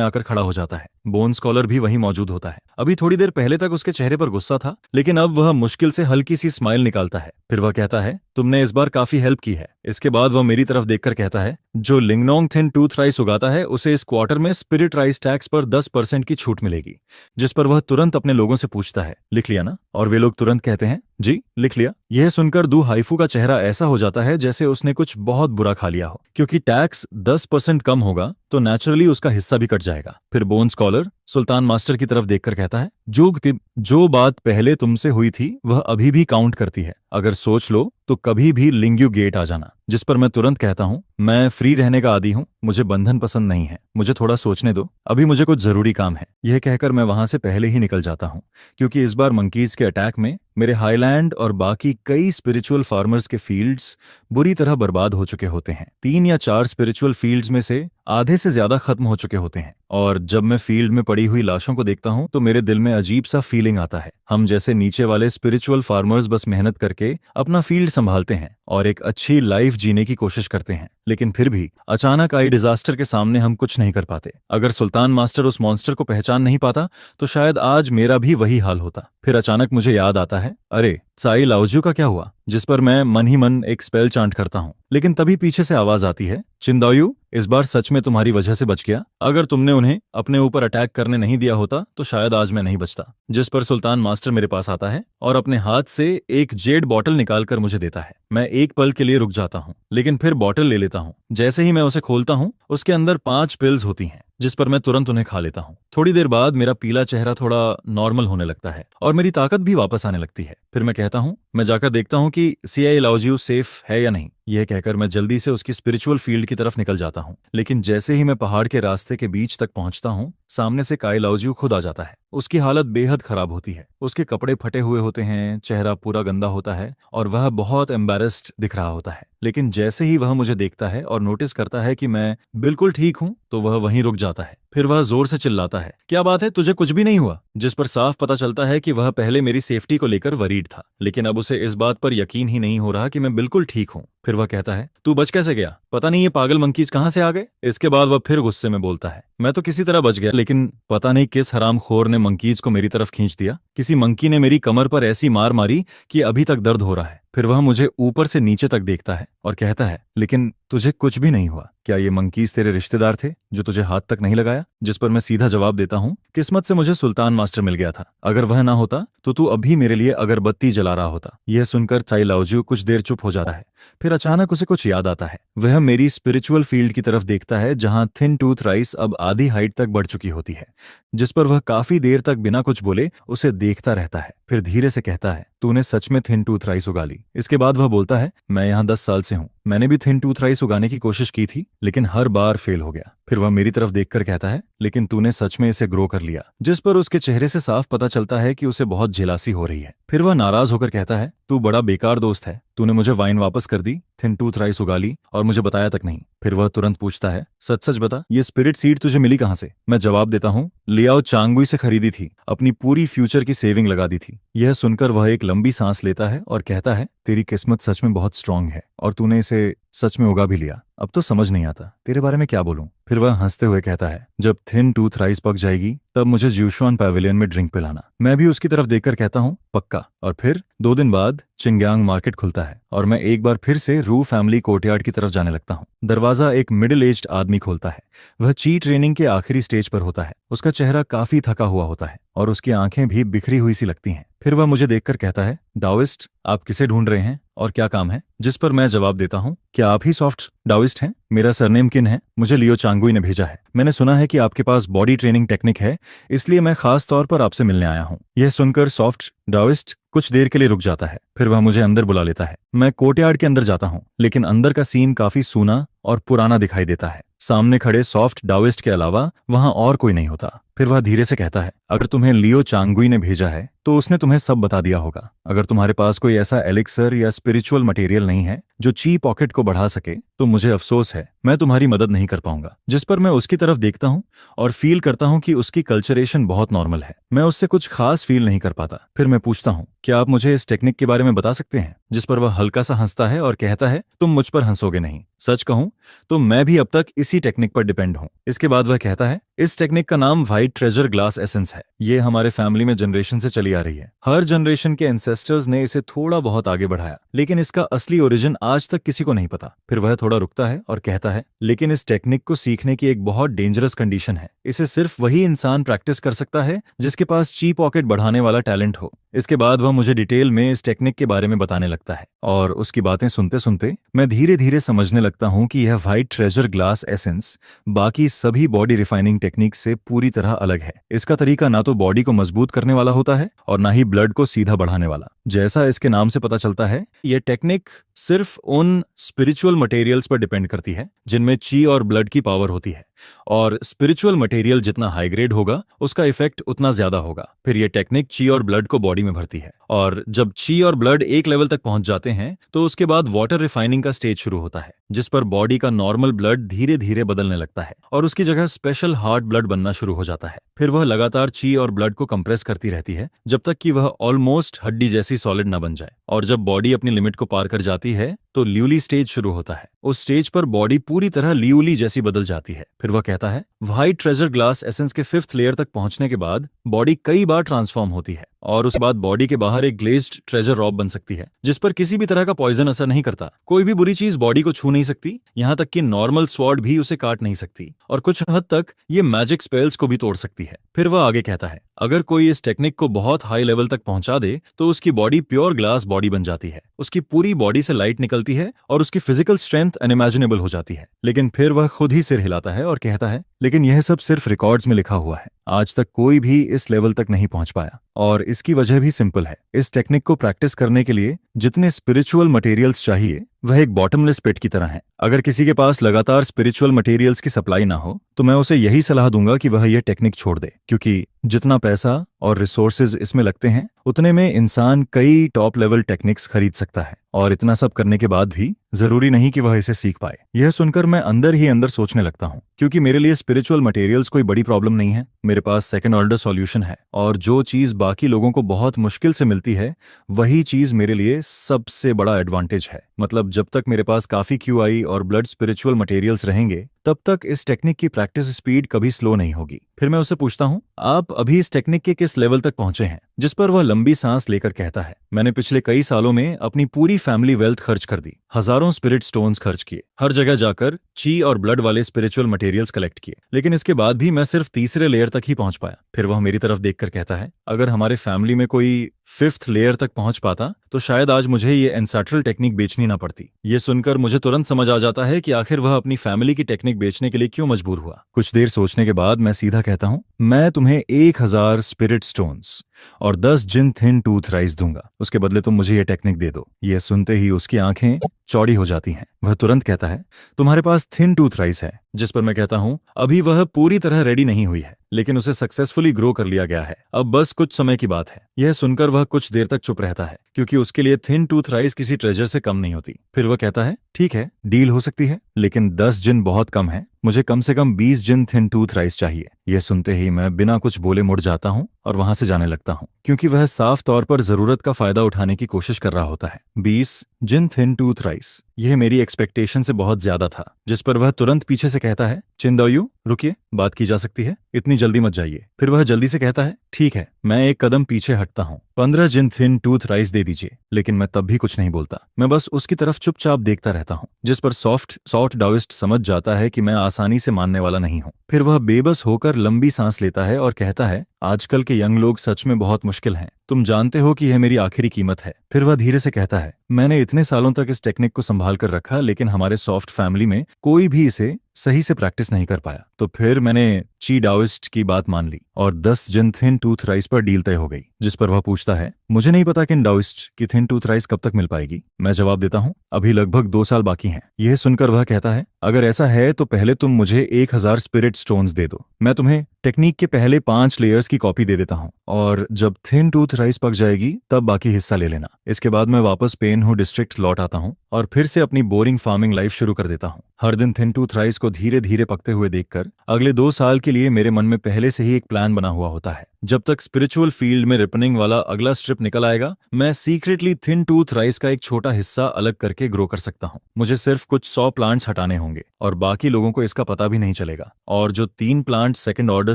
आकर खड़ा हो जाता है। बोन स्कॉलर भी वहीं मौजूद होता है। अभी थोड़ी देर पहले तक उसके चेहरे पर गुस्सा था, लेकिन अब वह मुश्किल से हल्की सी स्माइल निकालता है। फिर वह कहता है, तुमने इस बार काफी हेल्प की है। इसके बाद वह मेरी तरफ देखकर कहता है, जो लिंगनोंग थिन टूथ राइस उगाता है उसे इस क्वार्टर में स्पिरिट राइस टैक्स पर 10% की छूट मिलेगी। जिस पर वह तुरंत अपने लोगों से पूछता है, लिख लिया ना? और वे लोग तुरंत कहते हैं, जी लिख लिया। यह सुनकर दू हाइफू का चेहरा ऐसा हो जाता है जैसे उसने कुछ बहुत बुरा खा लिया हो, क्योंकि टैक्स 10% कम होगा तो नेचुरली उसका हिस्सा भी कट जाएगा। फिर बोन स्कॉलर सुल्तान मास्टर की तरफ देखकर कहता है, जो बात पहले तुमसे हुई थी वह अभी भी काउंट करती है। अगर सोच लो तो कभी भी लिंग्यू गेट आ जाना। जिस पर मैं तुरंत कहता हूं, मैं फ्री रहने का आदी हूं, मुझे बंधन पसंद नहीं है, मुझे थोड़ा सोचने दो, अभी मुझे कुछ जरूरी काम है। यह कहकर मैं वहां से पहले ही निकल जाता हूं, क्योंकि इस बार मंकीज के अटैक में मेरे हाईलैंड और बाकी कई स्पिरिचुअल फार्मर्स के फील्ड्स बुरी तरह बर्बाद हो चुके होते हैं। 3 या 4 स्पिरिचुअल फील्ड्स में से आधे से ज्यादा खत्म हो चुके होते हैं। और जब मैं फील्ड में पड़ी हुई लाशों को देखता हूं तो मेरे दिल में अजीब सा फीलिंग आता है। हम जैसे नीचे वाले स्पिरिचुअल फार्मर्स बस मेहनत करके अपना फील्ड संभालते हैं और एक अच्छी लाइफ जीने की कोशिश करते हैं, लेकिन फिर भी अचानक आई डिजास्टर के सामने हम कुछ नहीं कर पाते। अगर सुल्तान मास्टर उस मॉन्स्टर को पहचान नहीं पाता तो शायद आज मेरा भी वही हाल होता। फिर अचानक मुझे याद आता है, अरे त्साई लाओजू का क्या हुआ? जिस पर मैं मन ही मन एक स्पेल चांट करता हूँ, लेकिन तभी पीछे से आवाज आती है, चिंदाओयू इस बार सच में तुम्हारी वजह से बच गया। अगर तुमने उन्हें अपने ऊपर अटैक करने नहीं दिया होता तो शायद आज मैं नहीं बचता। जिस पर सुल्तान मास्टर मेरे पास आता है और अपने हाथ से एक जेड बॉटल निकालकर मुझे देता है। मैं एक पल के लिए रुक जाता हूँ, लेकिन फिर बॉटल ले लेता हूँ। जैसे ही मैं उसे खोलता हूँ उसके अंदर 5 पिल्स होती हैं, जिस पर मैं तुरंत उन्हें खा लेता हूँ। थोड़ी देर बाद मेरा पीला चेहरा थोड़ा नॉर्मल होने लगता है और मेरी ताकत भी वापस आने लगती है। फिर मैं कहता हूँ, मैं जाकर देखता हूँ कि सीआई लाओजियो सेफ है या नहीं। यह कहकर मैं जल्दी से उसकी स्पिरिचुअल फील्ड की तरफ निकल जाता हूँ, लेकिन जैसे ही मैं पहाड़ के रास्ते के बीच तक पहुंचता हूँ, सामने से काई लाओजियो खुद आ जाता है। उसकी हालत बेहद खराब होती है, उसके कपड़े फटे हुए होते हैं, चेहरा पूरा गंदा होता है और वह बहुत एम्बैरेस्ड दिख रहा होता है। लेकिन जैसे ही वह मुझे देखता है और नोटिस करता है कि मैं बिल्कुल ठीक हूँ तो वह वहीं रुक जाता है। फिर वह जोर से चिल्लाता है, क्या बात है, तुझे कुछ भी नहीं हुआ? जिस पर साफ पता चलता है कि वह पहले मेरी सेफ्टी को लेकर वरीड था, लेकिन अब उसे इस बात पर यकीन ही नहीं हो रहा कि मैं बिल्कुल ठीक हूँ। फिर वह कहता है, तू बच कैसे गया? पता नहीं ये पागल मंकीज कहाँ से आ गए? इसके बाद वह फिर गुस्से में बोलता है, मैं तो किसी तरह बच गया, लेकिन पता नहीं किस हरामखोर ने मंकीज को मेरी तरफ खींच दिया। किसी मंकी ने मेरी कमर पर ऐसी मार मारी कि अभी तक दर्द हो रहा है। फिर वह मुझे ऊपर से नीचे तक देखता है और कहता है, लेकिन तुझे कुछ भी नहीं हुआ? क्या ये मंकीज तेरे रिश्तेदार थे जो तुझे हाथ तक नहीं लगाया? जिस पर मैं सीधा जवाब देता हूँ, किस्मत से मुझे सुल्तान मास्टर मिल गया था। अगर वह ना होता तो तू अभी मेरे लिए अगरबत्ती जला रहा होता। यह सुनकर त्साई लाओजियो कुछ देर चुप हो जाता है। फिर अचानक उसे कुछ याद आता है। वह मेरी स्पिरिचुअल फील्ड की तरफ देखता है जहां थिन टूथ राइस अब आधी हाइट तक बढ़ चुकी होती है, जिस पर वह काफी देर तक बिना कुछ बोले उसे देखता रहता है। फिर धीरे से कहता है, तूने सच में थिन टूथ राइस उगा ली? इसके बाद वह बोलता है, मैं यहाँ 10 साल से हूँ, मैंने भी थिन टूथ राइस उगाने की कोशिश की थी, लेकिन हर बार फेल हो गया। फिर वह मेरी तरफ देखकर कहता है, लेकिन तूने सच में इसे ग्रो कर लिया। जिस पर उसके चेहरे से साफ पता चलता है कि उसे बहुत जेलासी हो रही है। फिर वह नाराज होकर कहता है, तू बड़ा बेकार दोस्त है, तूने मुझे वाइन वापस कर दी, थिन टूथ राइस उगा ली और मुझे बताया तक नहीं। फिर वह तुरंत पूछता है, सच सच बता, ये स्पिरिट सीड तुझे मिली कहाँ से? मैं जवाब देता हूँ, लियाओ चांगुई से खरीदी थी, अपनी पूरी फ्यूचर की सेविंग लगा दी थी। यह सुनकर वह एक लंबी सांस लेता है और कहता है, तेरी किस्मत सच में बहुत स्ट्रांग है और तूने इसे सच में उगा भी लिया। अब तो समझ नहीं आता तेरे बारे में क्या बोलूं। फिर वह हंसते हुए कहता है, जब थिन टूथ राइस पक जाएगी तब मुझे ज्यूशुआन पैविलियन में ड्रिंक पिलाना। मैं भी उसकी तरफ देखकर कहता हूँ, पक्का। और फिर 2 दिन बाद चिंग्यांग मार्केट खुलता है और मैं एक बार फिर से रू फैमिली कोर्टयार्ड की तरफ जाने लगता हूँ। दरवाजा एक मिडिल एज्ड आदमी खोलता है। वह ची ट्रेनिंग के आखिरी स्टेज पर होता है। उसका चेहरा काफी थका हुआ होता है और उसकी आंखें भी बिखरी हुई सी लगती हैं। फिर वह मुझे देखकर कहता है, डाओइस्ट, आप किसे ढूंढ रहे हैं और क्या काम है? जिस पर मैं जवाब देता हूँ, क्या आप ही सॉफ्ट डाओइस्ट हैं? मेरा सरनेम किन है? मुझे लियो चांगुई ने भेजा है। मैंने सुना है कि आपके पास बॉडी ट्रेनिंग टेक्निक है, इसलिए मैं खास तौर पर आपसे मिलने आया हूँ। यह सुनकर सॉफ्ट डाओइस्ट कुछ देर के लिए रुक जाता है। फिर वह मुझे अंदर बुला लेता है। मैं कोर्टयार्ड के अंदर जाता हूँ, लेकिन अंदर का सीन काफी सूना और पुराना दिखाई देता है। सामने खड़े सॉफ्ट डाओइस्ट के अलावा वहां और कोई नहीं होता। फिर वह धीरे से कहता है, अगर तुम्हें लियो चांगुई ने भेजा है तो उसने तुम्हें सब बता दिया होगा। अगर तुम्हारे पास कोई ऐसा एलिक्सर या स्पिरिचुअल मटेरियल नहीं है जो ची पॉकेट को बढ़ा सके तो मुझे अफसोस है, मैं तुम्हारी मदद नहीं कर पाऊंगा। जिस पर मैं उसकी तरफ देखता हूँ और फील करता हूँ कि उसकी कल्चरेशन बहुत नॉर्मल है। मैं उससे कुछ खास फील नहीं कर पाता। फिर मैं पूछता हूँ, क्या आप मुझे इस टेक्निक के बारे में बता सकते हैं? जिस पर वह हल्का सा हंसता है और कहता है, तुम मुझ पर हंसोगे नहीं। सच कहूं तो मैं भी अब तक इसी टेक्निक पर डिपेंड हूं। इसके बाद वह कहता है, इस टेक्निक का नाम व्हाइट ट्रेजर ग्लास एसेंस है। ये हमारे फैमिली में जनरेशन से चली आ रही है। हर जनरेशन के एंसेस्टर्स ने इसे थोड़ा बहुत आगे बढ़ाया, लेकिन इसका असली ओरिजिन आज तक किसी को नहीं पता। फिर वह थोड़ा रुकता है और कहता है, लेकिन इस टेक्निक को सीखने की एक बहुत डेंजरस कंडीशन है। इसे सिर्फ वही इंसान प्रैक्टिस कर सकता है जिसके पास ची पॉकेट बढ़ाने वाला टैलेंट हो। इसके बाद वह मुझे डिटेल में इस टेक्निक के बारे में बताने लगता है, और उसकी बातें सुनते सुनते मैं धीरे धीरे समझने लगता हूँ कि यह व्हाइट ट्रेजर ग्लास एसेंस बाकी सभी बॉडी रिफाइनिंग टेक्निक से पूरी तरह अलग है। इसका तरीका ना तो बॉडी को मजबूत करने वाला होता है और ना ही ब्लड को सीधा बढ़ाने वाला। जैसा इसके नाम से पता चलता है, यह टेक्निक सिर्फ उन स्पिरिचुअल मटेरियल्स पर डिपेंड करती है जिनमें ची और ब्लड की पावर होती है, और स्पिरिचुअल मटेरियल जितना हाई ग्रेड होगा उसका इफेक्ट उतना ज्यादा होगा। फिर यह टेक्निक ची और ब्लड को बॉडी में भरती है, और जब ची और ब्लड एक लेवल तक पहुंच जाते हैं तो उसके बाद वाटर रिफाइनिंग का स्टेज शुरू होता है, जिस पर बॉडी का नॉर्मल ब्लड धीरे धीरे बदलने लगता है और उसकी जगह स्पेशल हार्ट ब्लड बनना शुरू हो जाता है। फिर वह लगातार ची और ब्लड को कंप्रेस करती रहती है जब तक कि वह ऑलमोस्ट हड्डी जैसी सॉलिड न बन जाए, और जब बॉडी अपनी लिमिट को पार कर जाती है तो ल्यूली स्टेज शुरू होता है। उस स्टेज पर बॉडी पूरी तरह ल्यूली जैसी बदल जाती है। फिर वह कहता है, व्हाइट ट्रेजर ग्लास एसेंस के 5th लेयर तक पहुंचने के बाद बॉडी कई बार ट्रांसफॉर्म होती है, और उसके बाद बॉडी के बाहर एक ग्लेज्ड ट्रेजर रॉब बन सकती है जिस पर किसी भी तरह का पॉइजन असर नहीं करता। कोई भी बुरी चीज बॉडी को छू नहीं सकती, यहाँ तक कि नॉर्मल स्वॉर्ड भी उसे काट नहीं सकती, और कुछ हद तक ये मैजिक स्पेल्स को भी तोड़ सकती है। फिर वह आगे कहता है, अगर कोई इस टेक्निक को बहुत हाई लेवल तक पहुंचा दे तो उसकी बॉडी प्योर ग्लास बॉडी बन जाती है। उसकी पूरी बॉडी से लाइट निकलती है और उसकी फिजिकल स्ट्रेंथ अनइमेजिनेबल हो जाती है। लेकिन फिर वह खुद ही सिर हिलाता है और कहता है, लेकिन यह सब सिर्फ रिकॉर्ड्स में लिखा हुआ है। आज तक कोई भी इस लेवल तक नहीं पहुंच पाया, और इसकी वजह भी सिंपल है। इस टेक्निक को प्रैक्टिस करने के लिए जितने स्पिरिचुअल मटेरियल्स चाहिए वह एक बॉटमलेस पिट की तरह है। अगर किसी के पास लगातार स्पिरिचुअल मटेरियल्स की सप्लाई ना हो तो मैं उसे यही सलाह दूंगा कि वह यह टेक्निक छोड़ दे, क्योंकि जितना पैसा और रिसोर्सेज इसमें लगते हैं उतने में इंसान कई टॉप लेवल टेक्निक्स खरीद सकता है, और इतना सब करने के बाद भी जरूरी नहीं कि वह इसे सीख पाए। यह सुनकर मैं अंदर ही अंदर सोचने लगता हूँ, क्योंकि मेरे लिए स्पिरिचुअल मटेरियल्स कोई बड़ी प्रॉब्लम नहीं है। मेरे पास सेकंड ऑर्डर सॉल्यूशन है, और जो चीज बाकी लोगों को बहुत मुश्किल से मिलती है वही चीज मेरे लिए सबसे बड़ा एडवांटेज है। मतलब जब तक मेरे पास काफी QI और ब्लड स्पिरिचुअल मटेरियल्स रहेंगे तब तक इस टेक्निक की प्रैक्टिस स्पीड कभी स्लो नहीं होगी। फिर मैं उससे पूछता हूँ, आप अभी इस टेक्निक के किस लेवल तक पहुंचे हैं? जिस पर वह लंबी सांस लेकर कहता है, मैंने पिछले कई सालों में अपनी पूरी फैमिली वेल्थ खर्च कर दी, हजारों स्पिरिट स्टोन्स खर्च किए, हर जगह जाकर ची और ब्लड वाले स्पिरिचुअल मटेरियल्स कलेक्ट किए, लेकिन इसके बाद भी मैं सिर्फ तीसरे लेयर तक ही पहुंच पाया। फिर वह मेरी तरफ देखकर कहता है, अगर हमारे फैमिली में कोई 5th लेयर तक पहुंच पाता तो शायद आज मुझे ये एंसेस्ट्रल टेक्निक बेचनी ना पड़ती। ये सुनकर मुझे तुरंत समझ आ जाता है कि आखिर वह अपनी फैमिली की टेक्निक बेचने के लिए क्यों मजबूर हुआ। कुछ देर सोचने के बाद मैं सीधा कहता हूँ, मैं तुम्हें 1000 स्पिरिट स्टोन्स और 10 जिन थिन टूथ राइस दूंगा, उसके बदले तुम मुझे ये टेक्निक दे दो। यह सुनते ही उसकी आंखें चौड़ी हो जाती हैं। वह तुरंत कहता है, तुम्हारे पास थिन टूथ राइस है? जिस पर मैं कहता हूं, अभी वह पूरी तरह रेडी नहीं हुई है, लेकिन उसे सक्सेसफुली ग्रो कर लिया गया है, अब बस कुछ समय की बात है। यह सुनकर वह कुछ देर तक चुप रहता है, क्योंकि उसके लिए थिन टूथ राइस किसी ट्रेजर से कम नहीं होती। फिर वह कहता है, ठीक है, डील हो सकती है, लेकिन 10 जिन बहुत कम है, मुझे कम से कम 20 जिन थिन टूथ राइस चाहिए। यह सुनते ही मैं बिना कुछ बोले मुड़ जाता हूं और वहां से जाने लगता हूं, क्योंकि वह साफ तौर पर जरूरत का फायदा उठाने की कोशिश कर रहा होता है। 20 जिन थिन टूथ राइस, यह मेरी एक्सपेक्टेशन से बहुत ज्यादा था। जिस पर वह तुरंत पीछे से कहता है, चिंदायु, रुकिए, बात की जा सकती है, इतनी जल्दी मत जाइए। फिर वह जल्दी से कहता है, ठीक है, मैं एक कदम पीछे हटता हूँ, 15 जिन थिन टूथ राइस दे दीजिए। लेकिन मैं तब भी कुछ नहीं बोलता, मैं बस उसकी तरफ चुपचाप देखता रहता हूँ, जिस पर सॉफ्ट डाउइस्ट समझ जाता है कि मैं आसानी से मानने वाला नहीं हूँ। फिर वह बेबस होकर लंबी सांस लेता है और कहता है, आजकल के यंग लोग सच में बहुत मुश्किल हैं, तुम जानते हो कि यह मेरी आखिरी कीमत है। फिर वह धीरे से कहता है, मैंने इतने सालों तक इस टेक्निक को संभाल कर रखा, लेकिन हमारे सॉफ्ट फैमिली में कोई भी इसे सही से प्रैक्टिस नहीं कर पाया। तो फिर मैंने ची डाउइस्ट की बात मान ली और 10 जिन थिन टूथ राइस पर डील तय हो गई। जिस पर वह पूछता है, मुझे नहीं पता कि इन डाउइस्ट की थिन टूथ राइस कब तक मिल पाएगी। मैं जवाब देता हूँ, अभी लगभग 2 साल बाकी हैं। यह सुनकर वह कहता है, अगर ऐसा है तो पहले तुम मुझे 1000 स्पिरिट स्टोन्स दे दो, मैं तुम्हें टेक्निक के पहले 5 लेयर्स की कॉपी दे देता हूँ और जब थिन टूथ राइस पक जाएगी तब बाकी हिस्सा ले लेना। इसके बाद मैं वापस पेनहू डिस्ट्रिक्ट लौट आता हूँ और फिर से अपनी बोरिंग फार्मिंग लाइफ शुरू कर देता हूँ। हर दिन थिन टूथ राइस को धीरे धीरे पकते हुए देखकर अगले 2 साल के लिए मेरे मन में पहले से ही एक प्लान बना हुआ होता है। जब तक स्पिरिचुअल फील्ड में रिपनिंग वाला अगला स्ट्रिप निकल आएगा, मैं सीक्रेटली थिन टूथ राइस का एक छोटा हिस्सा अलग करके ग्रो कर सकता हूँ। मुझे सिर्फ कुछ 100 प्लांट्स हटाने होंगे और बाकी लोगों को इसका पता भी नहीं चलेगा। और जो 3 प्लांट सेकंड ऑर्डर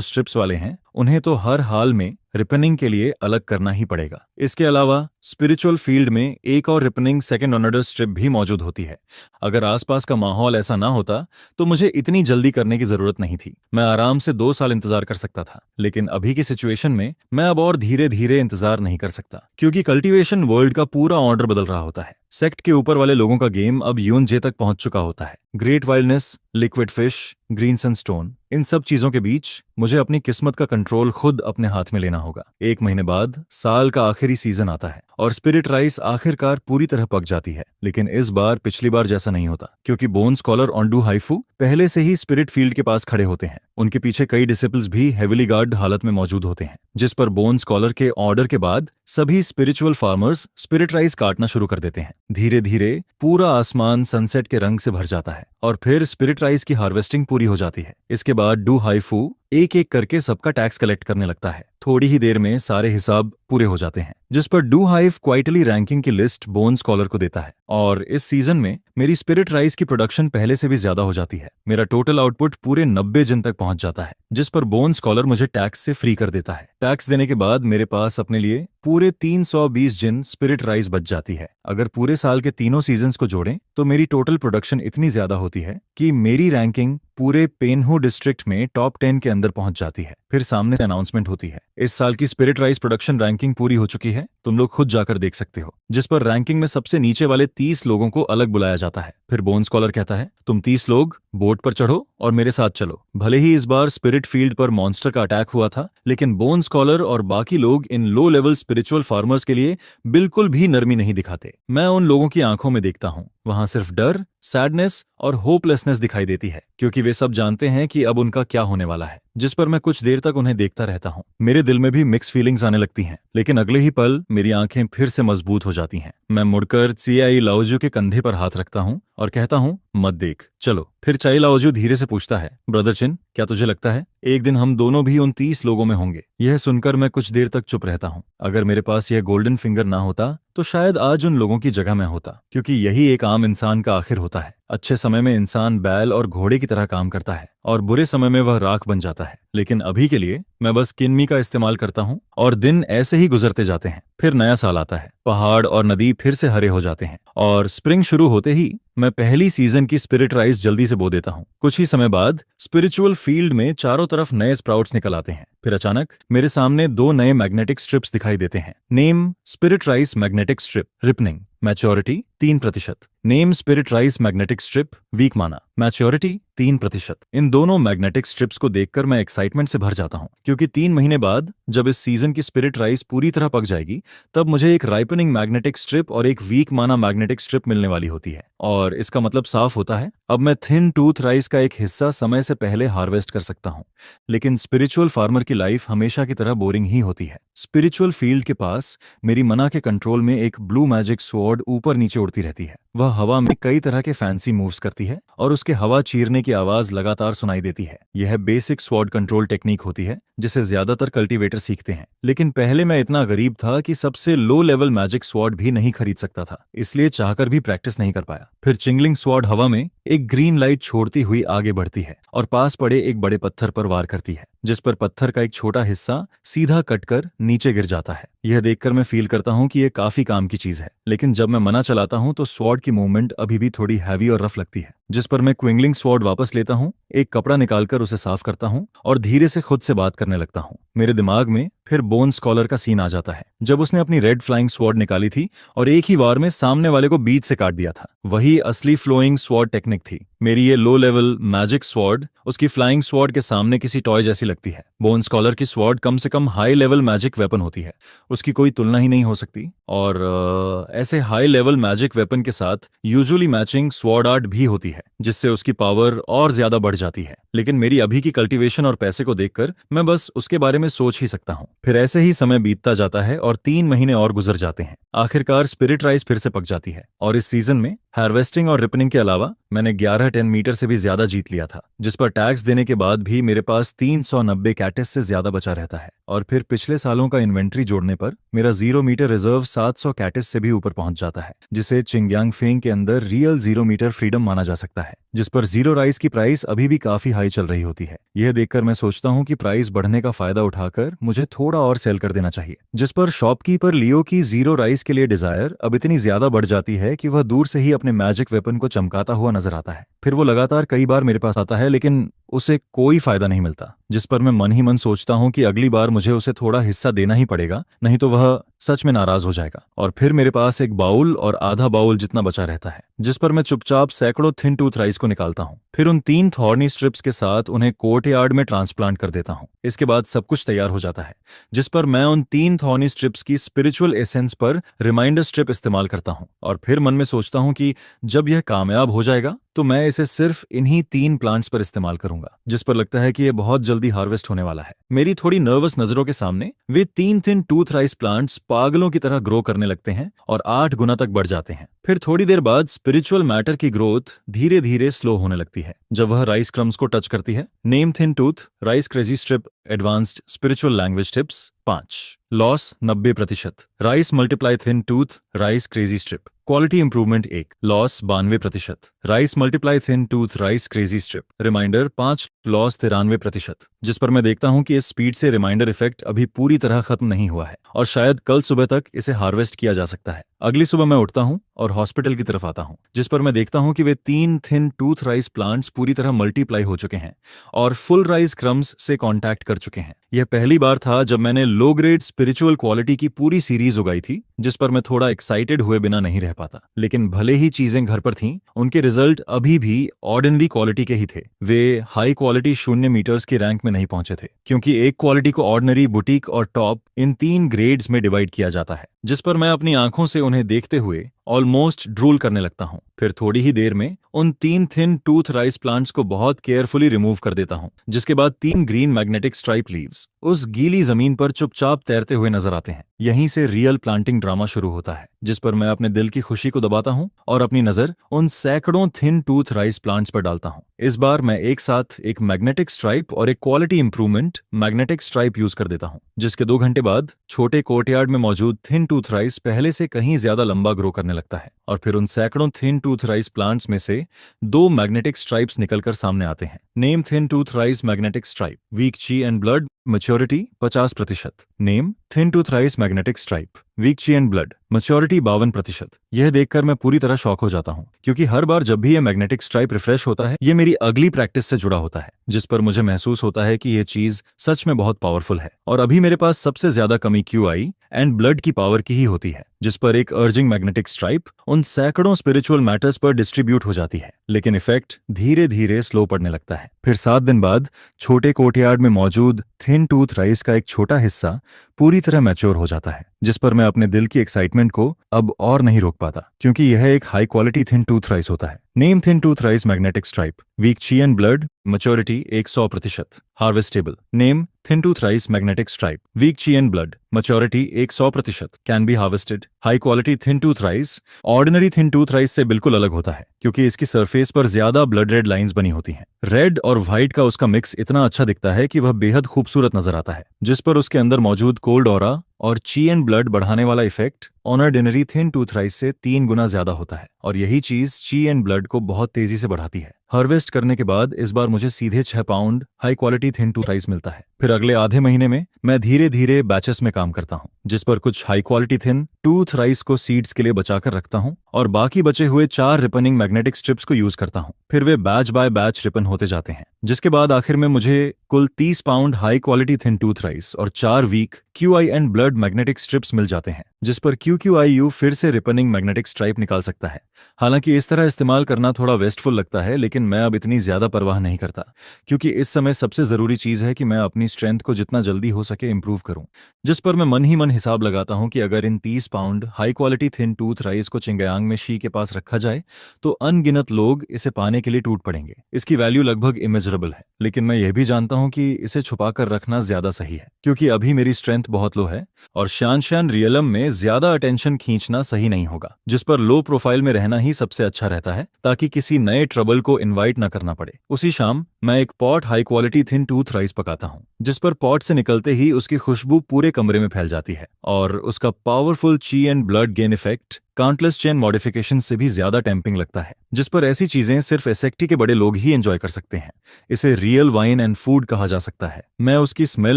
स्ट्रिप्स वाले हैं, उन्हें तो हर हाल में रिपनिंग के लिए अलग करना ही पड़ेगा। इसके अलावा स्पिरिचुअल फील्ड में एक और रिपनिंग सेकंड ऑर्डर स्ट्रिप भी मौजूद होती है। अगर आसपास का माहौल ऐसा ना होता तो मुझे इतनी जल्दी करने की जरूरत नहीं थी। मैं आराम से 2 साल इंतजार कर सकता था, लेकिन अभी की सिचुएशन में मैं अब और धीरे धीरे इंतजार नहीं कर सकता, क्योंकि कल्टीवेशन वर्ल्ड का पूरा ऑर्डर बदल रहा होता है। सेक्ट के ऊपर वाले लोगों का गेम अब यूएनजे तक पहुंच चुका होता है। Great wildness, liquid fish, green sunstone, इन सब चीजों के बीच मुझे अपनी किस्मत का कंट्रोल खुद अपने हाथ में लेना होगा। 1 महीने बाद साल का आखिरी सीजन आता है और स्पिरिट राइस आखिरकार पूरी तरह पक जाती है। लेकिन इस बार पिछली बार जैसा नहीं होता, क्योंकि बोन स्कॉलर ऑन्डू हाइफू पहले से ही स्पिरिट फील्ड के पास खड़े होते हैं। उनके पीछे कई डिसिपल्स भी हेविली गार्ड हालत में मौजूद होते हैं, जिस पर बोन स्कॉलर के ऑर्डर के बाद सभी स्पिरिचुअल फार्मर्स स्पिरिट राइस काटना शुरू कर देते हैं। धीरे धीरे पूरा आसमान सनसेट के रंग से भर जाता है और फिर स्पिरिट राइस की हार्वेस्टिंग पूरी हो जाती है। इसके बाद डू हाइफू एक एक करके सबका टैक्स कलेक्ट करने लगता है। थोड़ी ही देर में सारे हिसाब पूरे हो जाते हैं, जिस पर डू हाइव क्वाइटली रैंकिंग की लिस्ट बोन स्कॉलर को देता है। और इस सीजन में मेरी स्पिरिट राइस की प्रोडक्शन पहले से भी ज्यादा हो जाती है। मेरा टोटल आउटपुट पूरे 90 जिन तक पहुंच जाता है, जिस पर बोन स्कॉलर मुझे टैक्स से फ्री कर देता है। टैक्स देने के बाद मेरे पास अपने लिए पूरे 320 जिन स्पिरिट राइस बच जाती है। अगर पूरे साल के तीनों सीजन्स को जोड़ें तो मेरी टोटल प्रोडक्शन इतनी ज्यादा होती है कि मेरी रैंकिंग पूरे पेनहू डिस्ट्रिक्ट में टॉप 10 के अंदर पहुंच जाती है। फिर सामने से अनाउंसमेंट होती है, इस साल की स्पिरिट राइस प्रोडक्शन रैंकिंग पूरी हो चुकी है, तुम लोग खुद जाकर देख सकते हो। जिस पर रैंकिंग में सबसे नीचे वाले 30 लोगों को अलग बुलाया जाता है। फिर बोन स्कॉलर कहता है, तुम 30 लोग बोट पर चढ़ो और मेरे साथ चलो। भले ही इस बार स्पिरिट फील्ड पर मॉन्स्टर का अटैक हुआ था, लेकिन बोन स्कॉलर और बाकी लोग इन लो लेवल स्पिरिचुअल फार्मर्स के लिए बिल्कुल भी नरमी नहीं दिखाते। मैं उन लोगों की आंखों में देखता हूँ, वहां सिर्फ डर, सैडनेस और होपलेसनेस दिखाई देती है, क्योंकि वे सब जानते हैं कि अब उनका क्या होने वाला है। जिस पर मैं कुछ देर तक उन्हें देखता रहता हूँ। मेरे दिल में भी मिक्स फीलिंग्स आने लगती हैं, लेकिन अगले ही पल मेरी आंखें फिर से मजबूत हो जाती हैं। मैं मुड़कर चियाई लाओजू के कंधे पर हाथ रखता हूँ और कहता हूँ, मत देख, चलो। फिर चाई लाओजू धीरे से पूछता है, ब्रदर चिन, क्या तुझे लगता है एक दिन हम दोनों भी उन 30 लोगों में होंगे? यह सुनकर मैं कुछ देर तक चुप रहता हूँ। अगर मेरे पास यह गोल्डन फिंगर ना होता तो शायद आज उन लोगों की जगह मैं होता, क्योंकि यही एक आम इंसान का आखिर होता है। अच्छे समय में इंसान बैल और घोड़े की तरह काम करता है और बुरे समय में वह राख बन जाता है। लेकिन अभी के लिए मैं बस किन्मी का इस्तेमाल करता हूँ और दिन ऐसे ही गुजरते जाते हैं। फिर नया साल आता है, पहाड़ और नदी फिर से हरे हो जाते हैं और स्प्रिंग शुरू होते ही मैं पहली सीजन की स्पिरिट राइस जल्दी से बो देता हूँ। कुछ ही समय बाद स्पिरिचुअल फील्ड में चारों तरफ नए स्प्राउट्स निकल आते हैं। फिर अचानक मेरे सामने 2 नए मैग्नेटिक स्ट्रिप्स दिखाई देते हैं। Name spirit rice magnetic strip, ripening, maturity 3%। Name spirit rice magnetic strip, week माना, मैच्योरिटी 3%। इन दोनों मैग्नेटिक स्ट्रिप्स को देखकर मैं एक्साइटमेंट से भर जाता हूँ, क्योंकि 3 महीने बाद जब इस सीजन की स्पिरिट राइस पूरी तरह पक जाएगी, तब मुझे एक राइपनिंग मैग्नेटिक स्ट्रिप और एक वीक माना मैग्नेटिक स्ट्रिप मिलने वाली होती है। और इसका मतलब साफ होता है, अब मैं थिन टूथ राइस का एक हिस्सा समय से पहले हार्वेस्ट कर सकता हूँ। लेकिन स्पिरिचुअल फार्मर की लाइफ हमेशा की तरह बोरिंग ही होती है। स्पिरिचुअल फील्ड के पास मेरी मना के कंट्रोल में एक ब्लू मैजिक स्वॉर्ड ऊपर नीचे उड़ती रहती है। वह हवा में कई तरह के फैंसी मूव्स करती है और उसके हवा चीरने की आवाज लगातार सुनाई देती है। यह बेसिक स्वॉर्ड कंट्रोल टेक्निक होती है जिसे ज्यादातर कल्टीवेटर सीखते हैं। लेकिन पहले मैं इतना गरीब था कि सबसे लो लेवल मैजिक स्वॉर्ड भी नहीं खरीद सकता था, इसलिए चाहकर भी प्रैक्टिस नहीं कर पाया। फिर चिंगलिंग स्वॉर्ड हवा में एक ग्रीन लाइट छोड़ती हुई आगे बढ़ती है और पास पड़े एक बड़े पत्थर पर वार करती है, जिस पर पत्थर का एक छोटा हिस्सा सीधा कटकर नीचे गिर जाता है। यह देखकर मैं फील करता हूँ कि यह काफी काम की चीज है। लेकिन जब मैं मना चलाता हूँ तो स्वॉर्ड की मूवमेंट अभी भी थोड़ी हैवी और रफ लगती है, जिस पर मैं क्विंगलिंग स्वॉर्ड वापस लेता हूँ, एक कपड़ा निकालकर उसे साफ करता हूँ और धीरे से खुद से बात करने लगता हूँ। मेरे दिमाग में फिर बोन स्कॉलर का सीन आ जाता है, जब उसने अपनी रेड फ्लाइंग स्वॉर्ड निकाली थी और एक ही वार में सामने वाले को बीच से काट दिया था। वही असली फ्लोइंग स्वॉर्ड टेक्निक थी। मेरी ये लो लेवल मैजिक स्वॉर्ड उसकी फ्लाइंग स्वॉर्ड के सामने किसी टॉय जैसी लगती है। बोन स्कॉलर की स्वॉर्ड कम से कम हाई लेवल मैजिक वेपन होती है, उसकी कोई तुलना ही नहीं हो सकती। और ऐसे हाई लेवल मैजिक वेपन के साथ यूजुअली मैचिंग स्वॉर्ड आर्ट भी होती है, जिससे उसकी पावर और ज्यादा बढ़ जाती है। लेकिन मेरी अभी की कल्टीवेशन और पैसे को देखकर मैं बस उसके बारे में सोच ही सकता हूँ। फिर ऐसे ही समय बीतता जाता है और 3 महीने और गुजर जाते हैं। आखिरकार स्पिरिट राइस फिर से पक जाती है और इस सीजन में हार्वेस्टिंग और रिपनिंग के अलावा मैंने 11-10 मीटर से भी ज्यादा जीत लिया था, जिस पर टैक्स देने के बाद भी मेरे पास 390 कैटिस से ज्यादा बचा रहता है। और फिर पिछले सालों का इन्वेंट्री जोड़ने पर मेरा 0 मीटर रिजर्व 700 कैटिस से भी ऊपर पहुंच जाता है, जिसे चिंगयांग फेंग के अंदर रियल 0 मीटर फ्रीडम माना जा सकता है, जिस पर जीरो राइस की प्राइस अभी भी काफी हाई चल रही होती है। यह देखकर मैं सोचता हूँ कि प्राइस बढ़ने का फायदा उठाकर मुझे थोड़ा और सेल कर देना चाहिए, जिस पर शॉपकीपर लियो की जीरो राइस के लिए डिजायर अब इतनी ज्यादा बढ़ जाती है कि वह दूर से ही अपने मैजिक वेपन को चमकाता हुआ नजर आता है। फिर वो लगातार कई बार मेरे पास आता है, लेकिन उसे कोई फायदा नहीं मिलता, जिस पर मैं मन ही मन सोचता हूँ कि अगली बार मुझे उसे थोड़ा हिस्सा देना ही पड़ेगा, नहीं तो वह सच में नाराज हो जाएगा। और फिर मेरे पास एक बाउल और आधा बाउल जितना बचा रहता है, जिस पर मैं चुपचाप सैकड़ों थिन टूथ राइस को निकालता हूँ। फिर उन 3 थॉर्नी स्ट्रिप्स के साथ उन्हें कोर्ट यार्ड में ट्रांसप्लांट कर देता हूँ। इसके बाद सब कुछ तैयार हो जाता है, जिस पर मैं उन 3 थॉर्नी स्ट्रिप्स की स्पिरिचुअल एसेंस पर रिमाइंडर स्ट्रिप इस्तेमाल करता हूँ। और फिर मन में सोचता हूँ कि जब यह कामयाब हो जाएगा तो मैं इसे सिर्फ इन्हीं 3 प्लांट्स पर इस्तेमाल करूंगा, जिस पर लगता है कि यह बहुत जल्दी हार्वेस्ट होने वाला है। मेरी थोड़ी नर्वस नजरों के सामने वे 3 थिन टूथ राइस प्लांट्स पागलों की तरह ग्रो करने लगते हैं और 8 गुना तक बढ़ जाते हैं। फिर थोड़ी देर बाद स्पिरिचुअल मैटर की ग्रोथ धीरे धीरे स्लो होने लगती है जब वह राइस क्रम्स को टच करती है। Name thin tooth rice crazy strip advanced spiritual language tips 5 loss 90%। Rice multiply thin tooth rice crazy strip quality improvement 1 loss 92%। Rice multiply thin tooth rice crazy strip reminder 5 loss 93%, जिस पर मैं देखता हूं कि इस speed से reminder effect अभी पूरी तरह खत्म नहीं हुआ है और शायद कल सुबह तक इसे हार्वेस्ट किया जा सकता है। अगली सुबह मैं उठता हूं और हॉस्पिटल की तरफ आता हूं, जिस पर मैं देखता हूं कि वे 3 थिन टूथ राइस प्लांट्स पूरी तरह मल्टीप्लाई हो चुके हैं और फुल राइस क्रम्स से कांटेक्ट कर चुके हैं। यह पहली बार था जब मैंने लो ग्रेड स्पिरिचुअल क्वालिटी की पूरी सीरीज उगाई थी, जिस पर मैं थोड़ा एक्साइटेड हुए बिना नहीं रह पाता। लेकिन भले ही चीजें घर पर थीं, उनके रिजल्ट अभी भी ऑर्डिनरी क्वालिटी के ही थे। वे हाई क्वालिटी 0 मीटर्स के रैंक में नहीं पहुंचे थे, क्योंकि एक क्वालिटी को ऑर्डिनरी, बुटीक और टॉप इन 3 ग्रेड्स में डिवाइड किया जाता है, जिस पर मैं अपनी आंखों से उन्हें देखते हुए ऑलमोस्ट ड्रूल करने लगता हूं। फिर थोड़ी ही देर में उन 3 थिन टूथ राइस प्लांट्स को बहुत केयरफुली रिमूव कर देता हूं, जिसके बाद 3 ग्रीन मैग्नेटिक स्ट्राइप लीव्स उस गीली जमीन पर चुपचाप तैरते हुए नजर आते हैं। यहीं से रियल प्लांटिंग ड्रामा शुरू होता है, जिस पर मैं अपने दिल की खुशी को दबाता हूं और अपनी नजर उन सैकड़ों थिन टूथ राइस प्लांट्स पर डालता हूं। इस बार मैं एक साथ एक मैग्नेटिक स्ट्राइप और एक quality improvement magnetic stripe use कर देता हूं, जिसके 2 घंटे बाद छोटे कोर्टयार्ड में मौजूद थिन टूथ राइस पहले से कहीं ज्यादा लंबा ग्रो करने लगता है। और फिर उन सैकड़ों थिन टूथ राइस प्लांट्स में से 2 मैग्नेटिक स्ट्राइप्स निकलकर सामने आते हैं। Name thin tooth rice magnetic stripe weak chi and blood maturity 50%। Name thin tooth rice magnetic stripe weak chi and blood maturity 52%। यह देखकर मैं पूरी तरह शॉक हो जाता हूं, क्योंकि हर बार जब भी यह मैग्नेटिक स्ट्राइप रिफ्रेश होता है, यह मेरी अगली प्रैक्टिस से जुड़ा होता है, जिस पर मुझे महसूस होता है कि यह चीज सच में बहुत पावरफुल है। और अभी मेरे पास सबसे ज्यादा कमी QI एंड ब्लड की पावर की ही होती है, जिस पर एक अर्जिंग मैग्नेटिक स्ट्राइप उन सैकड़ों स्पिरिचुअल मैटर्स पर डिस्ट्रीब्यूट हो जाती है, लेकिन इफेक्ट धीरे धीरे स्लो पड़ने लगता है। फिर 7 दिन बाद छोटे कोर्टयार्ड में मौजूद थिन टूथ राइस का एक छोटा हिस्सा पूरी तरह मैच्योर हो जाता है, जिस पर मैं अपने दिल की एक्साइटमेंट को अब और नहीं रोक पाता, क्योंकि यह एक high quality thin tooth rice होता है। Name thin tooth rice magnetic stripe weak chi and blood maturity 100%। Harvestable. Name thin tooth rice magnetic stripe weak chi and blood maturity 100%। Can be harvested. High quality thin tooth rice ordinary thin tooth rice से बिल्कुल अलग होता है, क्योंकि इसकी surface पर ज्यादा blood red lines बनी होती हैं। रेड और व्हाइट का उसका मिक्स इतना अच्छा दिखता है कि वह बेहद खूबसूरत नजर आता है, जिस पर उसके अंदर मौजूद कोल्ड ऑरा और ची एंड ब्लड बढ़ाने वाला effect ordinary thin tooth rice से 3 गुना ज्यादा होता है, और यही चीज ची एंड ब्लड को बहुत तेजी से बढ़ाती है। हार्वेस्ट करने के बाद इस बार मुझे सीधे 6 pound high quality thin tooth rice मिलता है। फिर अगले आधे महीने में मैं धीरे धीरे बैचेस में काम करता हूँ, जिस पर कुछ high quality thin tooth rice को सीड्स के लिए बचाकर रखता हूँ और बाकी बचे हुए 4 रिपनिंग मैग्नेटिक स्ट्रिप्स को यूज करता हूँ। फिर वे बैच बाय बैच रिपन होते जाते हैं, जिसके बाद आखिर में मुझे कुल 30 pound high quality thin tooth rice और 4 weak QI and blood magnetic strips मिल जाते हैं, जिस पर QQIU फिर से रिपनिंग मैग्नेटिक स्ट्राइप निकाल सकता है। हालांकि इस तरह इस्तेमाल करना थोड़ा वेस्टफुल लगता है, लेकिन मैं अब इतनी ज्यादा परवाह नहीं करता, क्योंकि इस समय सबसे जरूरी चीज है कि मैं अपनी स्ट्रेंथ को जितना जल्दी हो सके इंप्रूव करूं। जिस पर मैं मन ही मन हिसाब लगाता हूं कि अगर इन 30 pound high quality thin tooth rice को चिंगयांग में शी के पास रखा जाए तो अनगिनत लोग इसे पाने के लिए टूट पड़ेंगे। इसकी वैल्यू लगभग इमेजरेबल है, लेकिन मैं यह भी जानता हूं कि इसे छुपा कर रखना ज्यादा सही है, क्योंकि अभी मेरी स्ट्रेंथ बहुत लो है और शान रियलम में ज्यादा अटेंशन खींचना सही नहीं होगा, जिस पर लो प्रोफाइल में रहना ही सबसे अच्छा रहता है, ताकि किसी नए ट्रबल को इनवाइट न करना पड़े। उसी शाम मैं एक pot high quality thin tooth rice पकाता हूँ, जिस पर पॉट से निकलते ही उसकी खुशबू पूरे कमरे में फैल जाती है और उसका पावरफुल ची and blood gain effect countless chain modification से भी ज्यादा टेम्पिंग लगता है, जिस पर ऐसी चीजें सिर्फ एसेक्टी के बड़े लोग ही एंजॉय कर सकते हैं। इसे रियल वाइन एंड फूड कहा जा सकता है। मैं उसकी स्मेल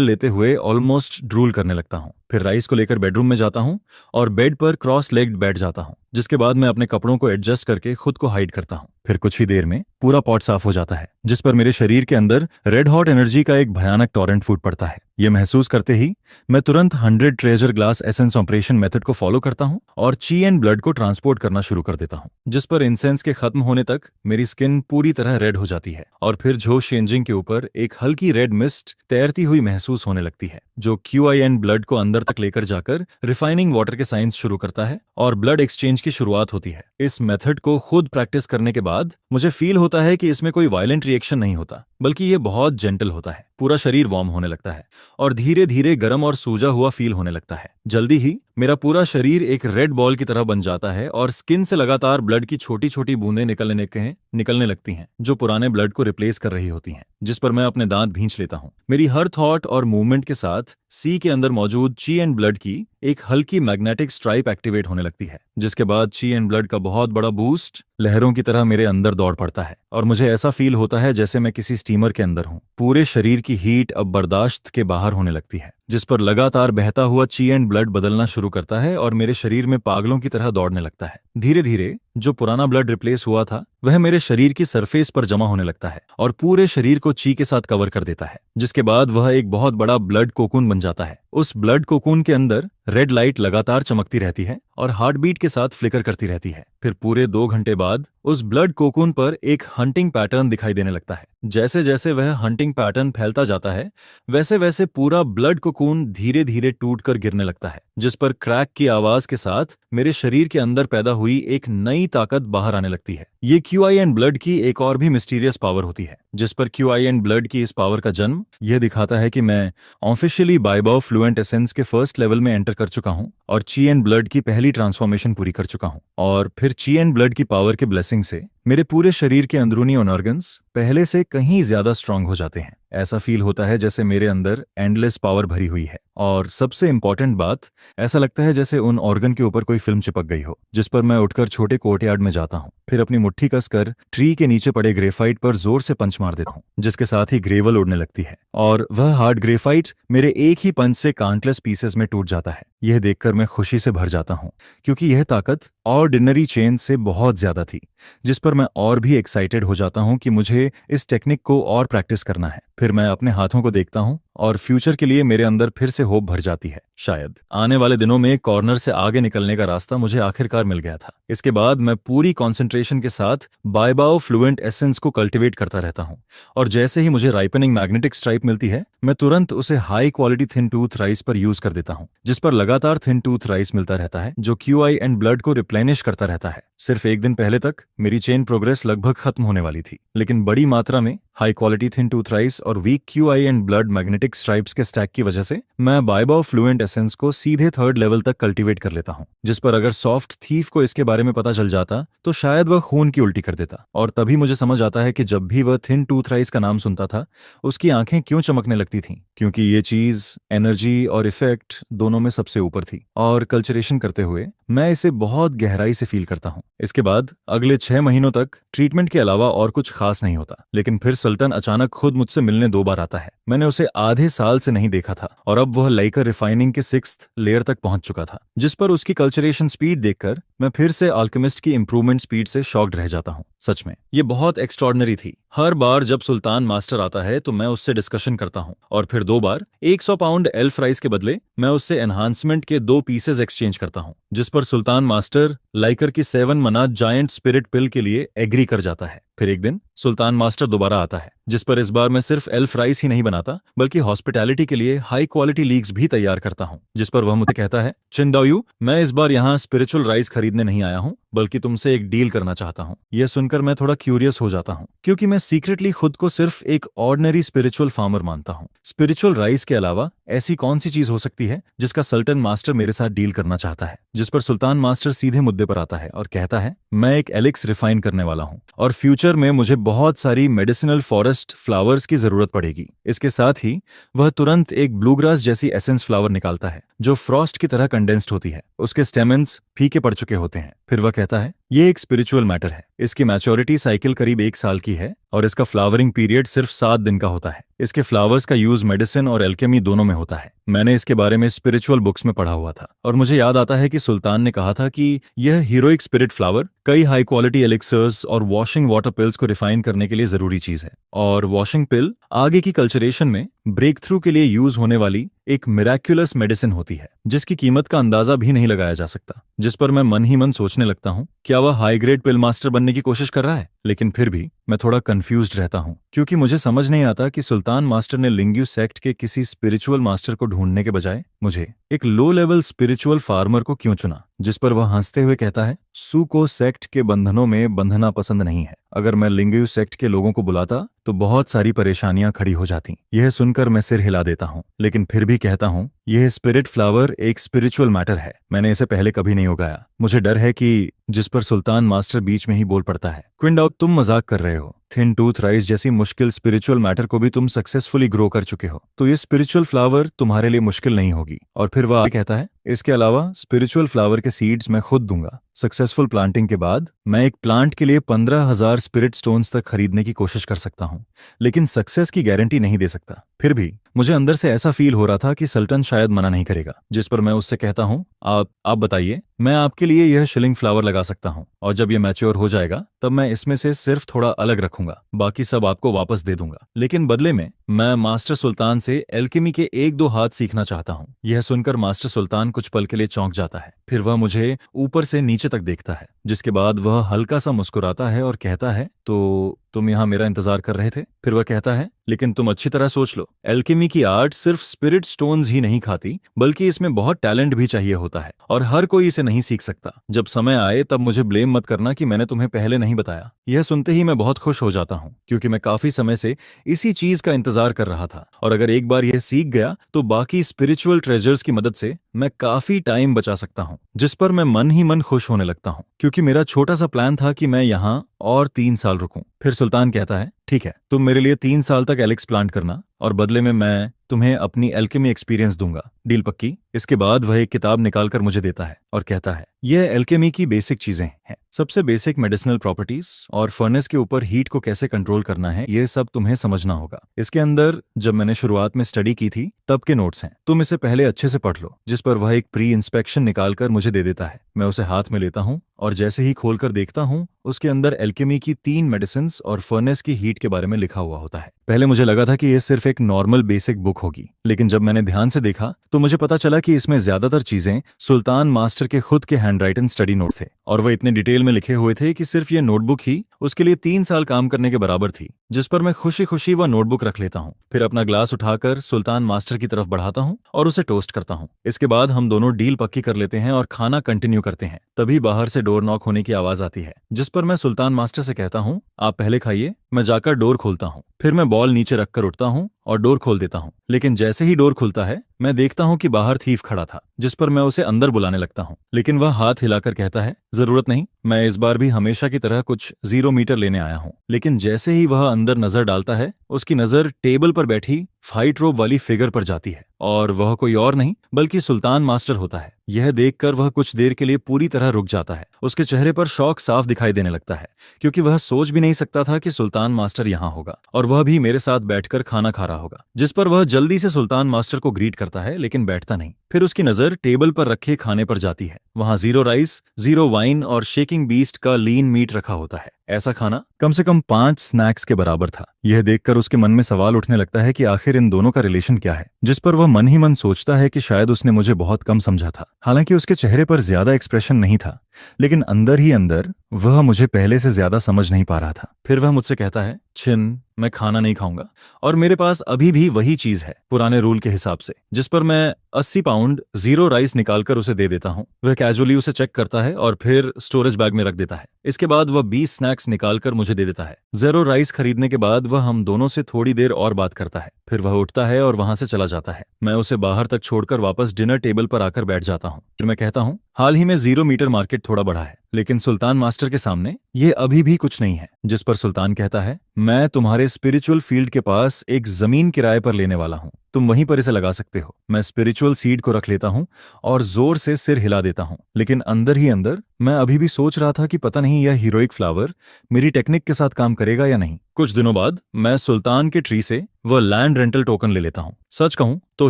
लेते हुए ऑलमोस्ट ड्रूल करने लगता हूँ। फिर राइस को लेकर बेडरूम में जाता हूँ और बेड पर क्रॉस लेग्ड बैठ जाता हूँ, जिसके बाद मैं अपने कपड़ों को एडजस्ट करके खुद को हाइड करता हूँ। फिर कुछ ही देर में पूरा पॉट साफ हो जाता है, जिस पर मेरे शरीर के अंदर रेड हॉट एनर्जी का एक भयानक टॉरेंट फूट पड़ता है। यह महसूस करते ही मैं तुरंत 100 treasure glass essence operation method को फॉलो करता हूँ और ची एंड ब्लड को ट्रांसपोर्ट करना शुरू कर देता हूँ, जिस पर इंसेंस के खत्म होने तक मेरी स्किन पूरी तरह रेड हो जाती है और फिर झोश चेंजिंग के ऊपर एक हल्की रेड मिस्ट तैरती हुई महसूस होने लगती है, जो QI एंड ब्लड को अंदर तक लेकर जाकर रिफाइनिंग वाटर के साइंस शुरू करता है और ब्लड एक्सचेंज की शुरुआत होती है। इस मेथड को खुद प्रैक्टिस करने के बाद मुझे फील होता है कि इसमें कोई वायलेंट रिएक्शन नहीं होता, बल्कि ये बहुत जेंटल होता है। पूरा शरीर वार्म होने लगता है और धीरे धीरे गर्म और सूजा हुआ फील होने लगता है। जल्दी ही मेरा पूरा शरीर एक रेड बॉल की तरह बन जाता है और स्किन से लगातार ब्लड की छोटी छोटी बूंदें निकलने लगती हैं, जो पुराने ब्लड को रिप्लेस कर रही होती हैं, जिस पर मैं अपने दांत भींच लेता हूँ। मेरी हर थॉट और मूवमेंट के साथ सी के अंदर मौजूद ची एंड ब्लड की एक हल्की मैग्नेटिक स्ट्राइप एक्टिवेट होने लगती है, जिसके बाद ची एंड ब्लड का बहुत बड़ा बूस्ट लहरों की तरह मेरे अंदर दौड़ पड़ता है और मुझे ऐसा फील होता है जैसे मैं किसी स्टीमर के अंदर हूँ। पूरे शरीर की हीट अब बर्दाश्त के बाहर होने लगती है, जिस पर लगातार बहता हुआ ची एंड ब्लड बदलना शुरू करता है और मेरे शरीर में पागलों की तरह दौड़ने लगता है। धीरे धीरे जो पुराना ब्लड रिप्लेस हुआ था वह मेरे शरीर की सरफेस पर जमा होने लगता है और पूरे शरीर को ची के साथ कवर कर देता है, जिसके बाद वह एक बहुत बड़ा ब्लड कोकून बन जाता है। उस ब्लड कोकून के अंदर रेड लाइट लगातार चमकती रहती है और हार्ट बीट के साथ फ्लिकर करती रहती है। फिर पूरे 2 घंटे बाद उस ब्लड कोकून पर एक हंटिंग पैटर्न दिखाई देने लगता है। जैसे जैसे वह हंटिंग पैटर्न फैलता जाता है, वैसे वैसे पूरा ब्लड कोकून धीरे धीरे टूटकर गिरने लगता है, जिस पर क्रैक की आवाज के साथ मेरे शरीर के अंदर पैदा हुई एक नई ताकत बाहर आने लगती है। ये QI एंड ब्लड की एक और भी मिस्टीरियस पावर होती है, जिस पर QI एंड ब्लड की इस पावर का जन्म यह दिखाता है कि मैं ऑफिशियली बाइबाओ फ्लुएंट एसेंस के फर्स्ट लेवल में एंटर कर चुका हूं और ची एंड ब्लड की पहली ट्रांसफॉर्मेशन पूरी कर चुका हूं। और फिर ची एंड ब्लड की पावर के ब्लेसिंग से मेरे पूरे शरीर के अंदरूनी ऑर्गन्स पहले से कहीं ज्यादा स्ट्रांग हो जाते हैं। ऐसा फील होता है जैसे मेरे अंदर एंडलेस पावर भरी हुई है और सबसे इंपॉर्टेंट बात, ऐसा लगता है जैसे उन ऑर्गन के ऊपर कोई फिल्म चिपक गई हो, जिस पर मैं उठकर छोटे कोर्टयार्ड में जाता हूँ। फिर अपनी मुट्ठी कसकर ट्री के नीचे पड़े ग्रेफाइट पर जोर से पंच मार देता हूँ, जिसके साथ ही ग्रेवल उड़ने लगती है और वह हार्ड ग्रेफाइट मेरे एक ही पंच से काउंटलेस पीसेस में टूट जाता है। यह देखकर मैं खुशी से भर जाता हूँ, क्योंकि यह ताकत ऑर्डिनरी चेन से बहुत ज्यादा थी, जिस पर मैं और भी एक्साइटेड हो जाता हूँ कि मुझे इस टेक्निक को और प्रैक्टिस करना है। फिर मैं अपने हाथों को देखता हूँ और फ्यूचर के लिए मेरे अंदर फिर से होप भर जाती है। शायद आने वाले दिनों में कॉर्नर से आगे निकलने का रास्ता मुझे आखिरकार मिल गया था। इसके बाद मैं पूरी कंसंट्रेशन के साथ बाइबाओ फ्लुएंट एसेंस को कल्टीवेट करता रहता हूँ और जैसे ही मुझे राइपनिंग मैग्नेटिक स्ट्राइप मिलती है, मैं तुरंत उसे high quality thin tooth rice पर यूज कर देता हूँ, जिस पर लगातार थिन टूथ राइस मिलता रहता है, जो QI एंड ब्लड को रिप्लेनिश करता रहता है। सिर्फ एक दिन पहले तक मेरी चेन प्रोग्रेस लगभग खत्म होने वाली थी, लेकिन बड़ी मात्रा में high quality thin tooth rice और weak QI and blood magnetic stripes के स्टैक की वजह से मैं बाइबा फ्लुएंट एसेंस को सीधे थर्ड लेवल तक कल्टीवेट कर लेता हूँ, जिस पर अगर सॉफ्ट थीफ को इसके बारे में पता चल जाता तो शायद वह खून की उल्टी कर देता। और तभी मुझे समझ आता है कि जब भी वह थिन टूथ राइस का नाम सुनता था उसकी आंखें क्यों चमकने लगती थीं, क्योंकि ये चीज एनर्जी और इफेक्ट दोनों में सबसे ऊपर थी। और कल्चरेशन करते हुए मैं इसे बहुत गहराई से फील करता हूँ। इसके बाद अगले 6 महीनों तक ट्रीटमेंट के अलावा और कुछ खास नहीं होता, लेकिन फिर सुल्तान अचानक खुद मुझसे मिलने 2 बार आता है। मैंने उसे आधे साल से नहीं देखा था और अब वह लाइकर रिफाइनिंग के 6th लेयर तक पहुंच चुका था, जिस पर उसकी कल्चरेशन स्पीड देखकर मैं फिर से अल्केमिस्ट की इंप्रूवमेंट स्पीड से शॉक्ड रह जाता हूँ। सच में ये बहुत एक्स्ट्रॉर्डनरी थी। हर बार जब सुल्तान मास्टर आता है तो मैं उससे डिस्कशन करता हूँ, और फिर 2 बार 100 पाउंड एल्फ राइस के बदले मैं उससे एनहांसमेंट के 2 पीसेज एक्सचेंज करता हूँ, जिस पर सुल्तान मास्टर लाइकर की 7 मना जायंट स्पिरिट पिल के लिए एग्री कर जाता है। फिर एक दिन सुल्तान मास्टर दोबारा आता है, जिस पर इस बार मैं सिर्फ एल्फ राइस ही नहीं बनाता बल्कि हॉस्पिटैलिटी के लिए हाई क्वालिटी लीग्स भी तैयार करता हूँ, जिस पर वह मुझे कहता है, चिंदाओयू, मैं इस बार यहाँ स्पिरिचुअल राइस खरीदने नहीं आया हूँ बल्कि तुमसे एक डील करना चाहता हूँ। यह सुनकर मैं थोड़ा क्यूरियस हो जाता हूँ, क्योंकि मैं सीक्रेटली खुद को सिर्फ एक ऑर्डिनरी स्पिरिचुअल फार्मर मानता हूँ। स्पिरिचुअल राइस के अलावा ऐसी कौन सी चीज हो सकती है जिसका सुल्तान मास्टर मेरे साथ डील करना चाहता है? जिस पर सुल्तान मास्टर सीधे मुद्दे पर आता है और कहता है, मैं एक एलिक्स रिफाइन करने वाला हूँ और फ्यूचर में मुझे बहुत सारी मेडिसिनल फॉरेस्ट फ्लावर्स की जरूरत पड़ेगी। इसके साथ ही वह तुरंत एक ब्लूग्रास जैसी एसेंस फ्लावर निकालता है जो फ्रॉस्ट की तरह कंडेंस्ड होती है। उसके स्टेमेंस फीके पड़ चुके होते हैं। फिर वह कहता है, ये एक स्पिरिचुअल मैटर है। इसकी मैच्योरिटी साइकिल करीब 1 साल की है और इसका फ्लावरिंग पीरियड सिर्फ 7 दिन का होता है। इसके फ्लावर्स का यूज मेडिसिन और एल्केमी दोनों में होता है। मैंने इसके बारे में स्पिरिचुअल बुक्स में पढ़ा हुआ था और मुझे याद आता है कि सुल्तान ने कहा था कि यह हीरोइक स्पिरिट फ्लावर कई हाई क्वालिटी एलिक्सर्स और वॉशिंग वाटर पिल्स को रिफाइन करने के लिए जरूरी चीज है। और वॉशिंग पिल आगे की कल्चरेशन में ब्रेक थ्रू के लिए यूज होने वाली एक मिराक्युलस मेडिसिन होती है जिसकी कीमत का अंदाजा भी नहीं लगाया जा सकता। जिस पर मैं मन ही मन सोचने लगता हूँ, क्या वह हाई ग्रेड पिल मास्टर बनने की कोशिश कर रहा है? लेकिन फिर भी मैं थोड़ा कंफ्यूज्ड रहता हूँ, क्योंकि मुझे समझ नहीं आता कि सुल्तान मास्टर ने लिंग्यू सेक्ट के किसी स्पिरिचुअल मास्टर को ढूंढने के बजाय मुझे एक लो लेवल स्पिरिचुअल फार्मर को क्यों चुना। जिस पर वह हंसते हुए कहता है, सू को सेक्ट के बंधनों में बंधना पसंद नहीं है। अगर मैं लिंग्यू सेक्ट के लोगों को बुलाता तो बहुत सारी परेशानियां खड़ी हो जाती। यह सुनकर मैं सिर हिला देता हूँ, लेकिन फिर भी कहता हूँ, यह स्पिरिट फ्लावर एक स्पिरिचुअल मैटर है। मैंने इसे पहले कभी नहीं उगाया। मुझे डर है कि जिस पर सुल्तान मास्टर बीच में ही बोल पड़ता है, क्विंडाओ, तुम मजाक कर रहे हो। थिन टूथ राइस जैसी मुश्किल स्पिरिचुअल मैटर को भी तुम सक्सेसफुली ग्रो कर चुके हो, तो ये स्पिरिचुअल फ्लावर तुम्हारे लिए मुश्किल नहीं होगी। और फिर वह कहता है, इसके अलावा स्पिरिचुअल फ्लावर के सीड्स मैं खुद दूंगा। सक्सेसफुल प्लांटिंग के बाद मैं एक प्लांट के लिए 15,000 स्पिरिट स्टोन्स तक खरीदने की कोशिश कर सकता हूँ, लेकिन सक्सेस की गारंटी नहीं दे सकता। फिर भी मुझे अंदर से ऐसा फील हो रहा था कि सुल्तान शायद मना नहीं करेगा। जिस पर मैं उससे कहता हूँ, आप बताइए, मैं आपके लिए यह शिलिंग फ्लावर लगा सकता हूँ और जब यह मैच्योर हो जाएगा तब मैं इसमें से सिर्फ थोड़ा अलग रखूंगा, बाकी सब आपको वापस दे दूंगा। लेकिन बदले में मैं मास्टर सुल्तान से एल्केमी के 1-2 हाथ सीखना चाहता हूँ। यह सुनकर मास्टर सुल्तान कुछ पल के लिए चौंक जाता है। फिर वह मुझे ऊपर से नीचे तक देखता है, जिसके बाद वह हल्का सा मुस्कुराता है और कहता है, तो तुम यहाँ मेरा इंतजार कर रहे थे? फिर वह कहता है, लेकिन तुम अच्छी तरह सोच लो, एल्केमी की आर्ट सिर्फ स्पिरिट स्टोन्स ही नहीं खाती, बल्कि इसमें बहुत टैलेंट भी चाहिए होता है और हर कोई इसे नहीं सीख सकता। जब समय आए तब मुझे ब्लेम मत करना कि मैंने तुम्हें पहले नहीं बताया। यह सुनते ही मैं बहुत खुश हो जाता हूँ, क्योंकि मैं काफी समय से इसी चीज का इंतजार कर रहा था और अगर एक बार यह सीख गया तो बाकी स्पिरिचुअल ट्रेजर्स की मदद से मैं काफी टाइम बचा सकता हूँ। जिस पर मैं मन ही मन खुश होने लगता हूँ, क्योंकि मेरा छोटा सा प्लान था कि मैं यहाँ और 3 साल रुकूं। फिर सुल्तान कहता है, ठीक है, तुम मेरे लिए 3 साल तक एलिक्स प्लांट करना और बदले में मैं तुम्हें अपनी एल्केमी एक्सपीरियंस दूंगा। डील पक्की? इसके बाद वह एक किताब निकालकर मुझे देता है और कहता है, यह एल्केमी की बेसिक चीजें हैं। सबसे बेसिक मेडिसिनल प्रॉपर्टीज और फर्नेस के ऊपर हीट को कैसे कंट्रोल करना है, यह सब तुम्हें समझना होगा। इसके अंदर जब मैंने शुरुआत में स्टडी की थी तब के नोट्स हैं, तुम इसे पहले अच्छे से पढ़ लो। जिस पर वह एक प्री इंस्पेक्शन निकालकर मुझे दे देता है। मैं उसे हाथ में लेता हूँ और जैसे ही खोलकर देखता हूँ, उसके अंदर एल्केमी की 3 मेडिसिन और फर्नेस की हीट के बारे में लिखा हुआ होता है। पहले मुझे लगा था कि यह सिर्फ एक नॉर्मल बेसिक बुक होगी, लेकिन जब मैंने ध्यान से देखा तो मुझे पता चला कि इसमें ज्यादातर चीजें सुल्तान मास्टर के खुद के हैंडराइटन स्टडी नोट थे और वह इतने डिटेल में लिखे हुए थे कि सिर्फ ये नोटबुक ही उसके लिए 3 साल काम करने के बराबर थी। जिस पर मैं खुशी खुशी वह नोटबुक रख लेता हूँ। फिर अपना ग्लास उठाकर सुल्तान मास्टर की तरफ बढ़ाता हूँ और उसे टोस्ट करता हूँ। इसके बाद हम दोनों डील पक्की कर लेते हैं और खाना कंटिन्यू करते हैं। तभी बाहर से डोर नॉक होने की आवाज आती है, जिस पर मैं सुल्तान मास्टर से कहता हूँ, आप पहले खाइए, मैं जाकर डोर खोलता हूँ। फिर मैं बॉल नीचे रखकर उठता हूँ और डोर खोल देता हूँ। लेकिन जैसे ही डोर खुलता है मैं देखता हूँ कि बाहर थीफ खड़ा था, जिस पर मैं उसे अंदर बुलाने लगता हूँ। लेकिन वह हाथ हिलाकर कहता है, जरूरत नहीं, मैं इस बार भी हमेशा की तरह कुछ 0 मीटर लेने आया हूँ। लेकिन जैसे ही वह अंदर नजर डालता है उसकी नजर टेबल पर बैठी फाइट रोप वाली फिगर पर जाती है, और वह कोई और नहीं बल्कि सुल्तान मास्टर होता है। यह देखकर वह कुछ देर के लिए पूरी तरह रुक जाता है। उसके चेहरे पर शौक साफ दिखाई देने लगता है, क्योंकि वह सोच भी नहीं सकता था कि सुल्तान मास्टर यहाँ होगा, और वह भी मेरे साथ बैठकर खाना खा रहा होगा। जिस पर वह जल्दी से सुल्तान मास्टर को ग्रीट करता है, लेकिन बैठता नहीं। फिर उसकी नजर टेबल पर रखे खाने पर जाती है। वहां 0 राइस, 0 वाइन और शेकिंग बीस्ट का लीन मीट रखा होता है। ऐसा खाना कम से कम 5 स्नैक्स के बराबर था। यह देखकर उसके मन में सवाल उठने लगता है कि आखिर इन दोनों का रिलेशन क्या है, जिस पर वह मन ही मन सोचता है कि शायद उसने मुझे बहुत कम समझा था। हालांकि उसके चेहरे पर ज्यादा एक्सप्रेशन नहीं था, लेकिन अंदर ही अंदर वह मुझे पहले से ज्यादा समझ नहीं पा रहा था। फिर वह मुझसे कहता है, छिन, मैं खाना नहीं खाऊंगा, और मेरे पास अभी भी वही चीज है पुराने रूल के हिसाब से। जिस पर मैं 80 पाउंड 0 राइस निकालकर उसे दे देता हूँ। वह कैजुअली उसे चेक करता है और फिर स्टोरेज बैग में रख देता है। इसके बाद वह 20 स्नैक्स निकालकर मुझे दे देता है। 0 राइस खरीदने के बाद वह हम दोनों से थोड़ी देर और बात करता है। फिर वह उठता है और वहां से चला जाता है। मैं उसे बाहर तक छोड़कर वापस डिनर टेबल पर आकर बैठ जाता हूँ। फिर मैं कहता हूँ, हाल ही में 0 मीटर मार्केट थोड़ा बढ़ा है, लेकिन सुल्तान मास्टर के सामने ये अभी भी कुछ नहीं है। जिस पर सुल्तान कहता है, मैं तुम्हारे स्पिरिचुअल फील्ड के पास एक जमीन किराए पर लेने वाला हूँ, तुम वहीं पर इसे लगा सकते हो। मैं स्पिरिचुअल सीड को रख लेता हूँ और जोर से सिर हिला देता हूँ, लेकिन अंदर ही अंदर मैं अभी भी सोच रहा था कि पता नहीं यह हीरोइक फ्लावर मेरी टेक्निक के साथ काम करेगा या नहीं। कुछ दिनों बाद मैं सुल्तान के ट्री से वह लैंड रेंटल टोकन ले लेता हूँ। सच कहूं तो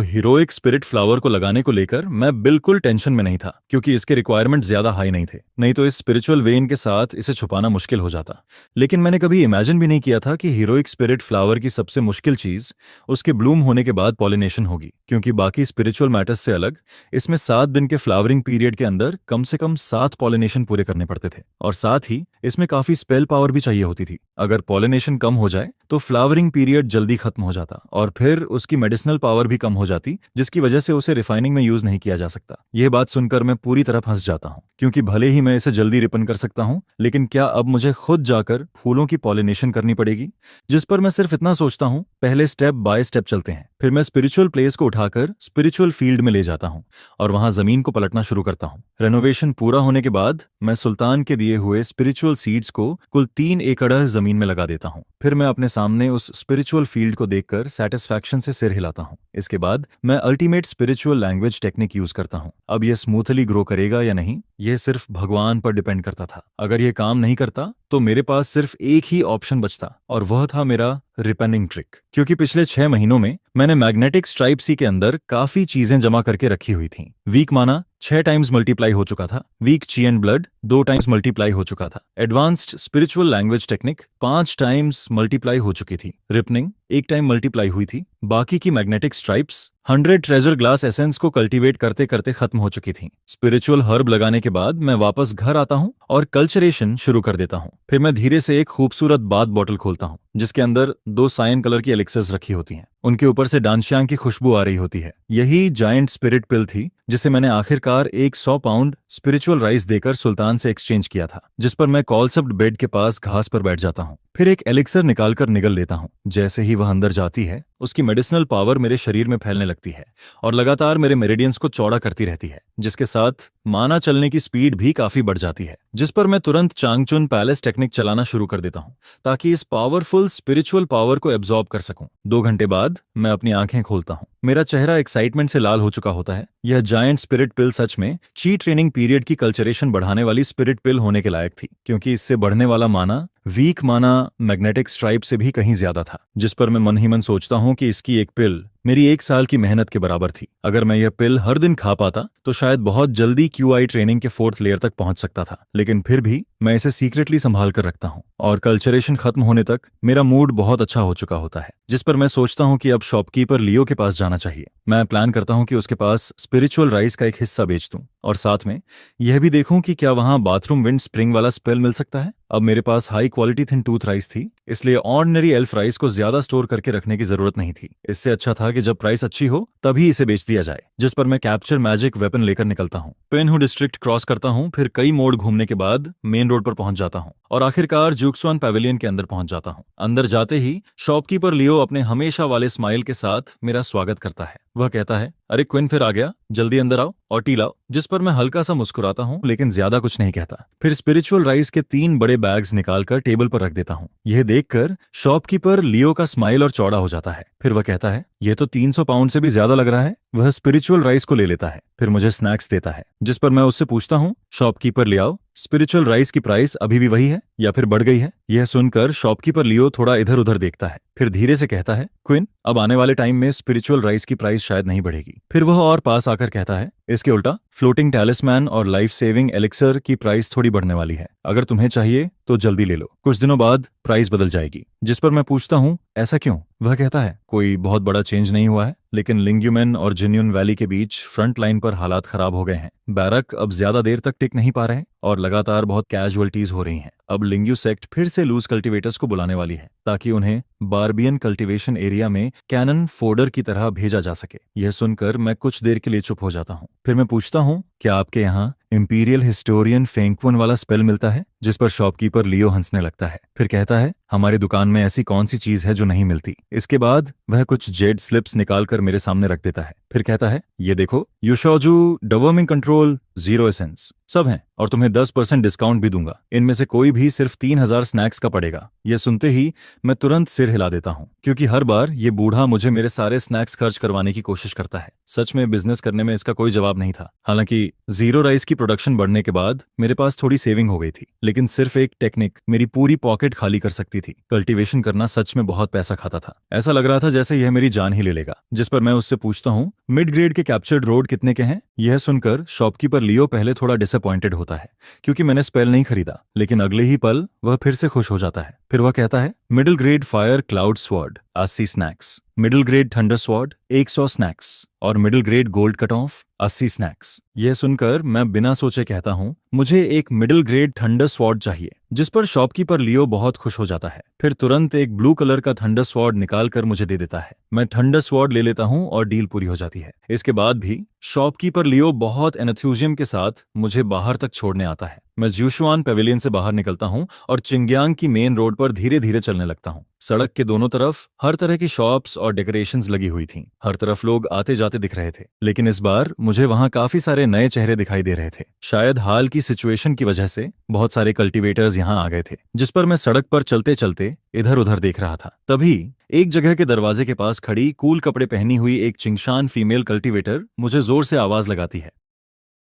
हीरोइक स्पिरिट फ्लावर को लगाने को लेकर मैं बिल्कुल टेंशन में नहीं था, क्योंकि इसके रिक्वायरमेंट ज्यादा हाई नहीं थे। नहीं तो इस स्पिरिचुअल वेन के साथ इसे छुपाना मुश्किल हो जाता। लेकिन मैंने कभी इमेजिन भी नहीं किया था कि हीरोइक स्पिरिट फ्लावर की सबसे मुश्किल चीज उसके ब्लूम होने के बाद पॉलिनेशन होगी, क्योंकि बाकी स्पिरिचुअल मैटर्स से अलग इसमें 7 दिन के फ्लावरिंग पीरियड के अंदर कम से कम 7 पॉलिनेशन पूरे करने पड़ते थे, और साथ ही इसमें काफी स्पेल पावर भी चाहिए होती थी। अगर पॉलिनेशन कम हो जाए तो फ्लावरिंग पीरियड जल्दी खत्म हो जाता, और फिर उसकी मेडिसिनल पावर भी कम हो जाती, जिसकी वजह से उसे रिफाइनिंग में यूज नहीं किया जा सकता। यह बात सुनकर मैं पूरी तरह फंस जाता हूँ, क्योंकि भले ही मैं इसे जल्दी रिपन कर सकता हूँ, लेकिन क्या अब मुझे खुद जाकर फूलों की पॉलिनेशन करनी पड़ेगी? जिस पर मैं सिर्फ इतना सोचता हूँ, पहले स्टेप बाय स्टेप चलते हैं। फिर मैं स्पिरिचुअल प्लेस को उठाकर स्पिरिचुअल फील्ड में ले जाता हूँ और वहां जमीन को पलटना शुरू करता हूँ। रेनोवेशन पूरा होने के बाद मैं सुल्तान के दिए हुए स्पिरिचुअल सीड्स को कुल 3 एकड़ जमीन में लगा देता हूँ। फिर मैं अपने सामने उस स्पिरिचुअल फील्ड को देखकर सेटिस्फैक्शन से सिर हिलाता हूँ। इसके बाद मैं ultimate spiritual language technique use करता हूँ। अब यह स्मूथली ग्रो करेगा या नहीं, यह सिर्फ भगवान पर डिपेंड करता था। अगर यह काम नहीं करता तो मेरे पास सिर्फ एक ही ऑप्शन बचता, और वह था मेरा रिपेनिंग ट्रिक। क्योंकि पिछले 6 महीनों में मैंने मैग्नेटिक स्ट्राइप सी के अंदर काफी चीजें जमा करके रखी हुई थी। वीक माना 6 टाइम्स मल्टीप्लाई हो चुका था। Week chi and blood 2 times multiply हो चुका था। Advanced spiritual language technique 5 times multiply हो चुकी थी। रिपनिंग 1 टाइम मल्टीप्लाई हुई थी। बाकी की magnetic stripes 100 treasure glass essence को कल्टीवेट करते करते खत्म हो चुकी थी। स्पिरिचुअल हर्ब लगाने के बाद मैं वापस घर आता हूँ और कल्चरेशन शुरू कर देता हूँ। फिर मैं धीरे से एक खूबसूरत बाथ बॉटल खोलता हूँ, जिसके अंदर 2 साइन कलर की एलिक्सर्स रखी होती हैं। उनके ऊपर से डांशियांग की खुशबू आ रही होती है। यही जायंट स्पिरिट पिल थी जिसे मैंने आखिरकार एक 100 पाउंड स्पिरिचुअल राइस देकर सुल्तान से एक्सचेंज किया था। जिस पर मैं कॉलसप्ड बेड के पास घास पर बैठ जाता हूँ। फिर एक एलिक्सर निकालकर निगल लेता हूँ। जैसे ही वह अंदर जाती है, उसकी मेडिसिनल पावर मेरे शरीर में फैलने लगती है और लगातार मेरे मेरिडियंस को चौड़ा करती रहती है, जिसके साथ माना चलने की स्पीड भी काफी बढ़ जाती है। जिस पर मैं तुरंत चांगचुन पैलेस टेक्निक चलाना शुरू कर देता हूँ, ताकि इस पावरफुल स्पिरिचुअल पावर को एब्जॉर्ब कर सकूं। 2 घंटे बाद मैं अपनी आंखें खोलता हूँ। मेरा चेहरा एक्साइटमेंट से लाल हो चुका होता है। यह जायंट स्पिरिट पिल सच में ची ट्रेनिंग पीरियड की कल्चरेशन बढ़ाने वाली स्पिरिट पिल होने के लायक थी, क्योंकि इससे बढ़ने वाला माना वीक माना मैग्नेटिक स्ट्राइप से भी कहीं ज्यादा था। जिस पर मैं मन ही मन सोचता हूँ कि इसकी एक पिल मेरी 1 साल की मेहनत के बराबर थी। अगर मैं यह पिल हर दिन खा पाता तो शायद बहुत जल्दी QI ट्रेनिंग के 4th लेयर तक पहुंच सकता था, लेकिन फिर भी मैं इसे सीक्रेटली संभाल कर रखता हूं, और कल्चरेशन खत्म होने तक मेरा मूड बहुत अच्छा हो चुका होता है। जिस पर मैं सोचता हूं कि अब शॉपकीपर लियो के पास जाना चाहिए। मैं प्लान करता हूं कि उसके पास स्पिरिचुअल राइस का एक हिस्सा बेच दूं, और साथ में यह भी देखूं कि क्या वहां बाथरूम विंड स्प्रिंग वाला स्पेल मिल सकता है। अब मेरे पास high quality thin tooth rice थी, इसलिए ऑर्डिनरी एल्फ राइस को ज्यादा स्टोर करके रखने की जरूरत नहीं थी। इससे अच्छा था कि जब प्राइस अच्छी हो तभी इसे बेच दिया जाए, जिस पर मैं कैप्चर मैजिक वेपन लेकर निकलता हूँ। पेनहू डिस्ट्रिक्ट क्रॉस करता हूँ, फिर कई मोड़ घूमने के बाद मेन रोड पर पहुंच जाता हूँ और आखिरकार जूक्सवान पैवेलियन के अंदर पहुंच जाता हूँ। अंदर जाते ही शॉपकीपर लियो अपने हमेशा वाले स्माइल के साथ मेरा स्वागत करता है। वह कहता है, अरे क्विन फिर आ गया, जल्दी अंदर आओ और टी लाओ। जिस पर मैं हल्का सा मुस्कुराता हूँ लेकिन ज्यादा कुछ नहीं कहता। फिर स्पिरिचुअल राइस के 3 बड़े बैग्स निकालकर टेबल पर रख देता हूँ। यह देखकर शॉपकीपर लियो का स्माइल और चौड़ा हो जाता है। फिर वह कहता है, यह तो 300 पाउंड से भी ज्यादा लग रहा है। वह स्पिरिचुअल राइस को ले लेता है, फिर मुझे स्नैक्स देता है। जिस पर मैं उससे पूछता हूँ, शॉपकीपर लियो, स्पिरिचुअल राइस की प्राइस अभी भी वही है या फिर बढ़ गई है? यह सुनकर शॉपकीपर लियो थोड़ा इधर उधर देखता है, फिर धीरे से कहता है, क्विन, अब आने वाले टाइम में स्पिरिचुअल राइस की प्राइस शायद नहीं बढ़ेगी। फिर वह और पास आकर कहता है, इसके उल्टा फ्लोटिंग टैलिस्मैन और लाइफ सेविंग एलिक्सर की प्राइस थोड़ी बढ़ने वाली है। अगर तुम्हें चाहिए तो जल्दी ले लो, कुछ दिनों बाद प्राइस बदल जाएगी। जिस पर मैं पूछता हूँ, ऐसा क्यों? वह कहता है, कोई बहुत बड़ा चेंज नहीं हुआ है, लेकिन लिंग्यूमेन और जिन्यून वैली के बीच फ्रंट लाइन पर हालात खराब हो गए हैं। बैरक अब ज्यादा देर तक टिक नहीं पा रहे और लगातार बहुत कैजुअलिटीज हो रही हैं। अब लिंग्यू सेक्ट फिर से लूज कल्टीवेटर्स को बुलाने वाली है ताकि उन्हें बारबियन कल्टीवेशन एरिया में कैनन फोडर की तरह भेजा जा सके। यह सुनकर मैं कुछ देर के लिए चुप हो जाता हूँ। फिर मैं पूछता हूँ, क्या आपके यहाँ इंपीरियल हिस्टोरियन फेंकवन वाला स्पेल मिलता है? जिस पर शॉपकीपर लियो हंसने लगता है, फिर कहता है, हमारी दुकान में ऐसी कौन सी चीज है जो नहीं मिलती। इसके बाद वह कुछ जेड स्लिप्स निकालकर मेरे सामने रख देता है, फिर कहता है, ये देखो, युशोजू डवर्मिंग कंट्रोल 0 एसेंस सब हैं और तुम्हें 10% डिस्काउंट भी दूंगा। इनमें से कोई भी सिर्फ 3000 स्नैक्स का पड़ेगा। यह सुनते ही मैं तुरंत सिर हिला देता हूँ, क्योंकि हर बार ये बूढ़ा मुझे मेरे सारे स्नैक्स खर्च करवाने की कोशिश करता है। सच में बिजनेस करने में इसका कोई जवाब नहीं था। हालांकि जीरो राइस की प्रोडक्शन बढ़ने के बाद मेरे पास थोड़ी सेविंग हो गई थी, लेकिन सिर्फ एक टेक्निक मेरी पूरी पॉकेट खाली कर सकती थी। कल्टीवेशन करना सच में बहुत पैसा खाता था। ऐसा लग रहा था जैसे यह मेरी जान ही ले लेगा। जिस पर मैं उससे पूछता हूँ, मिड ग्रेड के कैप्चर्ड रोड कितने के हैं? यह सुनकर शॉपकीपर लियो पहले थोड़ा डिसअपॉइंटेड होता है, क्योंकि मैंने स्पेल नहीं खरीदा, लेकिन अगले ही पल वह फिर से खुश हो जाता है। फिर वह कहता है, middle grade fire cloud sword 80 snacks, middle grade thunder sword 100 snacks और middle grade gold cut off 80 snacks. यह सुनकर मैं बिना सोचे कहता हूँ, मुझे एक मिडिल ग्रेड थंडर स्वॉर्ड चाहिए। जिस पर शॉपकीपर लियो बहुत खुश हो जाता है, फिर तुरंत एक ब्लू कलर का थंडर स्वॉर्ड निकालकर मुझे दे देता है। मैं थंडर स्वॉर्ड ले लेता हूँ और डील पूरी हो जाती है। इसके बाद भी शॉपकीपर लियो बहुत एंथुसियाज्म के साथ मुझे बाहर तक छोड़ने आता है। मैं ज्यूशुआन पैवेलियन से बाहर निकलता हूँ और चिंग्यांग की मेन रोड पर धीरे धीरे चलने लगता हूँ। सड़क के दोनों तरफ हर तरह की शॉप्स और डेकोरेशंस लगी हुई थीं। हर तरफ लोग आते जाते दिख रहे थे, लेकिन इस बार मुझे वहां काफी सारे नए चेहरे दिखाई दे रहे थे। शायद हाल की सिचुएशन की वजह से बहुत सारे कल्टीवेटर्स यहाँ आ गए थे। जिस पर मैं सड़क पर चलते चलते इधर उधर देख रहा था। तभी एक जगह के दरवाजे के पास खड़ी कूल कपड़े पहनी हुई एक चिंगशान फीमेल कल्टीवेटर मुझे जोर से आवाज लगाती है।